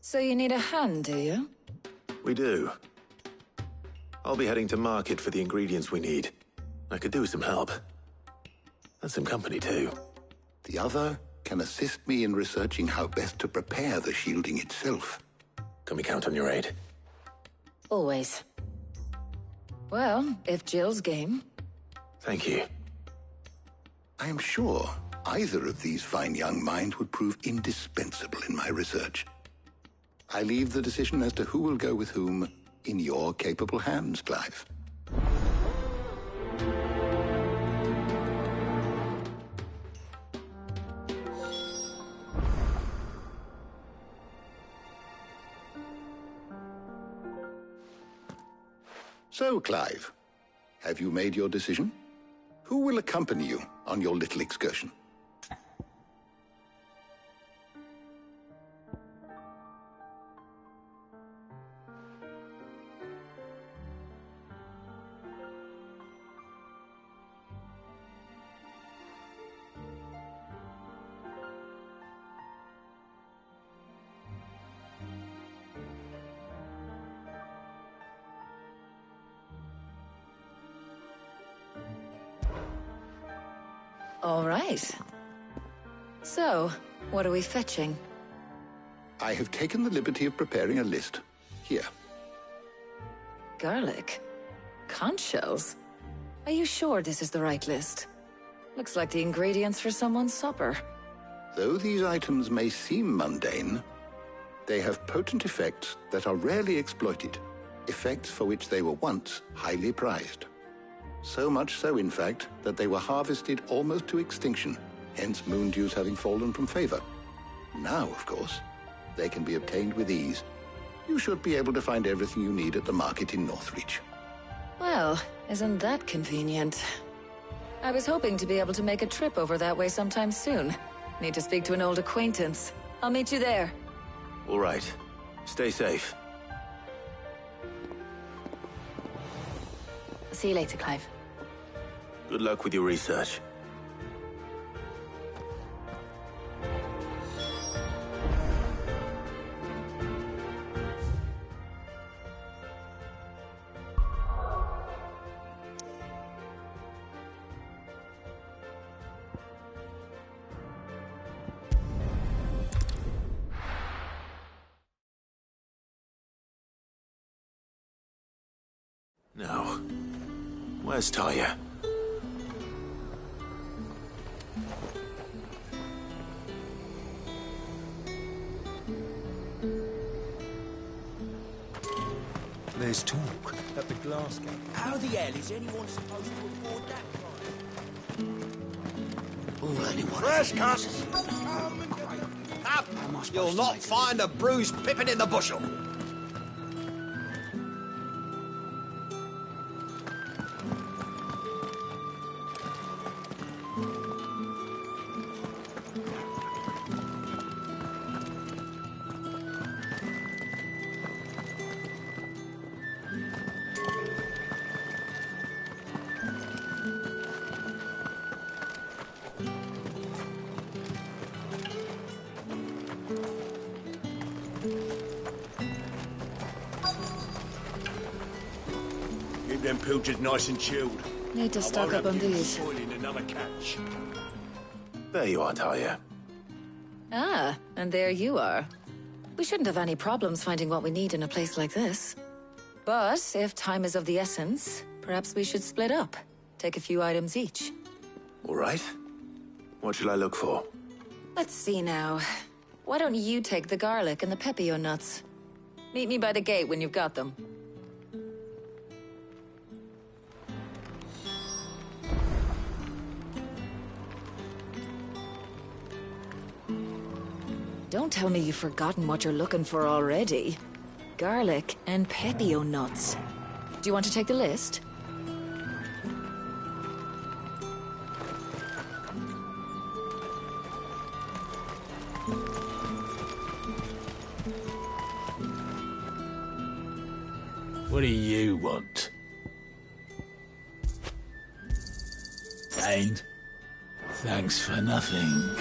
So you need a hand, do you? We do. I'll be heading to market for the ingredients we need. I could do with some help. And some company, too. The other can assist me in researching how best to prepare the shielding itself. Can we count on your aid? Always. Well, if Jill's game. Thank you. I am sure either of these fine young minds would prove indispensable in my research. I leave the decision as to who will go with whom in your capable hands, Clive. So, Clive, have you made your decision? Who will accompany you on your little excursion? All right. So, what are we fetching? I have taken the liberty of preparing a list. Here. Garlic? Conch shells? Are you sure this is the right list? Looks like the ingredients for someone's supper. Though these items may seem mundane, they have potent effects that are rarely exploited, effects for which they were once highly prized. So much so, in fact, that they were harvested almost to extinction, hence moon dews having fallen from favor. Now, of course, they can be obtained with ease. You should be able to find everything you need at the market in Northreach. Well, isn't that convenient? I was hoping to be able to make a trip over that way sometime soon. Need to speak to an old acquaintance. I'll meet you there. All right. Stay safe. See you later, Clive. Good luck with your research. Now, where's Talia? There's talk at the glass gate. How the hell is anyone supposed to afford that kind? All anyone Fresh needs cut! is- Up! How am I supposed You'll to not make find a bruised pippin in the bushel. Keep them pilchards nice and chilled. Need to I stock won't up have on you these. spoiling another catch. There you are, Talia. Ah, and there you are. We shouldn't have any problems finding what we need in a place like this. But if time is of the essence, perhaps we should split up. Take a few items each. All right. What shall I look for? Let's see now. Why don't you take the garlic and the pepio nuts? Meet me by the gate when you've got them. Don't tell me you've forgotten what you're looking for already. Garlic and pepio nuts. Do you want to take the list? What do you want? Ain't? Thanks for nothing.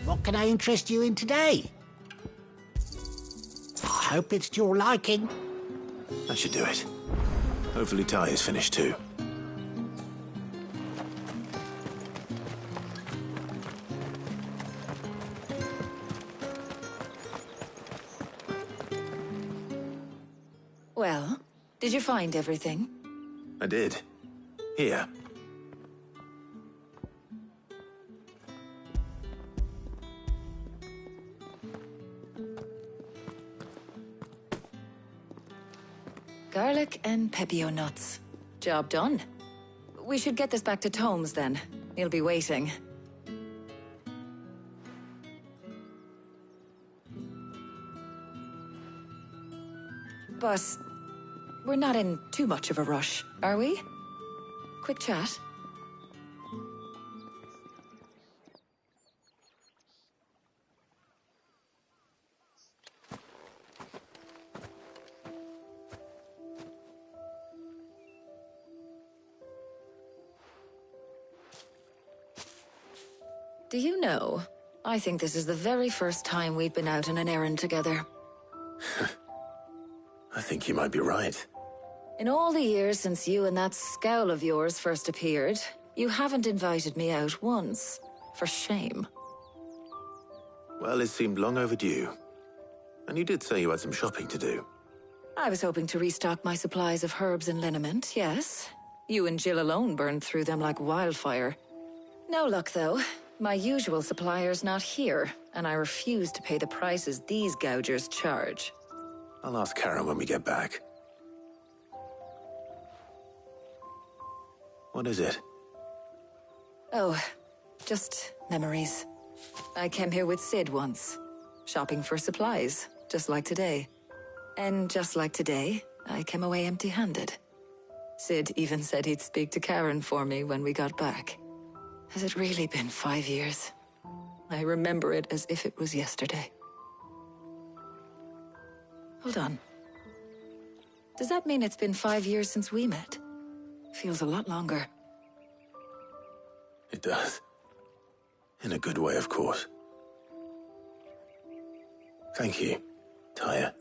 What can I interest you in today? I hope it's to your liking. That should do it. Hopefully Talia's finished too. Well, did you find everything? I did. Here. Garlic and pepio nuts. Job done. We should get this back to Tomes then. He'll be waiting. But we're not in too much of a rush, are we? Quick chat. Do you know, I think this is the very first time we've been out on an errand together. I think you might be right. In all the years since you and that scowl of yours first appeared, you haven't invited me out once. For shame. Well, it seemed long overdue. And you did say you had some shopping to do. I was hoping to restock my supplies of herbs and liniment, yes. You and Jill alone burned through them like wildfire. No luck, though. My usual supplier's not here, and I refuse to pay the prices these gougers charge. I'll ask Karen when we get back. What is it? Oh, just memories. I came here with Sid once, shopping for supplies, just like today. And just like today, I came away empty-handed. Sid even said he'd speak to Karen for me when we got back. Has it really been 5 years? I remember it as if it was yesterday. Hold on. Does that mean it's been 5 years since we met? Feels a lot longer. It does. In a good way, of course. Thank you, Taya,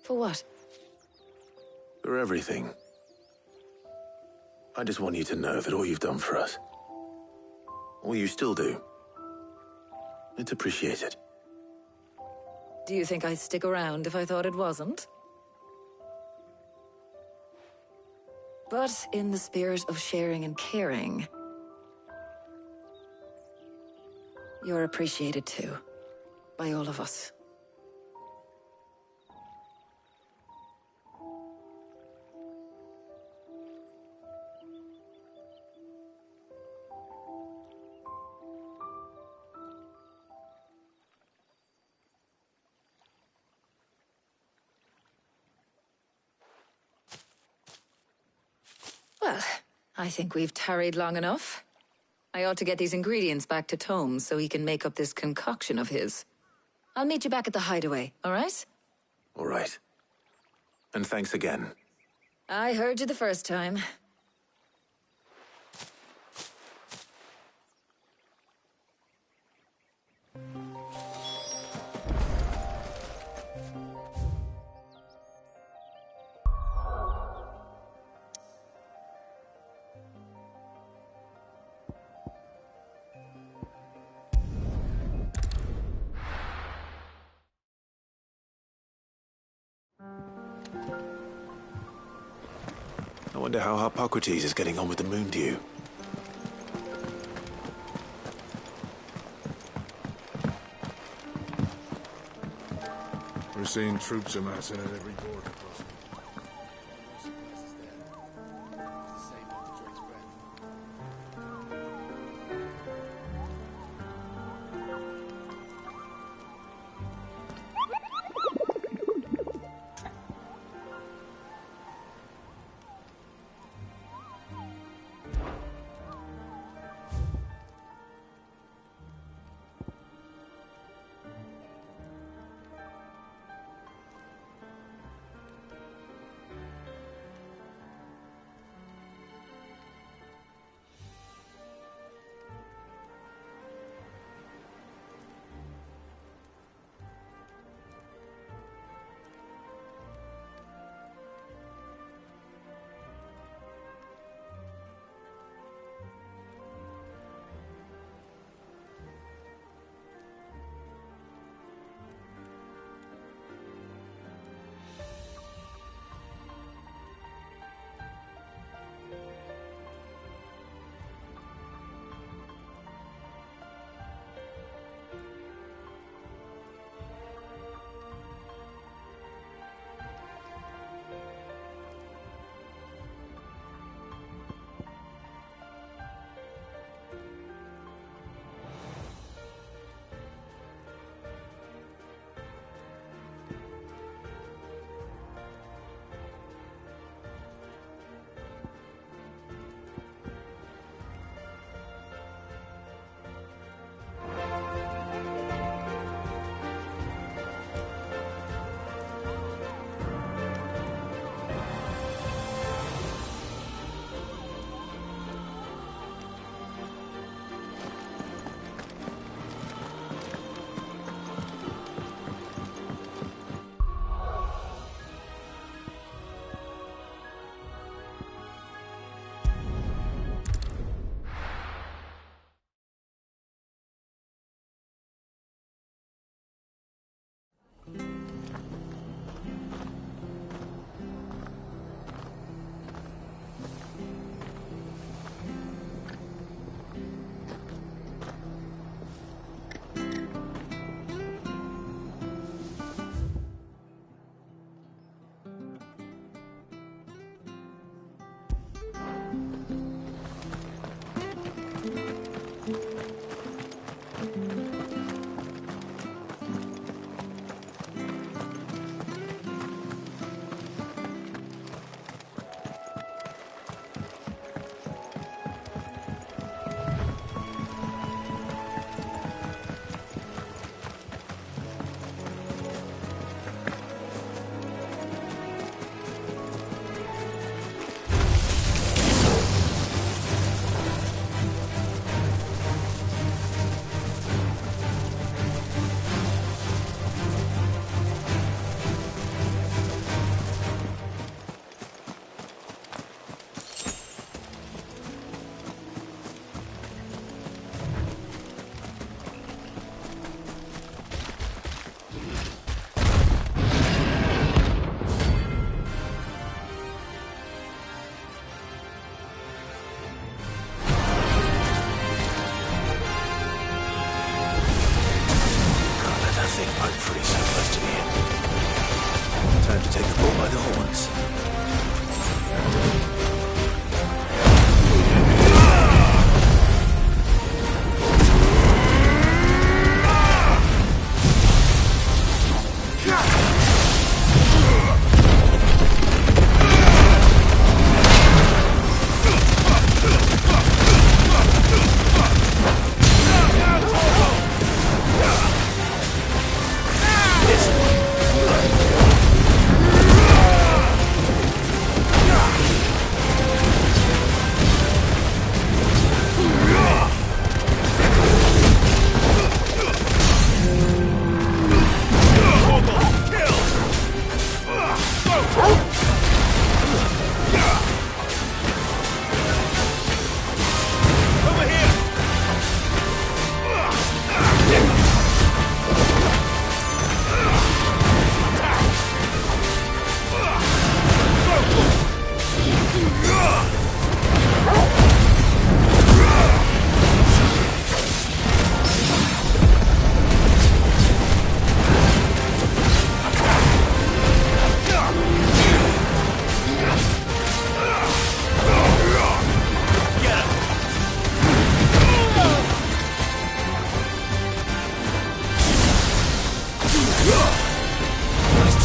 For what? for everything. I just want you to know that all you've done for us, all you still do, it's appreciated. Do you think I'd stick around if I thought it wasn't? But in the spirit of sharing and caring, You're appreciated too. By all of us. Well, I think we've tarried long enough. I ought to get these ingredients back to Tome so he can make up this concoction of his. I'll meet you back at the hideaway, all right? All right. And thanks again. I heard you the first time. I wonder how Harpocrates is getting on with the moon dew. We're seeing troops amassing at every border crossing.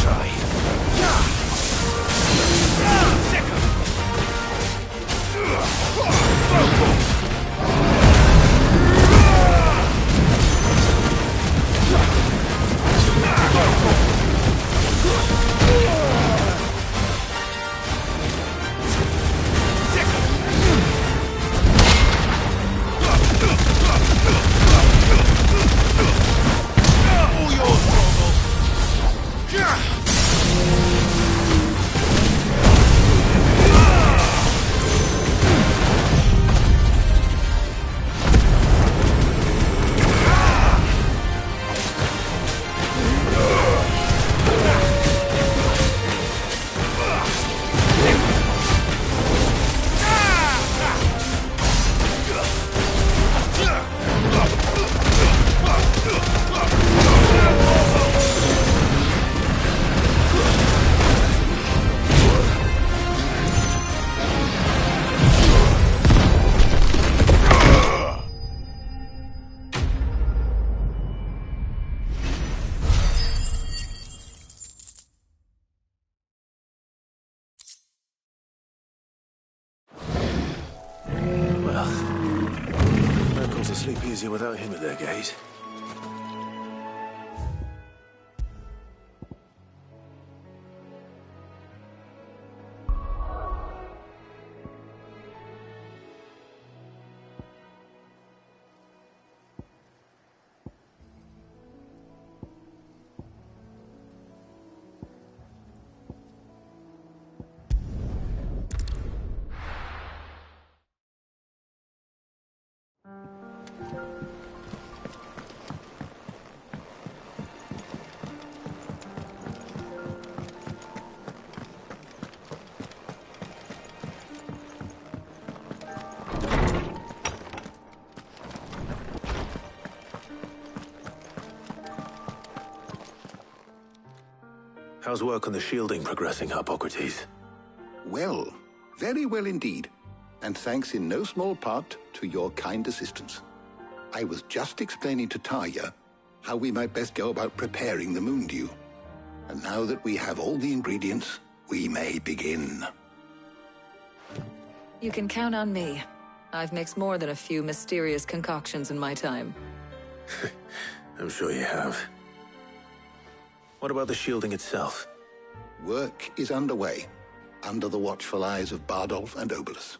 try. All yours, Robo! Well, Merkel's to sleep easier without him at their gaze. How's work on the shielding progressing, Hippocrates? Well, very well indeed. And thanks in no small part to your kind assistance. I was just explaining to Tarja how we might best go about preparing the moon dew. And now that we have all the ingredients, we may begin. You can count on me. I've mixed more than a few mysterious concoctions in my time. I'm sure you have. What about the shielding itself? Work is underway, under the watchful eyes of Bardolph and Obolus.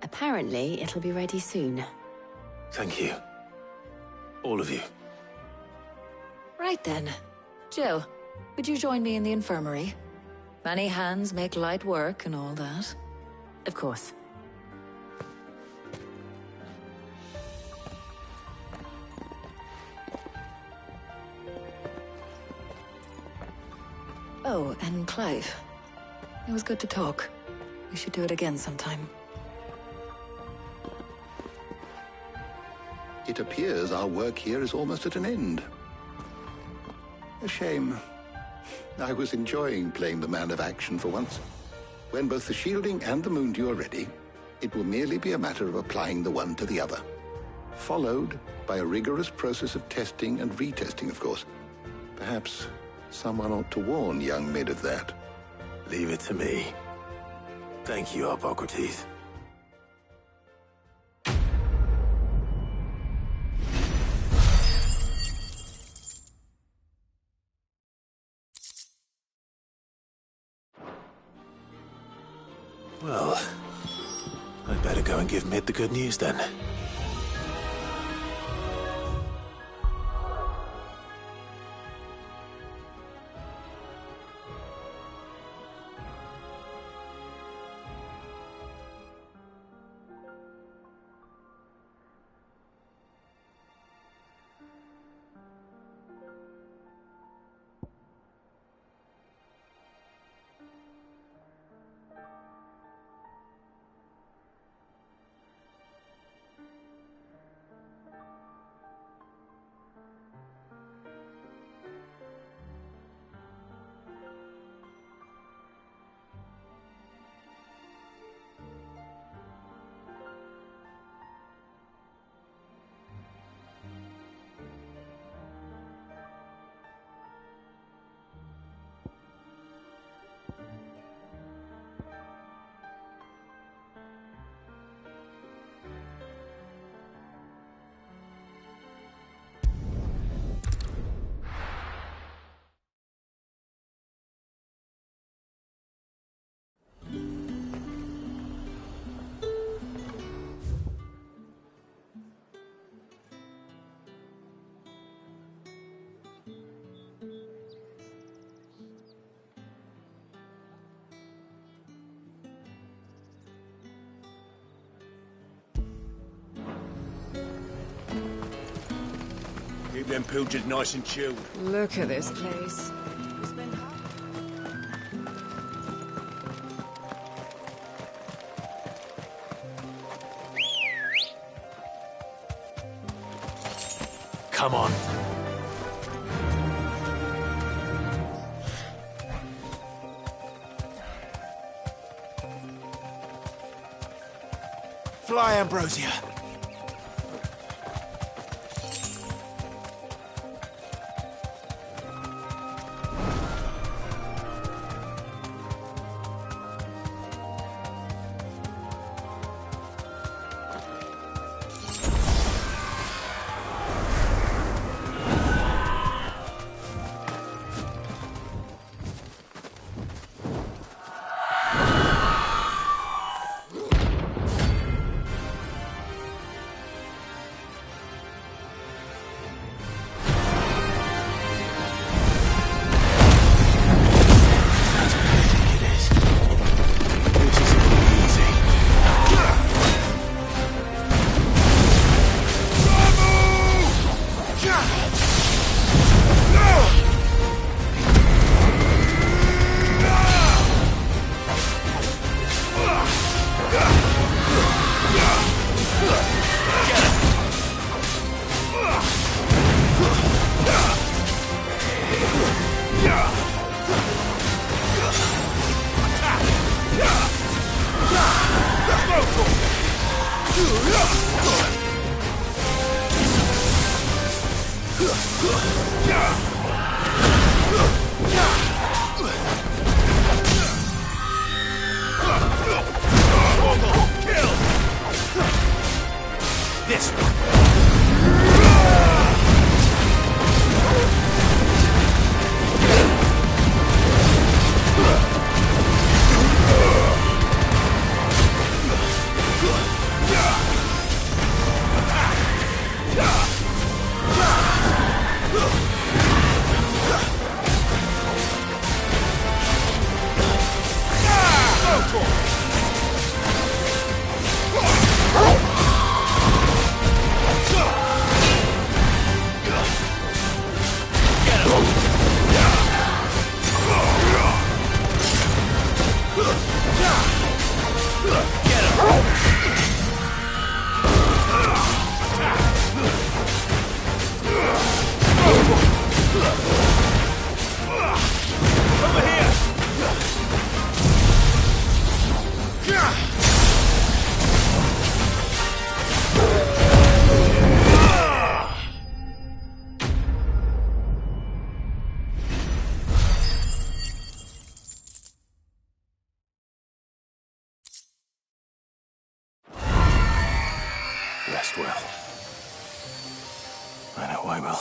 Apparently, it'll be ready soon. Thank you. All of you. Right then. Jill, would you join me in the infirmary? Many hands make light work and all that. Of course. Oh, and Clive. It was good to talk. We should do it again sometime. It appears our work here is almost at an end. A shame. I was enjoying playing the man of action for once. When both the shielding and the moon dew are ready, it will merely be a matter of applying the one to the other. Followed by a rigorous process of testing and retesting, of course. Perhaps someone ought to warn young Mid of that. Leave it to me. Thank you, Hippocrates. Well, I'd better go and give Mid the good news then. Keep them pilgers nice and chilled. Look at this place. Come on. Fly, Ambrosia. This rest well. I know I will.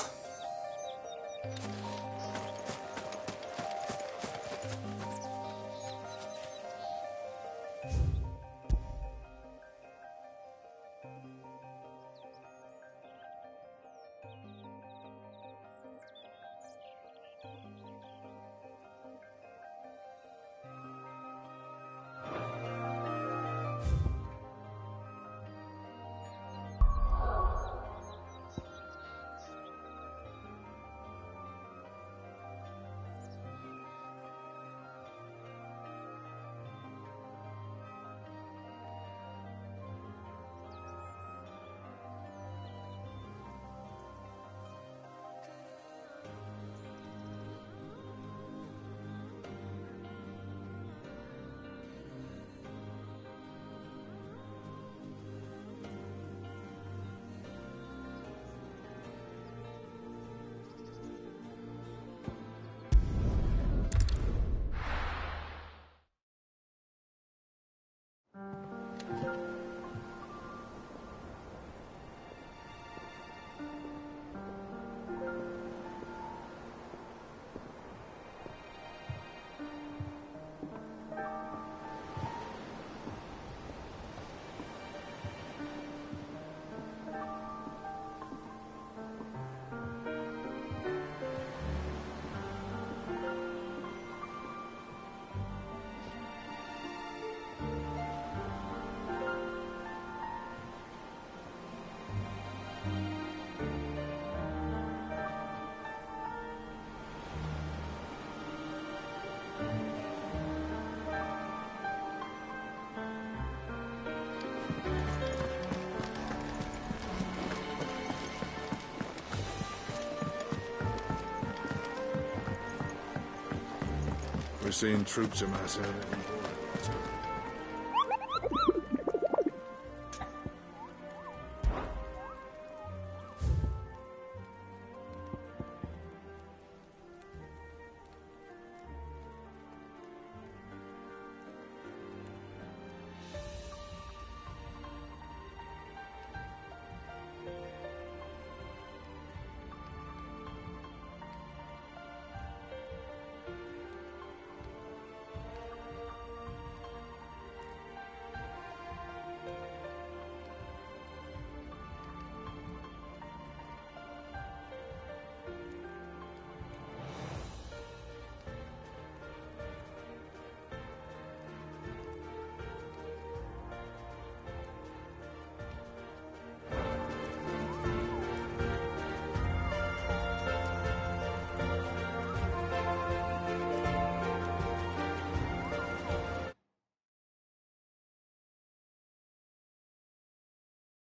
We're seeing troops amassing at every border.